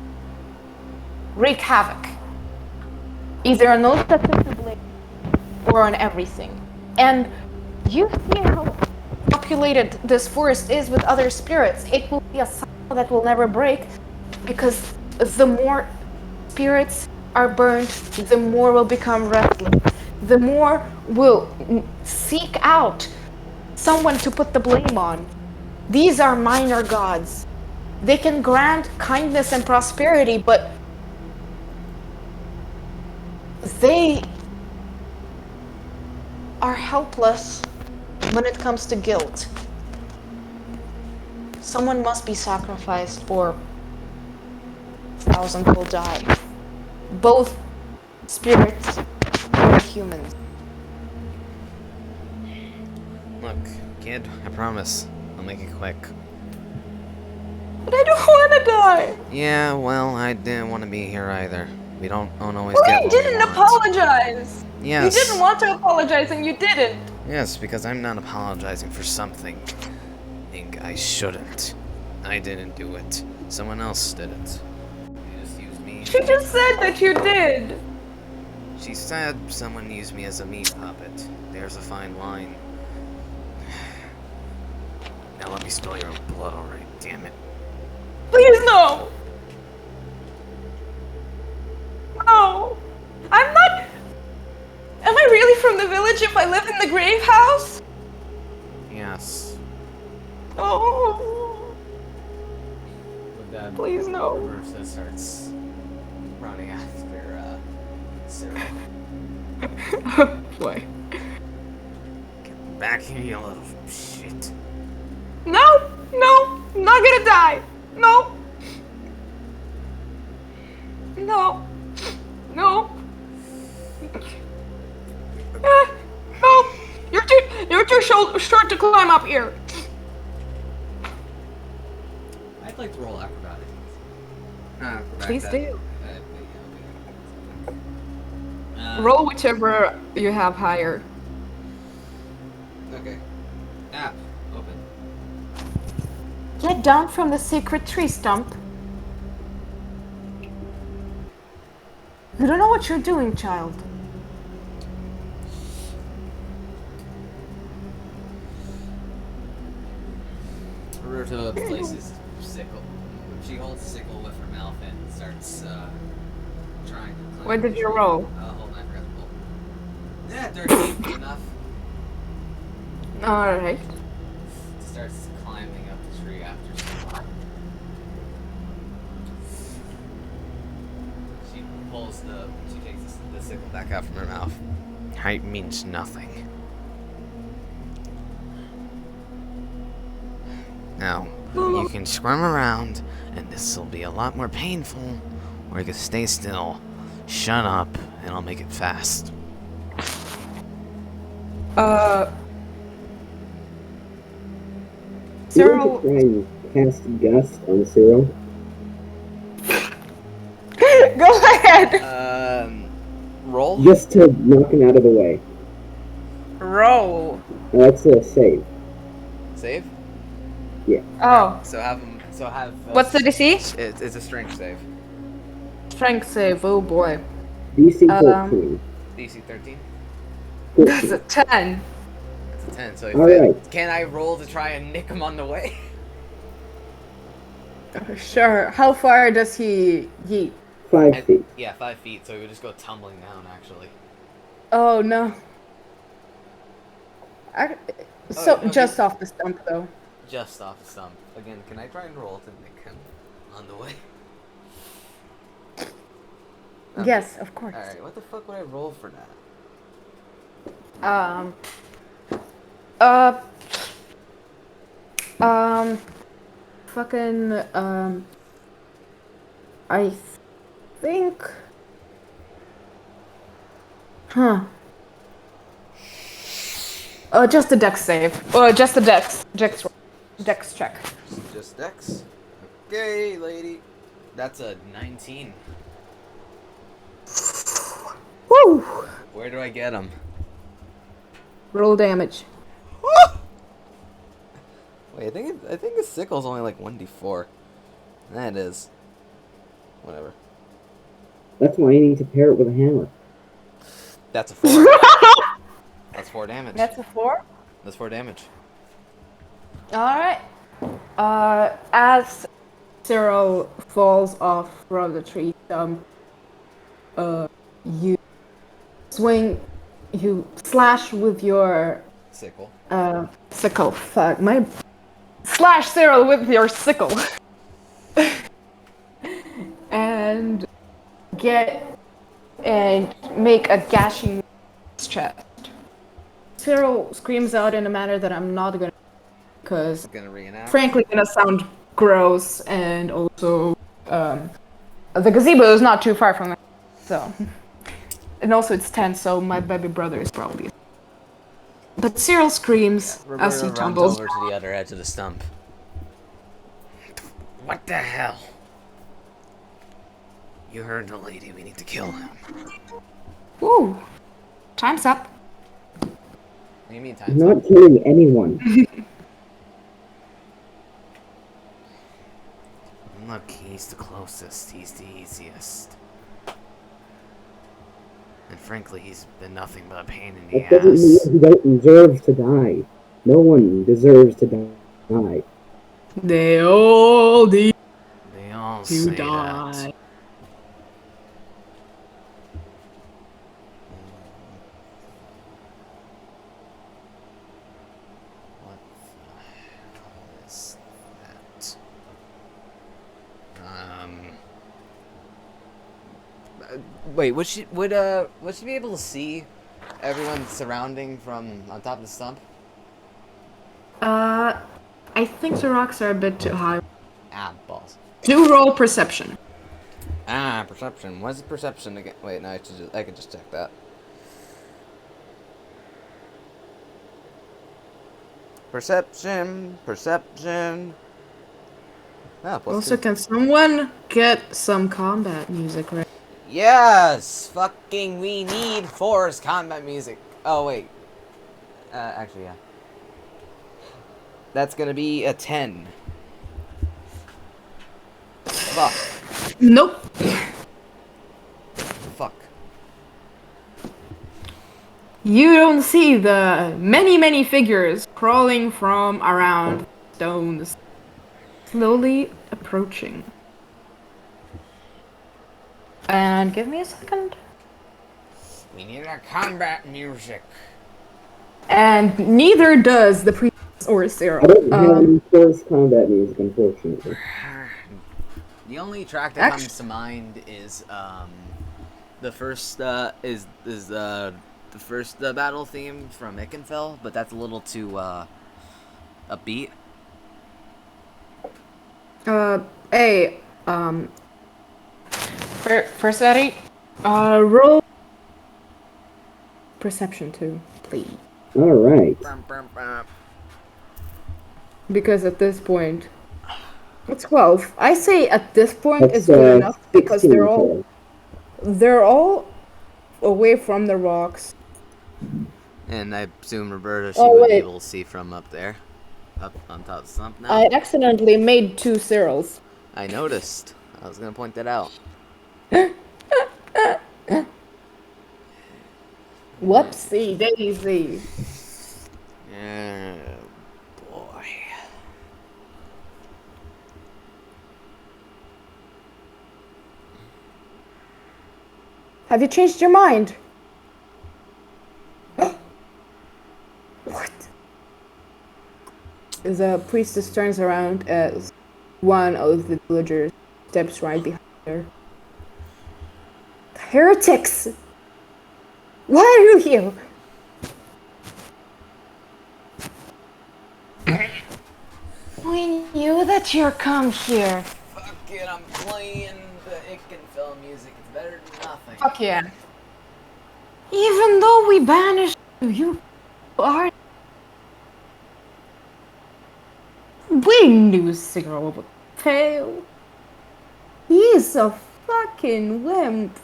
Wreak havoc. Either on those that took the blame or on everything. And you've seen how populated this forest is with other spirits. It will be a cycle that will never break, because the more spirits are burned, the more will become restless. The more will seek out someone to put the blame on. These are minor gods. They can grant kindness and prosperity, but they are helpless when it comes to guilt. Someone must be sacrificed or thousands will die. Both spirits and humans. Look, kid, I promise. I'll make it quick. But I don't want to die. Yeah, well, I didn't want to be here either. We don't always Well, get you what we didn't want. apologize. Yes. You didn't want to apologize and you didn't. Yes, because I'm not apologizing for something I shouldn't. I didn't do it. Someone else did it. They just used me. She just said that you did. She said someone used me as a meat puppet. There's a fine line. Now let me spill your own blood already, damn it. Please, no. No. I'm not. Am I really from the village if I live in the grave house? Yes. Oh. With that, Please, no. Roberta starts running after, Sarah. Why? Get back here, you little shit. No, no, I'm not gonna die. No. No. No. No. You're too short to climb up here. I'd like to roll acrobatics. Please do. Roll whichever you have higher. Okay. App. Open. Get down from the sacred tree stump. You don't know what you're doing, child. Roberta places sickle. She holds the sickle with her mouth and starts trying to climb. What did you roll? Hold on, I forgot to roll. Yeah, 13. Good enough. Alright. She takes the sickle back out from her mouth. Height means nothing. Now, you can squirm around, and this will be a lot more painful, or you can stay still, shut up, and I'll make it fast. Do you Cyril, want to try and cast Gust on Cyril? go ahead. Roll. Just to knock him out of the way. Roll. That's a save. Save. Oh, So have him. So have. what's the DC? It's a strength save. Strength save. Oh boy, DC 14. DC 13. that's a 10. It's a 10. So Alright. can I roll to try and nick him on the way? Sure. How far does he yeet? 5 feet. Yeah, 5 feet. So he would just go tumbling down. Actually. Oh no. So okay. just off the stump though. Just off the stump. Again, can I try and roll to nick him on the way? Yes, of course. Alright, what the fuck would I roll for that? Fucking, I think, just a dex save. Just a dex check. Just Dex. Okay, lady. That's a 19. Woo! Where do I get him? Roll damage. Wait, I think the sickle's only like 1d4. That is. Whatever. That's why you need to pair it with a hammer. That's a 4. That's 4 damage. That's a 4? That's 4 damage. Alright. As Cyril falls off from the tree stump, you slash with your Sickle. sickle. Fuck, slash Cyril with your sickle. and make a gashing chest. Cyril screams out in a manner that I'm not gonna, because Gonna reenact. frankly gonna sound gross, and also the gazebo is not too far from it, so, and also it's tense, so my baby brother is probably. But Cyril screams as he Roberta runs tumbles. over to the other edge of the stump. What the hell? You heard the lady, we need to kill him. Ooh, time's up. What do you mean I'm time's up? not killing anyone. Look, he's the closest, he's the easiest. And frankly, he's been nothing but a pain in the That doesn't mean ass. he don't deserve to die. No one deserves to die. They all need They all to say die. that. What the hell is that? Wait, would she be able to see everyone surrounding from on top of the stump? I think the rocks are a bit too high. Ah, balls. Do roll perception. Ah, perception. What is perception again? Wait, no, I could just check that. Perception. Ah, plus Also, 2. can someone get some combat music right? Yes! Fucking we need force combat music. Oh, wait. Actually, yeah. That's gonna be a 10. Fuck. Nope. Fuck. You don't see the many figures crawling from around stones, slowly approaching. And give me a second. We need a combat music. And neither does the priest or I Cyril. don't have any force combat music, unfortunately. The only track that comes to mind is The first is the first battle theme from Ickenfell, but that's a little too upbeat. Hey, first Eddie, roll perception too, please. All right. Because at this point, it's 12. I say at this point That's is good enough because 16 total. they're all away from the rocks. And I assume Roberta, she Oh, would be wait. able to see from up there, up on top of something. I accidentally made 2 Cyrils. I noticed. I was gonna point that out. Whoopsie daisy. Boy. Have you changed your mind? What? The priestess turns around as one of the villagers steps right behind her. Heretics! Why are you here? We knew that you'd come here. Fuck it, I'm playing the Ickenfell music. It's better than nothing. Fuck yeah. Even though we banished you, you are... We knew Cyril would fail. He's a fucking wimp.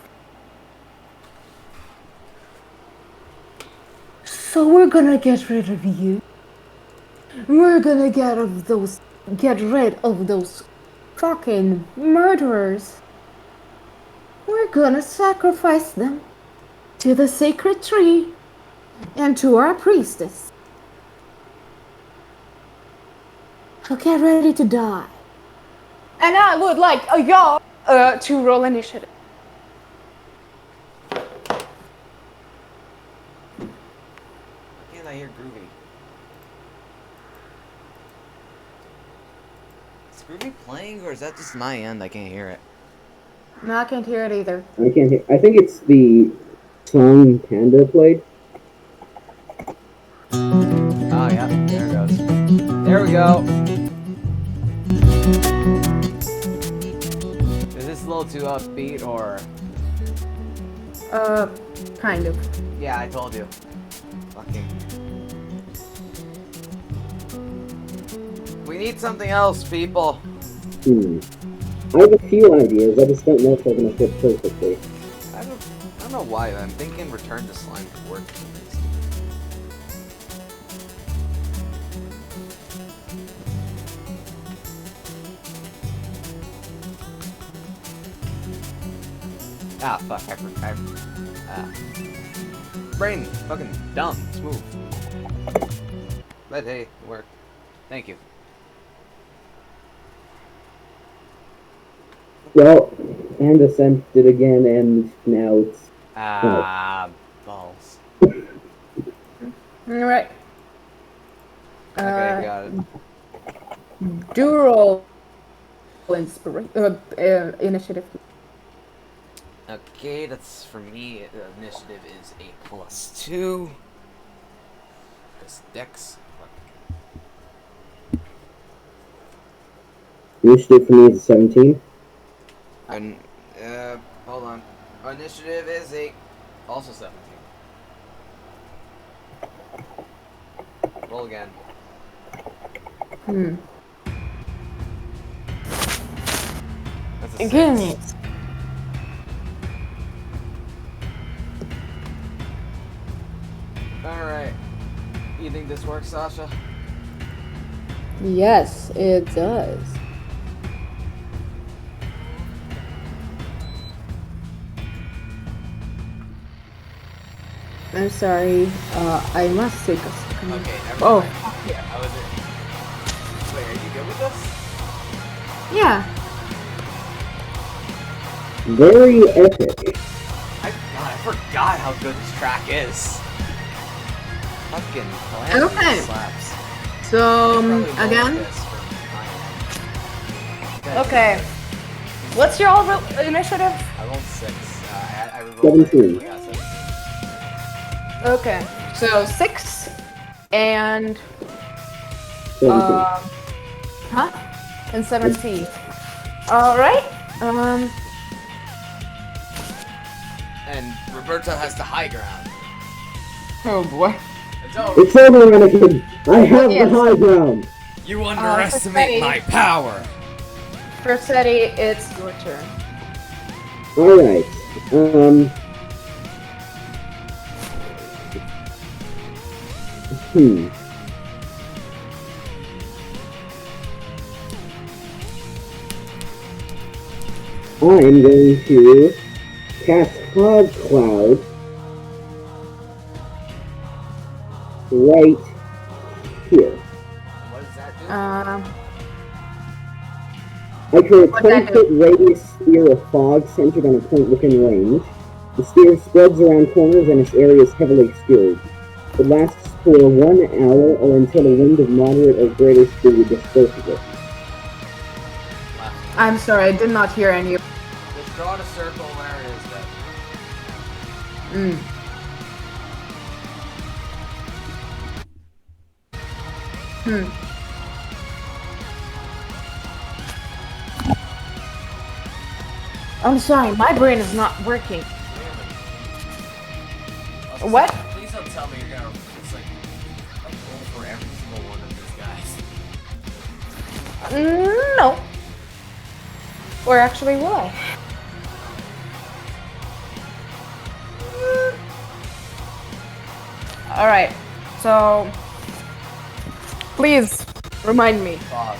So we're gonna get rid of you. We're gonna get rid of those fucking murderers. We're gonna sacrifice them to the sacred tree and to our priestess. So get ready to die. And I would like y'all to roll initiative. Why can't I hear Groovy? Is Groovy playing, or is that just my end? I can't hear it. No, I can't hear it either. I can't hear. I think it's the song Panda played. Oh, yeah, there it goes. There we go. Is this a little too upbeat, or? Kind of. Yeah, I told you. Fucking. We need something else, people. I have a few ideas. I just don't know if they're gonna fit perfectly. I don't know why. I'm thinking Return to Slime could work for this. Ah, fuck. Brain, fucking dumb. Let's move. But hey, it worked. Thank you. Well, Panda sent it again, and now it's... Balls. Alright. Okay, got it. Do roll initiative. Okay, that's for me. Initiative is a +2. Because Dex. Initiative for me is 17. And hold on. Initiative is also 17. Roll again. That's a 6. Give me. Alright. You think this works, Sasha? Yes, it does. I'm sorry. I must take a second. Okay, never Oh, mind. yeah. How was it? Wait, are you good with this? Yeah. Very epic. I forgot how good this track is. Fucking Calamity Okay. slaps. So, Probably roll again? this for my end. Okay. What's your initiative? I rolled 6. I rerolled it. 17. I got 17. Okay, so 6 and 17. huh? And 17. All right. And Roberto has the high ground. Oh boy. It's over. It's over, Anakin. I have Yes. the high ground. You underestimate my power. First Eddie, it's your turn. All right. I'm going to cast Hog Cloud right here. What does that do? I create a What'd that 20-foot radius sphere of fog centered on a point within range. The sphere spreads around corners and its area is heavily obscured. It lasts for 1 hour or until a wind of moderate or greater speed disperses it. I'm sorry, I did not hear any. Just draw a circle where it is then. I'm sorry, my brain is not working. What? Please don't tell me you're gonna just like roll for every single one of these guys. No. Or actually, will I? All right. So, please remind me. Fog.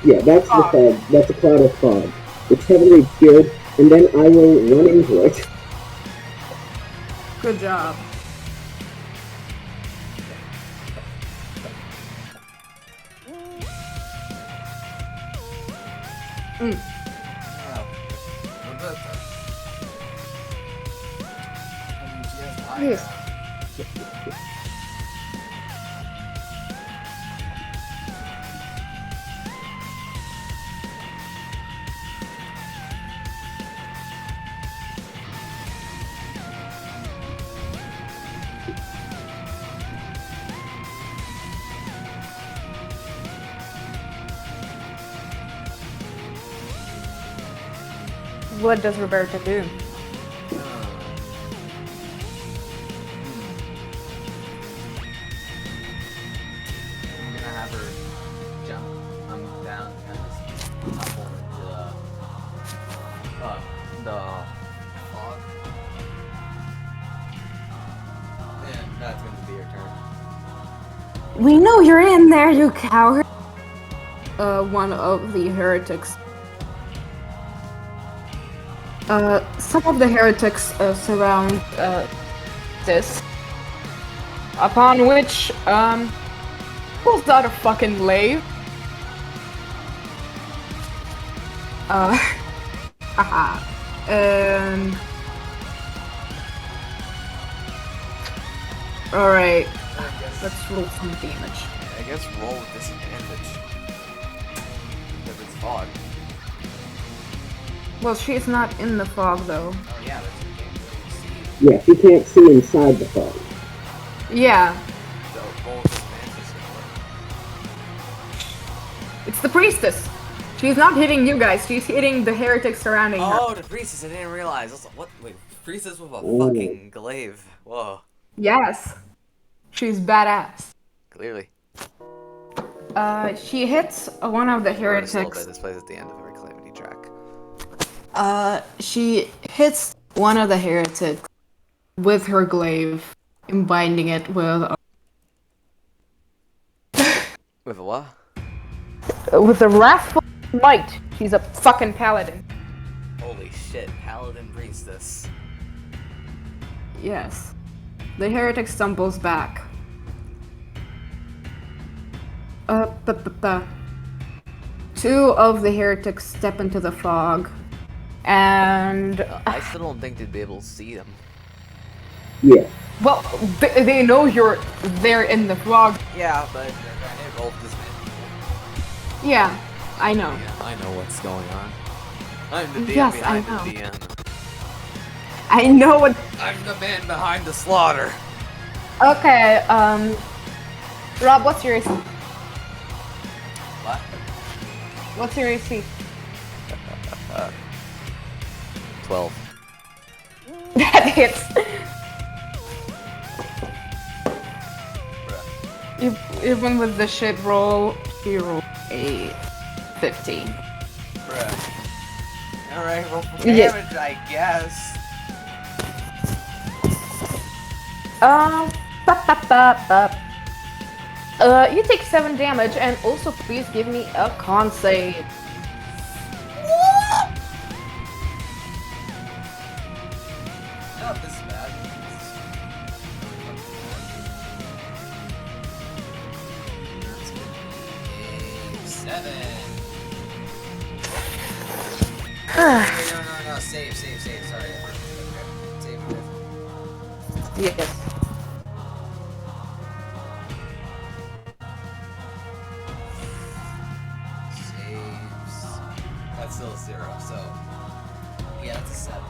Yeah, that's the fog. That's a cloud of fog. It's heavily obscured, and then I will run into it. Good job. Yes. What does Roberta do? I'm gonna have her jump down and just topple into the fog. And that's gonna be your turn. We know you're in there, you coward. One of the heretics. Some of the heretics surround this. Upon which, pulls out a fucking glaive. Haha. And. Alright, let's roll some damage. I guess roll with disadvantage. Because it's fog. Well, she's not in the fog though. Oh yeah, that's you can't really see. Yeah, you can't see inside the fog. Yeah, So roll with disadvantage. it's the priestess. She's not hitting you guys, she's hitting the heretics surrounding her. Oh, the priestess! I didn't realize. I was like, what? Wait, priestess with a fucking glaive. Whoa. Yes. She's badass. Clearly. She hits one of the We're just a little bit. heretics. This plays at the end of every Calamity track. She hits one of the heretics with her glaive, and binding it with With a what? a wrathful might. She's a fucking paladin. Holy shit, paladin priestess. Yes. The heretic stumbles back. Two of the heretics step into the fog, and I still don't think they'd be able to see them. Yeah. well, they know you're there in the fog. Yeah, but they're trying to roll this man. Yeah, I know. Yeah, I know what's going on. I'm the DM Yes, behind I know. the DM. I know what. I'm the man behind the slaughter. Okay, Rob, what's your AC? What? What's your AC? 12. That hits. Even with the shit roll, he rolled a 15. Bruh. Alright, roll for Yeah. damage, I guess. Bop, bop, bop, bop. You take 7 damage, and also please give me a con save. Not this bad. That's gonna be a 7. No. Save. Sorry. Okay. Save. Yes. Saves. That's still a 0, so. Yeah, that's a 7.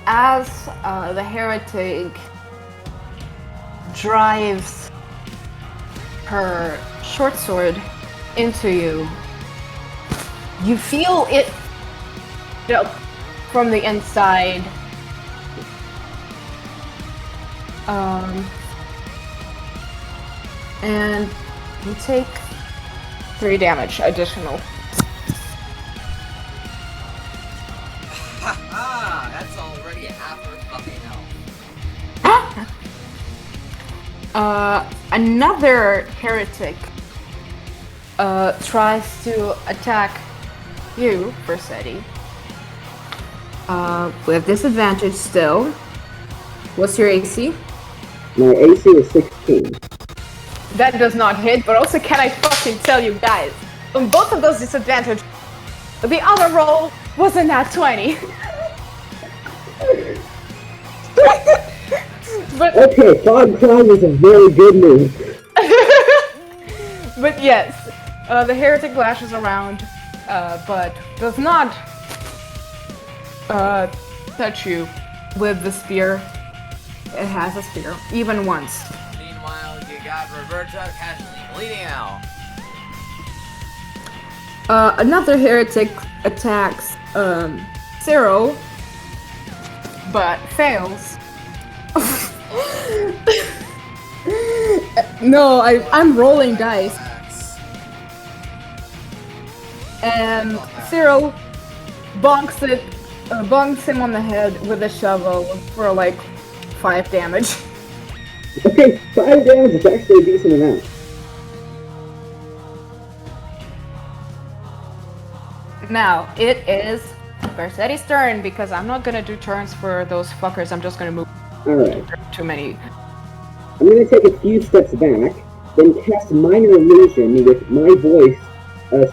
As the heretic drives her short sword into you, you feel it from the inside. And you take 3 damage additional. Haha! That's already half her fucking health. Another heretic tries to attack you, Versetti. With disadvantage still. What's your AC? My AC is 16. That does not hit, but also can I fucking tell you guys, on both of those disadvantage, the other roll was a nat 20. But Okay, Fog Cloud is a very good move. but yes, the heretic lashes around, but does not touch you with the spear. It has a spear, even once. Meanwhile, you got Roberta casually bleeding out. Another heretic attacks Cyril, but fails. No, I'm rolling dice. And Cyril bonks him on the head with a shovel for like 5 damage. Okay, 5 damage is actually a decent amount. Now, it is Versetti's turn because I'm not gonna do turns for those fuckers. I'm just gonna move Alright. too many. I'm gonna take a few steps back, then cast Minor Illusion with my voice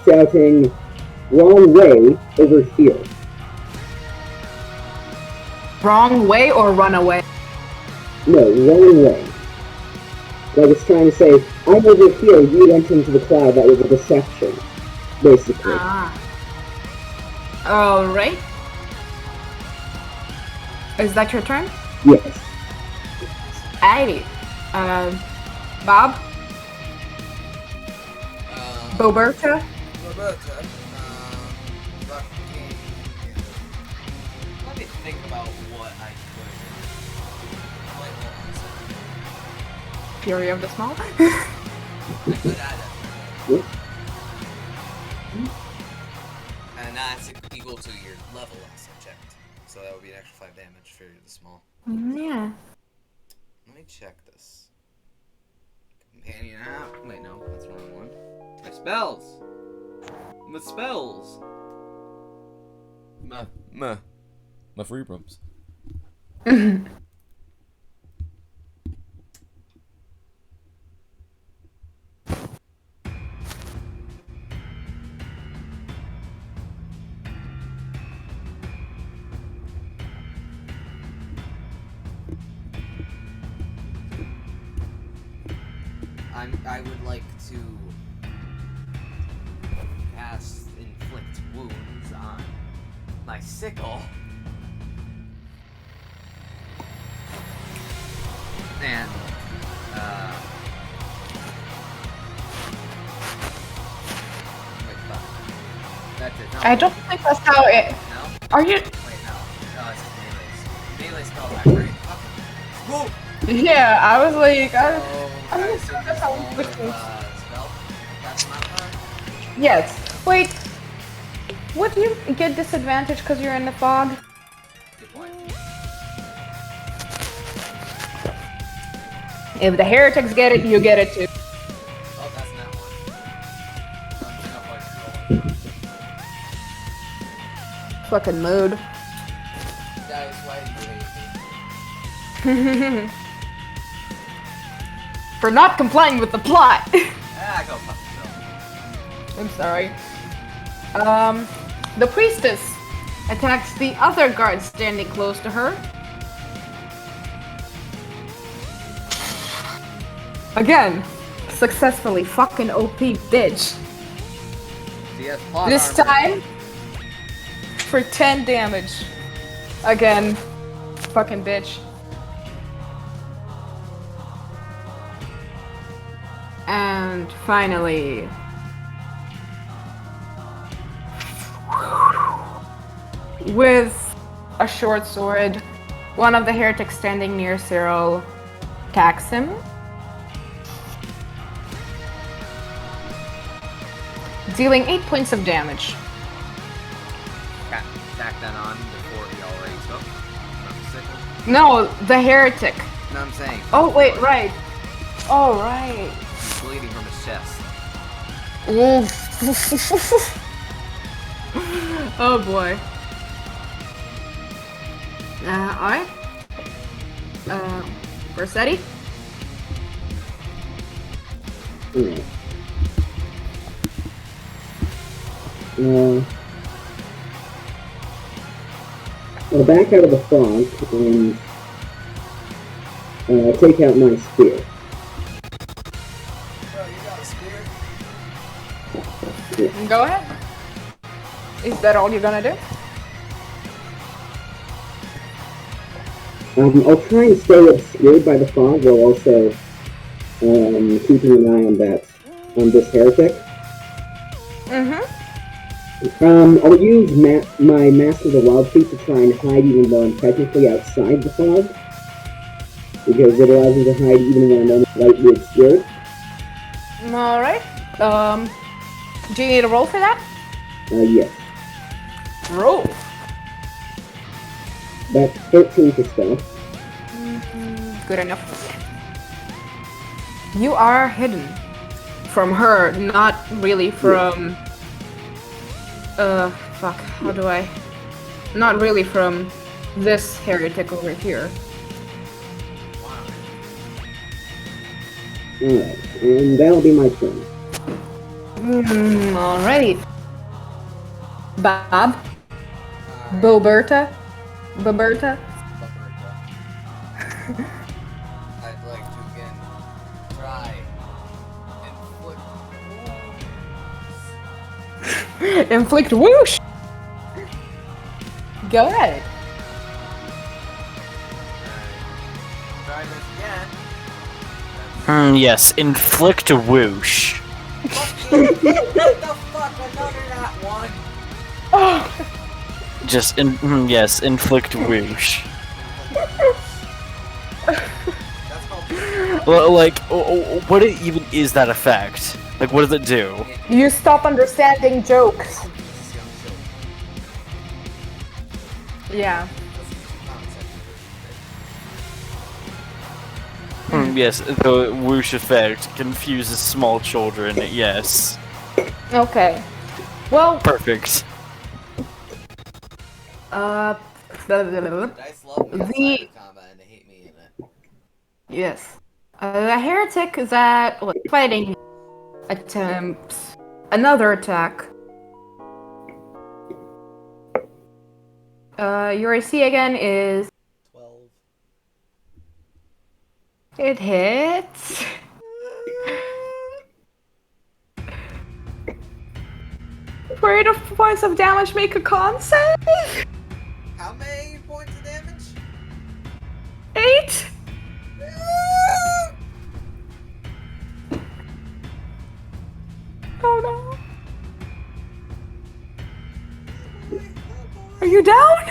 shouting, "Wrong way," over here. Wrong way or run away? No, wrong way. Like it's trying to say, I'm over here, you went into the cloud, that was a deception. Basically. Ah. Alright. Is that your turn? Yes. Alrighty. Bob? Boberta? Roberta, fucking... Let me think about what I could... Wait, hold on a second. Fury of the Small? I could add Yes. and that's equal to your level last I checked. So that would be an extra 5 damage for the small. Yeah. Let me check this. Companion app. Wait, no, that's the wrong one. My spells! My spells! My free rooms. I would like to cast Inflict Wounds on my sickle understand. Wait, fuck. That's it. No. I don't think that's how it. No? Are you? Wait, no. No, it's just melee's. Melee spell attack, right? Fuck. Whoa! Yeah, I was like, So, I'm I not assume sure this that's how all it with, works. spell? That's not her? Yes. Wait. Would you get disadvantage because you're in the fog? Good point. If the heretics get it, you get it too. Oh, that's not one. No point in rolling. Fucking mood. Guys, why do you hate me? For not complying with the plot. Ah, go fuck yourself. I'm sorry. The priestess attacks the other guard standing close to her. Again, successfully fucking OP bitch. She has plot This armor. time, for 10 damage. Again, fucking bitch. And finally, with a short sword, one of the heretics standing near Cyril attacks him. Dealing 8 points of damage. Tack that on before he already took. Not the sickle. No, the heretic. No, I'm saying. Oh, wait, right. Oh, right. He's bleeding from his chest. Oh boy. Alright. Versetti? Alright. I'll back out of the fog and take out my spear. Bro, you got a spear? Go ahead. Is that all you're gonna do? I'll try and stay obscured by the fog while also keeping an eye on this heretic. Mm-hmm. I'll use my Master of the Wild Feet to try and hide even though I'm technically outside the fog. Because it allows me to hide even when I'm only lightly obscured. Alright. Do you need a roll for that? Yes. Roll. That's 13 to stealth. Good enough. You are hidden from her, not really from... fuck, how do I... Not really from this heretic over here. Alright, and that'll be my turn. Alrighty. Bob? Boberta? Boberta? I'd like to again try and Inflict whoosh! Go ahead. try this again. Yes, inflict a whoosh. What the fuck? Another that one. Just, yes, inflict whoosh. That's called. Well, like, what even is that effect? Like, what does it do? You stop understanding jokes. Yeah. Yes, the whoosh effect confuses small children, yes. Okay. Well, Perfect. Dice love me outside The- of combat and they hate me in it. yes. The heretic that was fighting attempts another attack. Your AC again is 12. it hits. For 8 points of damage, make a con save. How many points of damage? 8. you down?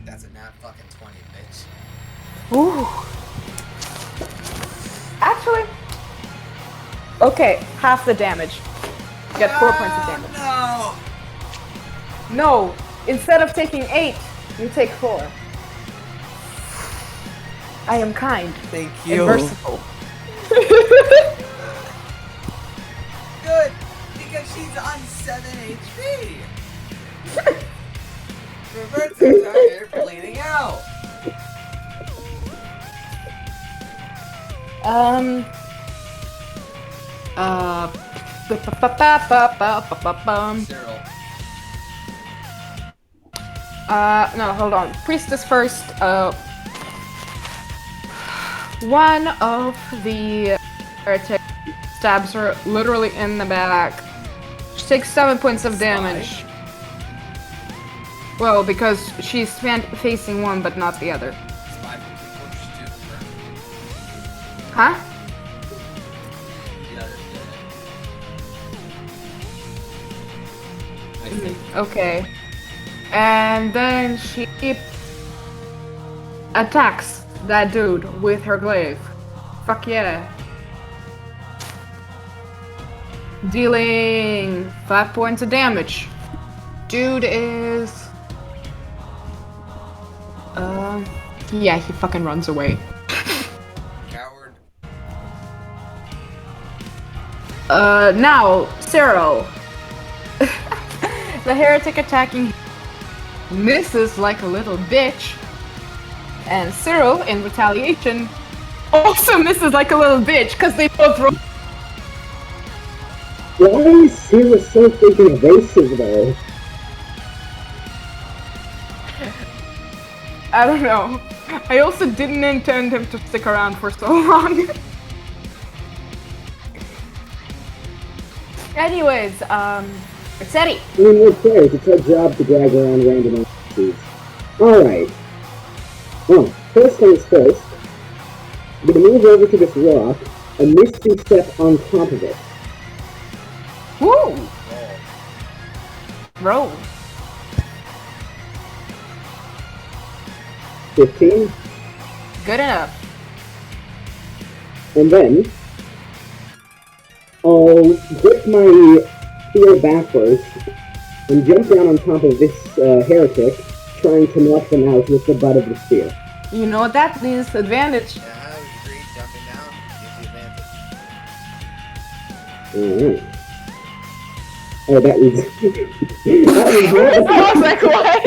That's a nat fucking 20, bitch. Ooh. Actually. Okay, half the damage. You get 4 points of damage. No! No, instead of taking 8, you take 4. I am kind. Thank And you. merciful. Good, because she's on 7 HP. Reverse are bleeding out. Cyril. No, hold on. Priestess first. One of the heretic stabs her literally in the back. She takes 7 points of damage. Well, because she's facing one but not the other. Huh? Okay. And then she attacks that dude with her glaive. Fuck yeah. Dealing 5 points of damage. Dude is... yeah, he fucking runs away. Coward. Now, Cyril. The heretic attacking misses like a little bitch. And Cyril, in retaliation, also misses like a little bitch, because they both roll. Why is Cyril so freaking evasive, though? I don't know. I also didn't intend him to stick around for so long. Anyways, it's Eddie. I mean, we're players. It's our job to drag around random NPCs. Alright. Well, first things first. I'm gonna move over to this rock and misty step on top of it. Woo! Roll. 15. Good enough. And then I'll whip my spear backwards and jump down on top of this heretic, trying to knock them out with the butt of the spear. You know what that means? Advantage. Yeah, I would agree. Jumping down gives you advantage. Alright. Oh, that was... that was I was like, what?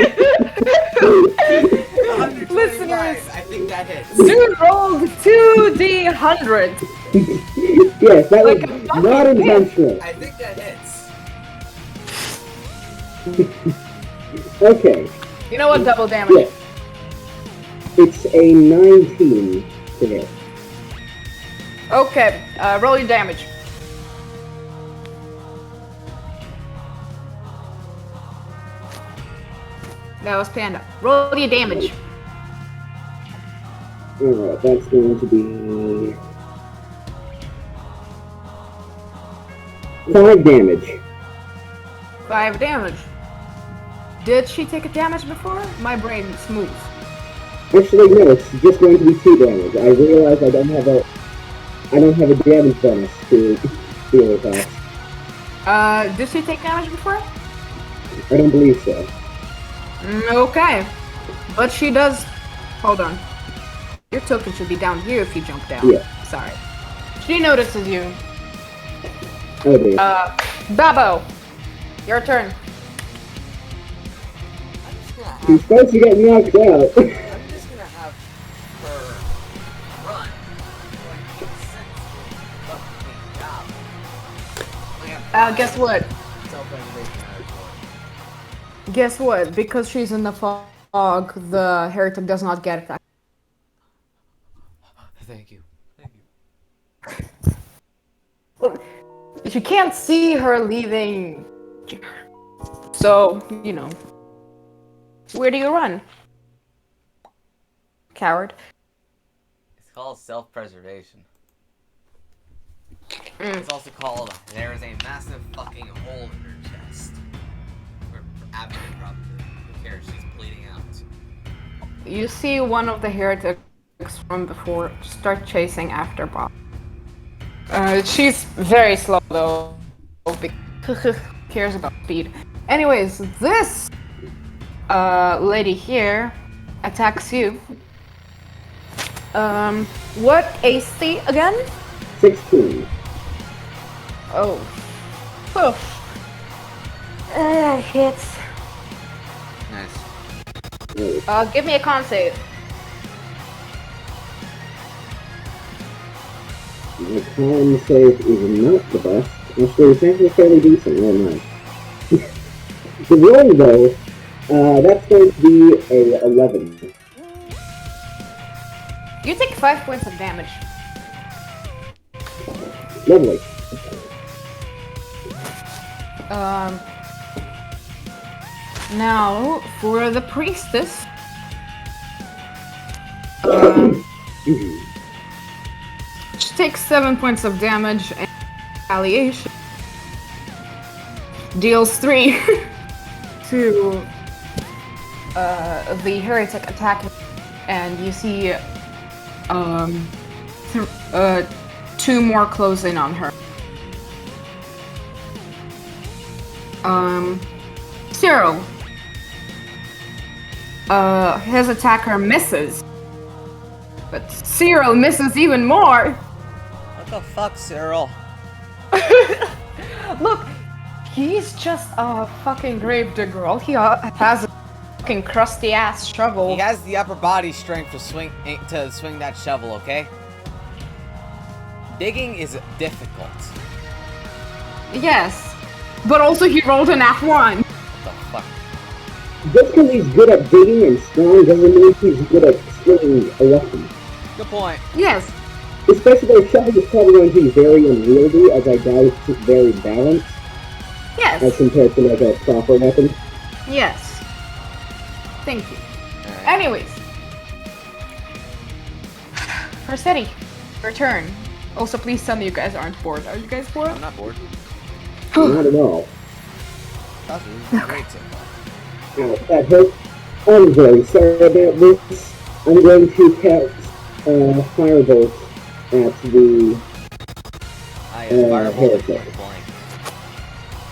Listeners, I think that hits. dude rolled 2d100. yes, that Like was a fucking not intentional. I think that hits. Okay. You know what? Double damage. Yeah. It's a 19 to hit. Okay, roll your damage. That was Panda. Roll your damage. Alright, that's going to be 5 damage. 5 damage. Did she take a damage before? My brain is smooth. Actually, no, it's just going to be 2 damage. I realize I don't have a damage bonus to spear attacks. Did she take damage before? I don't believe so. Okay. But she does... Hold on. Your token should be down here if you jump down. Yeah. Sorry. She notices you. Oh dear. Babbo. Your turn. She's supposed to get knocked out. I'm just gonna have her run. Guess what? Self-preservation matters more. Guess what? Because she's in the fog, the heretic does not get attacked. Thank you. Well, you can't see her leaving. So, you know. Where do you run? Coward. It's called self-preservation. It's also called there is a massive fucking hole in her chest. Or abdomen, probably. care. She's bleeding out. You see one of the heretics from before start chasing after Bob. She's very slow though, because cares about speed. Anyways, this lady here attacks you. What AC again? 16. Oh. Hits. Nice. Give me a con save. My con save is not the best. Actually, it's actually fairly decent. Never mind. The roll, though, that's going to be a 11. You take 5 points of damage. Lovely. Now for the priestess. She takes 7 points of damage and retaliation. Deals 3 to the heretic attack, and you see 2 more close in on her. Cyril. His attacker misses. But Cyril misses even more. What the fuck, Cyril? Look, he's just a fucking grave digger. He has a fucking crusty ass shovel. He has the upper body strength to swing that shovel, okay? Digging is difficult. Yes, but also he rolled an F1. What the fuck? Just because he's good at digging and strong doesn't mean he's good at swinging a weapon. Good point. Yes, Especially a shovel is probably going to be very unwieldy, as I doubt it's just very balanced, as yes, compared to like a proper weapon. yes. Thank you. Alright. Anyways, Persetti, your turn. Also, please tell me you guys aren't bored. Are you guys bored? I'm not bored. Not at all. This is great so far. Now, that hurt. I'm very sorry about this. I'm going to cast Firebolt at the... Fireball heretic. point blank.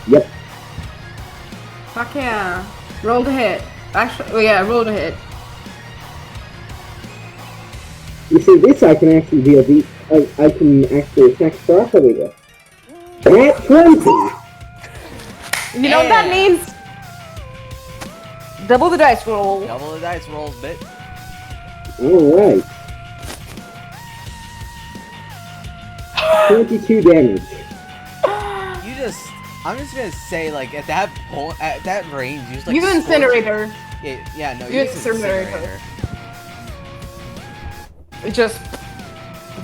Yep. Fuck yeah. Roll the hit. Actually, oh yeah, roll the hit. You see, this I can actually deal deep. I can actually attack properly with. At 20! You know what that means? Double the dice roll. Double the dice rolls, bit. Alright. 22 damage. You just... I'm just gonna say, like, at that point, at that range, you just, like... You incinerate her. Yeah, no, You you just incinerate incinerate her. her. It just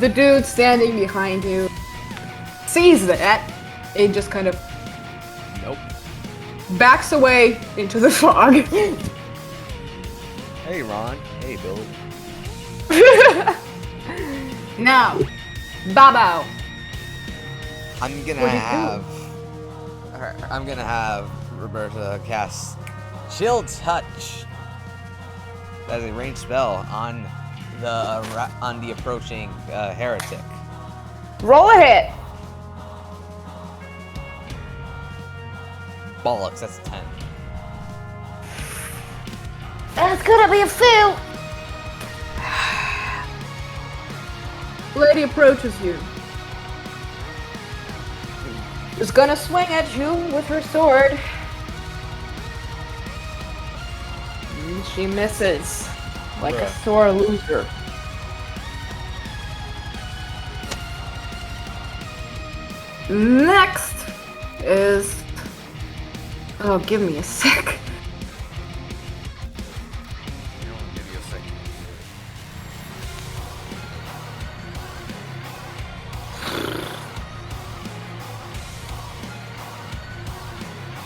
the dude standing behind you sees that and just kind of Nope. backs away into the fog. Hey, Ron. Hey, Billy. Now, Babo. I'm gonna have Roberta cast Chill Touch as a ranged spell on the approaching heretic. Roll a hit. Bollocks, that's a 10. That's gonna be a fail. Lady approaches you. Is gonna swing at you with her sword. And she misses. Like a sore loser. Next is... Oh, give me a sec.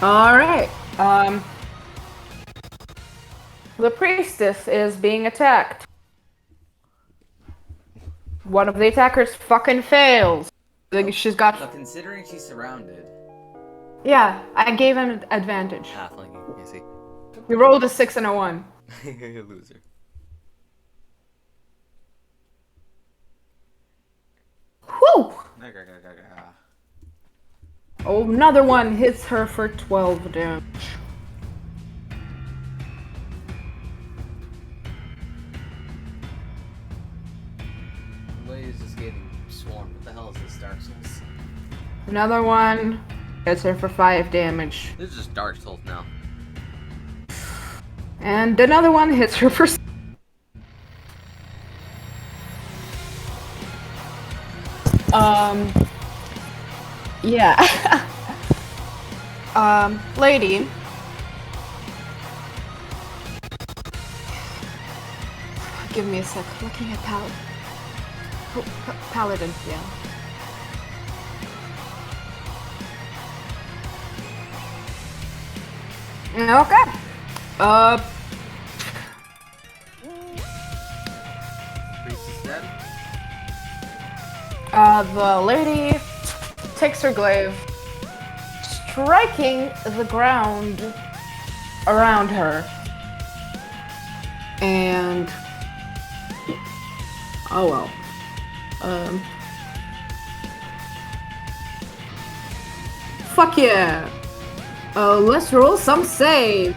Alright, the priestess is being attacked. One of the attackers fucking fails. She's got... But considering she's surrounded... Yeah, I gave him advantage. Halfling, you see. You rolled a 6 and a 1. Loser. Whew! Oh, another one hits her for 12 damage. Lady's just getting swarmed. What the hell is this, Dark Souls? Another one hits her for 5 damage. This is just Dark Souls now. And another one hits her for... Yeah. Lady. Give me a sec. Looking at Paladin. Oh, Paladin, yeah. Okay. Priest is dead. The lady takes her glaive, striking the ground around her. And... oh well. Fuck yeah! Let's roll some save!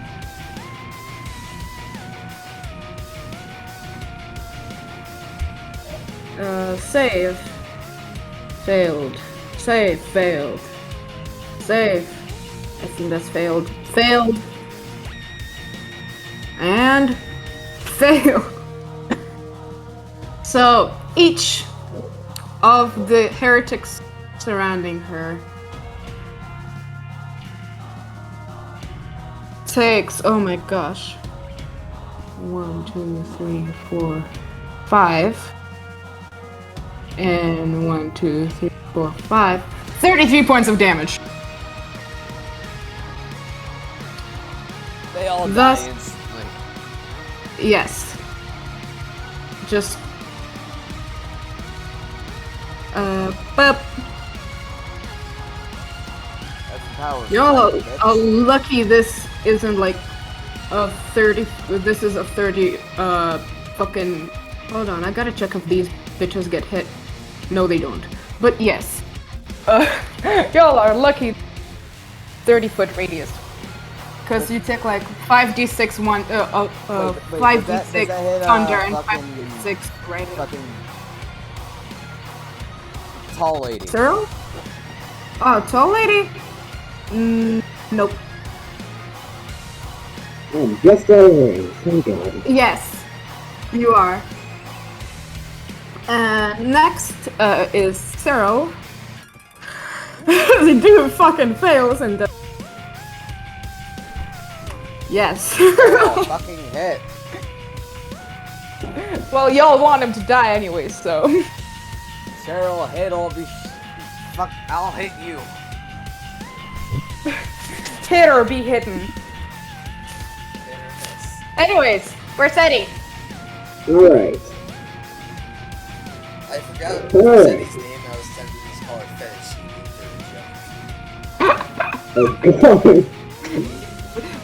Save. Failed. Save. Failed. Save. I think that's failed. Failed. And... fail! So, each of the heretics surrounding her takes, oh my gosh, 1, 2, 3, 4, 5, and 1, 2, 3, 4, 5, 33 points of damage. They all Thus- die instantly. Yes. Just. But That's the power. y'all Bitch. are lucky this isn't like a 30. This is a 30. Fucking. Hold on, I gotta check if these bitches get hit. No, they don't. But yes. Y'all are lucky. 30-foot radius. Because you take like 5d6 wait, does 5d6 that hit, thunder and fucking- 5d6 right. Fucking tall lady. Cyril? Oh, tall lady? Nope. I'm just over. Thank God. Yes, you are. Next is Cyril. The dude fucking fails and yes. Oh, fucking hit. Well, y'all want him to die anyway, so. Cheryl, hit all these. Fuck, I'll hit you. Hit or be hidden. Hit or miss. Anyways, where's Eddie? Alright. I forgot Alright. Eddie's name. I was tempted to just call her Fettuccine for a joke. Oh God.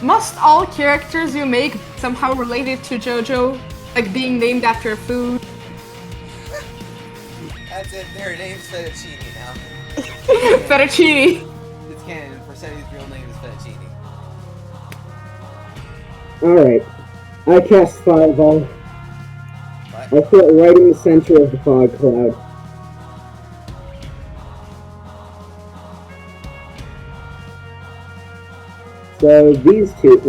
Must all characters you make somehow related to JoJo? Like being named after food? That's it. Their name's Fettuccine now. Fettuccine. It's canon. Porcetti's real name is Fettuccine. Alright. I cast Fireball. What? I put it right in the center of the fog cloud. So these two,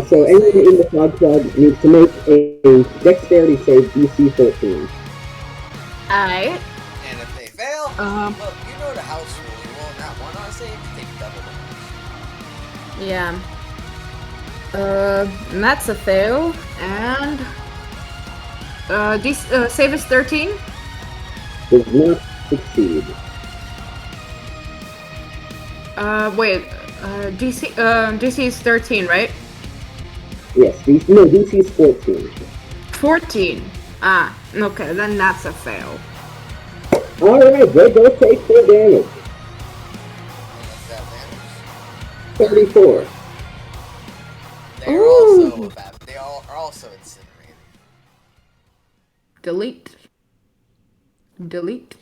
so anyone in the fog cloud needs to make a dexterity save DC 14. Alright. And if they fail, look, you know the house rule. You will not want to save, you take double damage. Yeah. And that's a fail. And save is 13. Does not succeed. Wait. DC is 13, right? Yes, DC is 14. 14. Ah, okay, then that's a fail. Alright, they both take 4 damage. And what's that damage? 34. They are also they are also incinerated. Delete. Delete.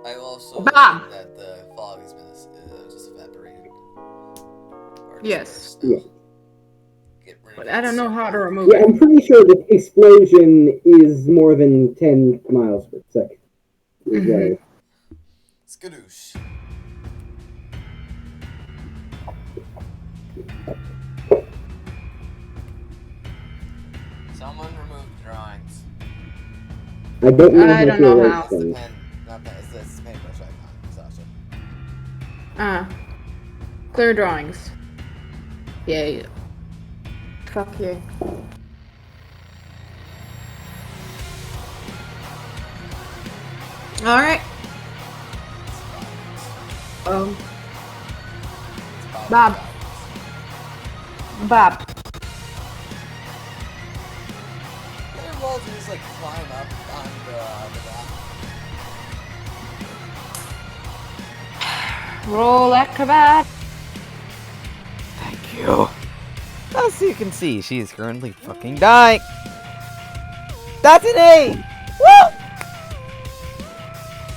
I also Bob. assume that the fog has been just evaporated. Or Yes. dispersed now. Yeah. Get rid of But it I don't know how to soon. remove Yeah, it. I'm pretty sure the explosion is more than 10 miles per second. Is what I- Skadoosh. Someone remove the drawings. I don't know I how don't to know erase how. It's the things. pen, not pen. It's the paintbrush icon, Sasha. Clear drawings. Yay. Fuck yeah. Alright. Bob. Bob. They're roll to just like climb up on the rock. Roll acrobat. Thank you. As you can see, she is currently fucking dying. That's an 8! Woo!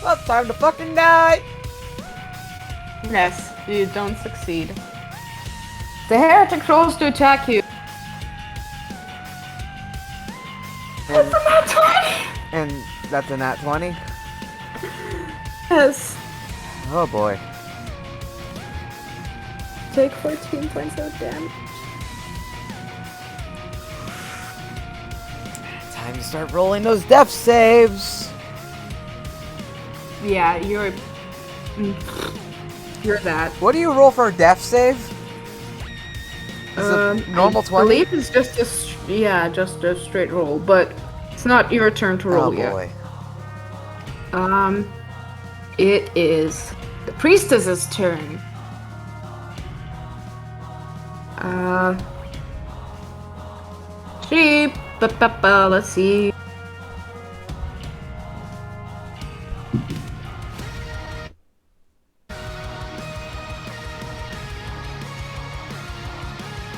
Well, it's time to fucking die! Yes, you don't succeed. The heretic rolls to attack you. And, Not 20! and that's a nat 20? Yes. Oh boy. Take 14 points of damage. Time to start rolling those death saves! Yeah, you're that. What do you roll for a death save? Is it normal I 20? believe it's just just a straight roll, but it's not your turn to roll Oh yet. boy. It is the priestess's turn. Let's see.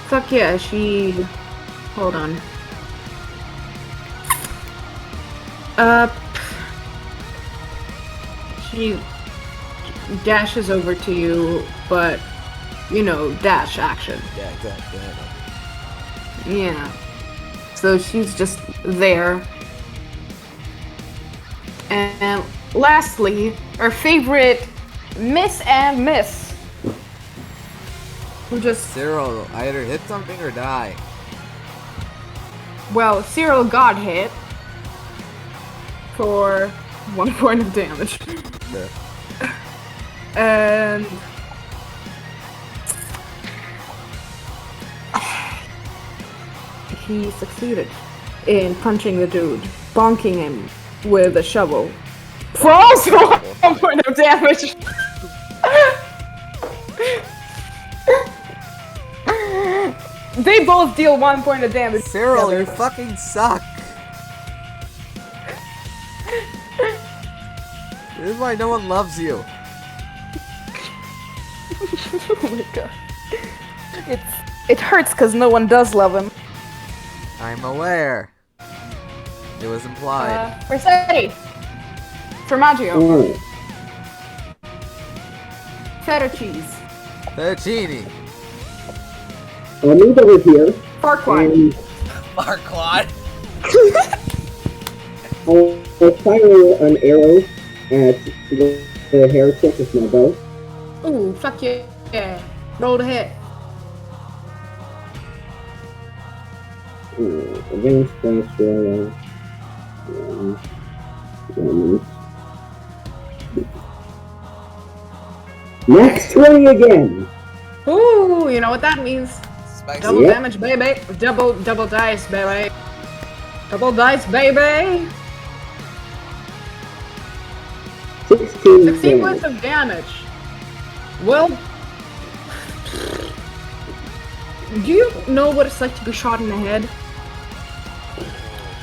Fuck yeah, she... Hold on. She dashes over to you, but, you know, dash action. Yeah, exactly. Yeah. So she's just there. And lastly, our favorite Miss and Miss. Who just... Cyril, either hit something or die. Well, Cyril got hit for 1 point of damage. And he succeeded in punching the dude, bonking him with a shovel. For also 1 point of damage. They both deal 1 point of damage. Cyril, together. you fucking suck. This is why no one loves you. Oh my god. It hurts because no one does love him. I'm aware. It was implied. Versetti. Formaggio. Alright. Feta cheese. Fettuccine. I'll move over here. Farquaad. And Marquand. I'll fire an arrow at the heretic with my bow. Ooh, fuck yeah. Yeah. Roll the hit. Advanced class roll. Max 20 again! Ooh, you know what that means. Spicy. Double Yep. damage, baby. Double dice, baby. Double dice, baby. 16 16 damage. points of damage. Well, do you know what it's like to be shot in the head?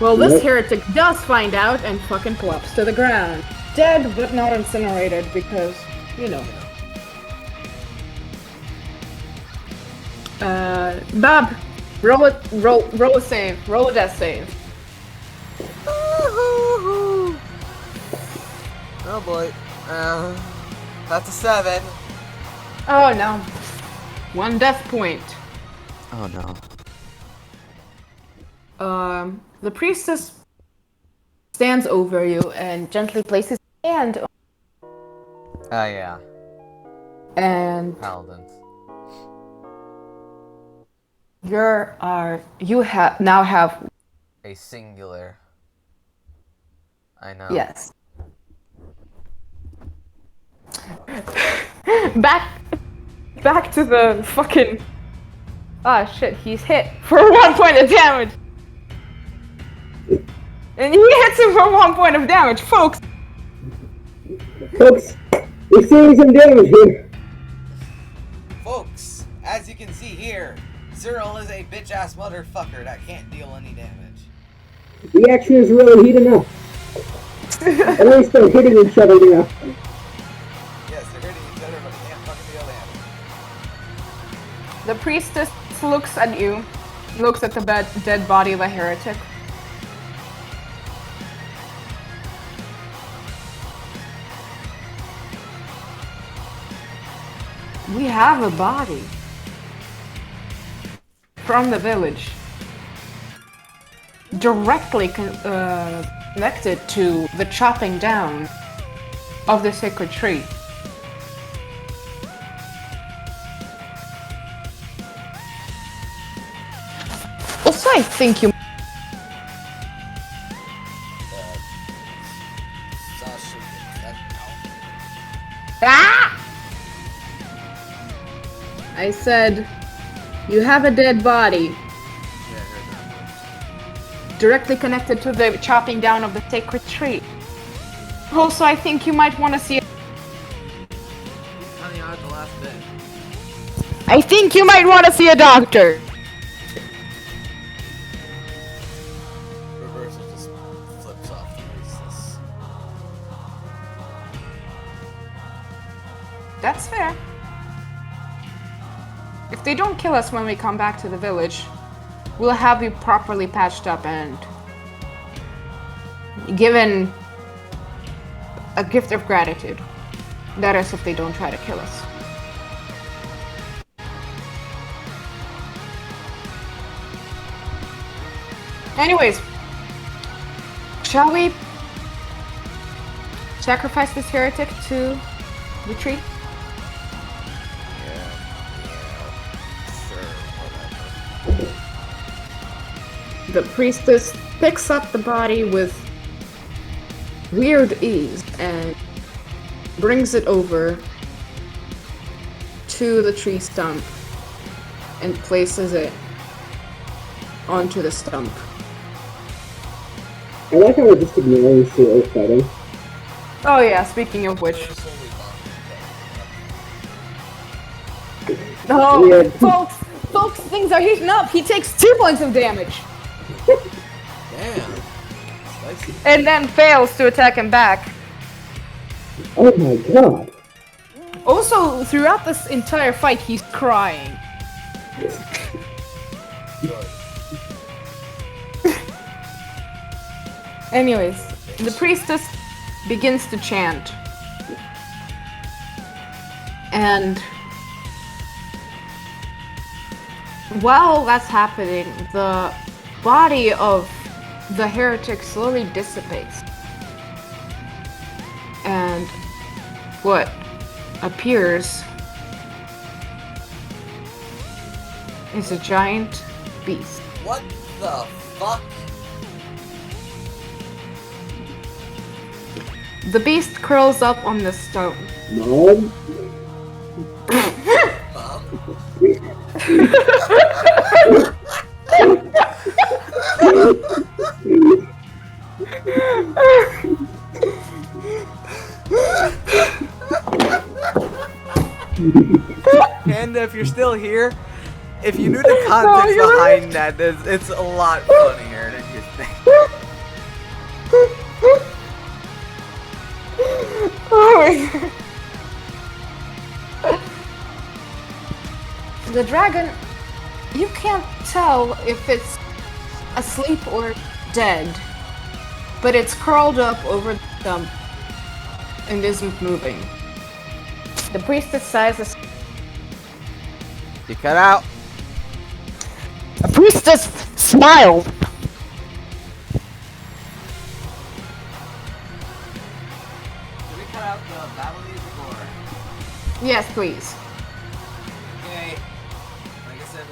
Well, this Nope. heretic does find out and fucking plops to the ground. Dead, but not incinerated because, you know. Bob, roll a save. Roll a death save. Oh boy. That's a 7. Oh no. 1 death point. Oh no. The priestess stands over you and gently places his hand on Oh yeah. and Paladins. now have A singular. I know. yes. Back to the fucking. Ah shit, he's hit for 1 point of damage. And he hits him for 1 point of damage, folks. Folks, we're seeing some damage here. Folks, as you can see here, Cyril is a bitch-ass motherfucker that can't deal any damage. The action is really heating up. At least they're hitting each other now. Yes, they're hitting each other, but they can't fucking deal damage. The priestess looks at you, looks at the dead body of a heretic. We have a body from the village, directly connected to the chopping down of the sacred tree. Also, I think you. Sasha, Ah! I said, you have a dead body directly connected to the chopping down of the sacred tree. Also, I think you might want to see. Honey, out the last bit. I think you might want to see a doctor. Reversal just flips off the basis. That's fair. If they don't kill us when we come back to the village, we'll have you properly patched up and given a gift of gratitude. That is if they don't try to kill us. Anyways, shall we sacrifice this heretic to the tree? The priestess picks up the body with weird ease and brings it over to the tree stump and places it onto the stump. I like how we're just ignoring Cyril fighting. Oh yeah, speaking of which. Oh, Yeah. folks, things are heating up. He takes 2 points of damage. Damn. Spicy. And then fails to attack him back. Oh my god. Also, throughout this entire fight, he's crying. Anyways, the priestess begins to chant. And while that's happening, the body of the heretic slowly dissipates. And what appears is a giant beast. What the fuck? The beast curls up on the stone. Mom? And if you're still here, if you knew the context behind that, it's a lot funnier than you think. Oh my god. The dragon You can't tell if it's asleep or dead, but it's curled up over the stump and isn't moving. The priestess sighs a You cut out. The priestess smiled. Can we cut out the battle music or? Yes, please. Okay. Like I said,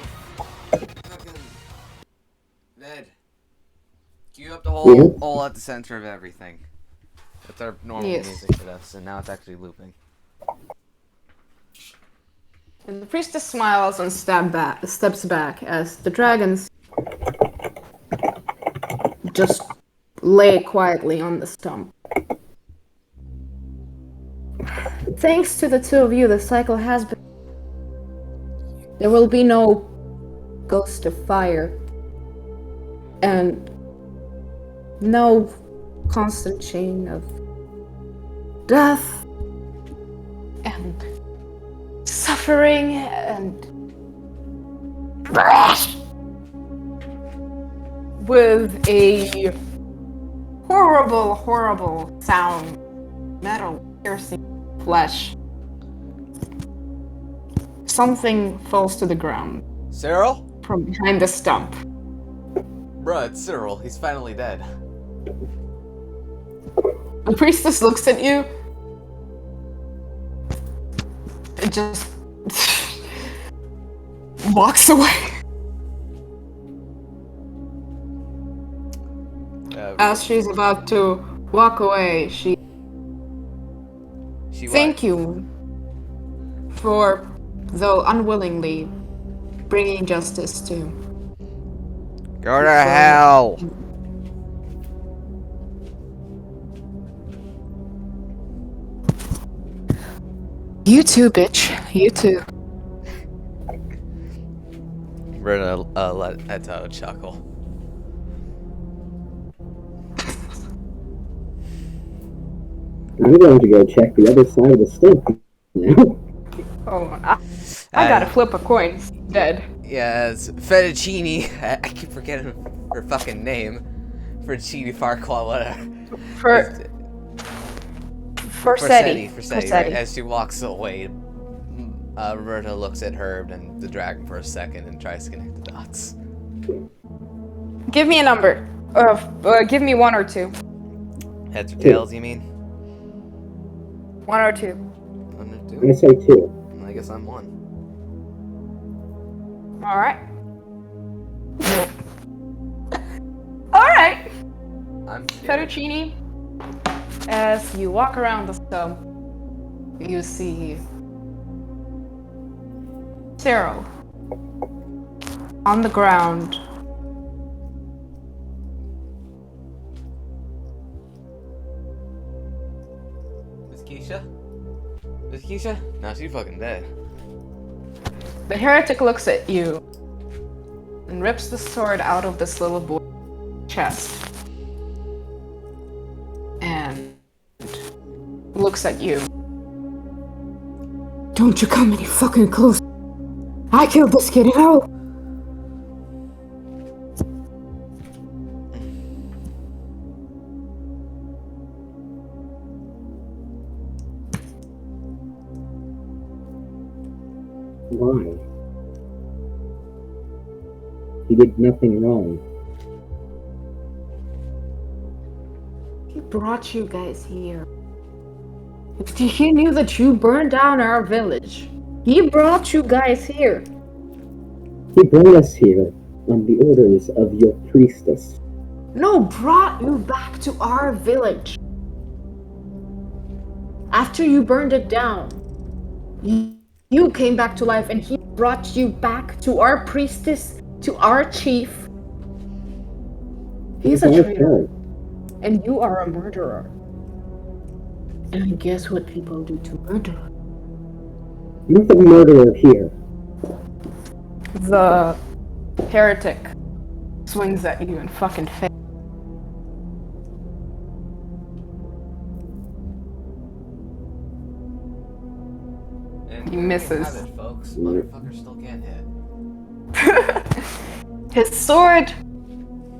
fucking Ned. Cue up the whole hole at the center of everything. That's our normal Yes. music for this, and now it's actually looping. And the priestess smiles and steps back as the dragons just lay quietly on the stump. Thanks to the two of you, the cycle has been. There will be no ghost of fire and no constant chain of death and suffering and with a horrible sound, metal piercing flesh. Something falls to the ground Cyril? from behind the stump. Bruh, it's Cyril. He's finally dead. The priestess looks at you and just walks away. As she's about to walk away, she thank you for, though unwillingly, bringing justice to. Go to hell! You too, bitch. You too. We're gonna let Eto chuckle. I'm going to go check the other side of the stump now. Oh, I gotta flip a coin. Dead. Yeah, it's Fettuccine. I keep forgetting her fucking name. Fettuccine Farquaad, whatever. Forsetti. Right? As she walks away, Roberta looks at Herb and the dragon for a second and tries to connect the dots. Give me a number. Give me one or two. Heads or tails, you mean? One or two. One or I two? say 2. I guess I'm one. All right. All right. I'm scared. Fettuccine. As you walk around the stump, you see Cyril on the ground. Miss Keisha? Miss Keisha? Nah, she's fucking dead. The heretic looks at you and rips the sword out of this little boy's chest and looks at you. Don't you come any fucking close. I killed this kid, you know? Why? He did nothing wrong. He brought you guys here. He knew that you burned down our village. He brought you guys here. He brought us here on the orders of your priestess. No, brought you back to our village. After you burned it down, you came back to life and he brought you back to our priestess, to our chief. He's a traitor. And you are a murderer. And guess what people do to murderer? You're the murderer here. The heretic swings at you and fucking face. And He misses. have it, folks. Motherfucker still can't hit. His sword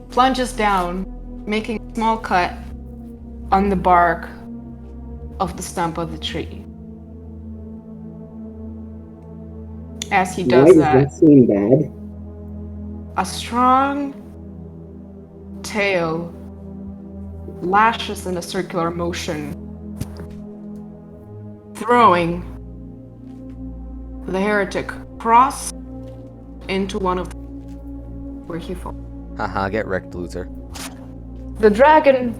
plunges down, making a small cut on the bark of the stump of the tree. As he Why does does that, that seem bad? a strong tail lashes in a circular motion, throwing the heretic across into one of the where he falls. Haha, get wrecked, loser. The dragon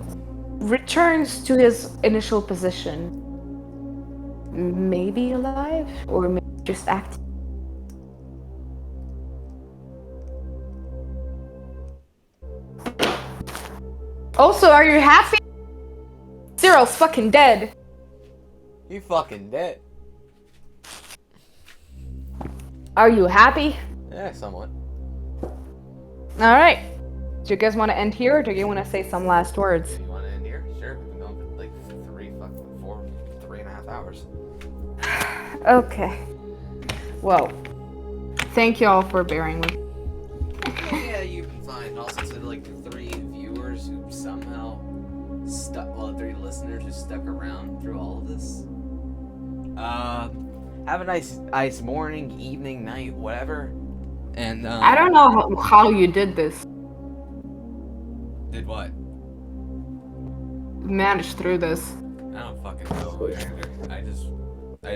returns to his initial position. Maybe alive, or maybe just acting. Also, are you happy? Cyril's fucking dead. You fucking dead. Are you happy? Yeah, somewhat. Alright. Do you guys want to end here, or do you want to say some last words? You want to end here? Sure. We've been going for like 3.5 hours. Okay. Well, thank you all for bearing with me. Yeah, you've been fine. Also to like the 3 viewers who somehow stuck, well, 3 listeners who stuck around through all of this. Have a nice morning, evening, night, whatever. And I don't know how you did this. Did what? Managed through this. I don't fucking know either. I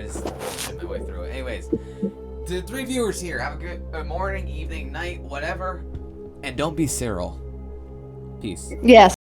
just bullshit my way through it. Anyways, to the 3 viewers here, have a good morning, evening, night, whatever. And don't be Cyril. Peace. Yes.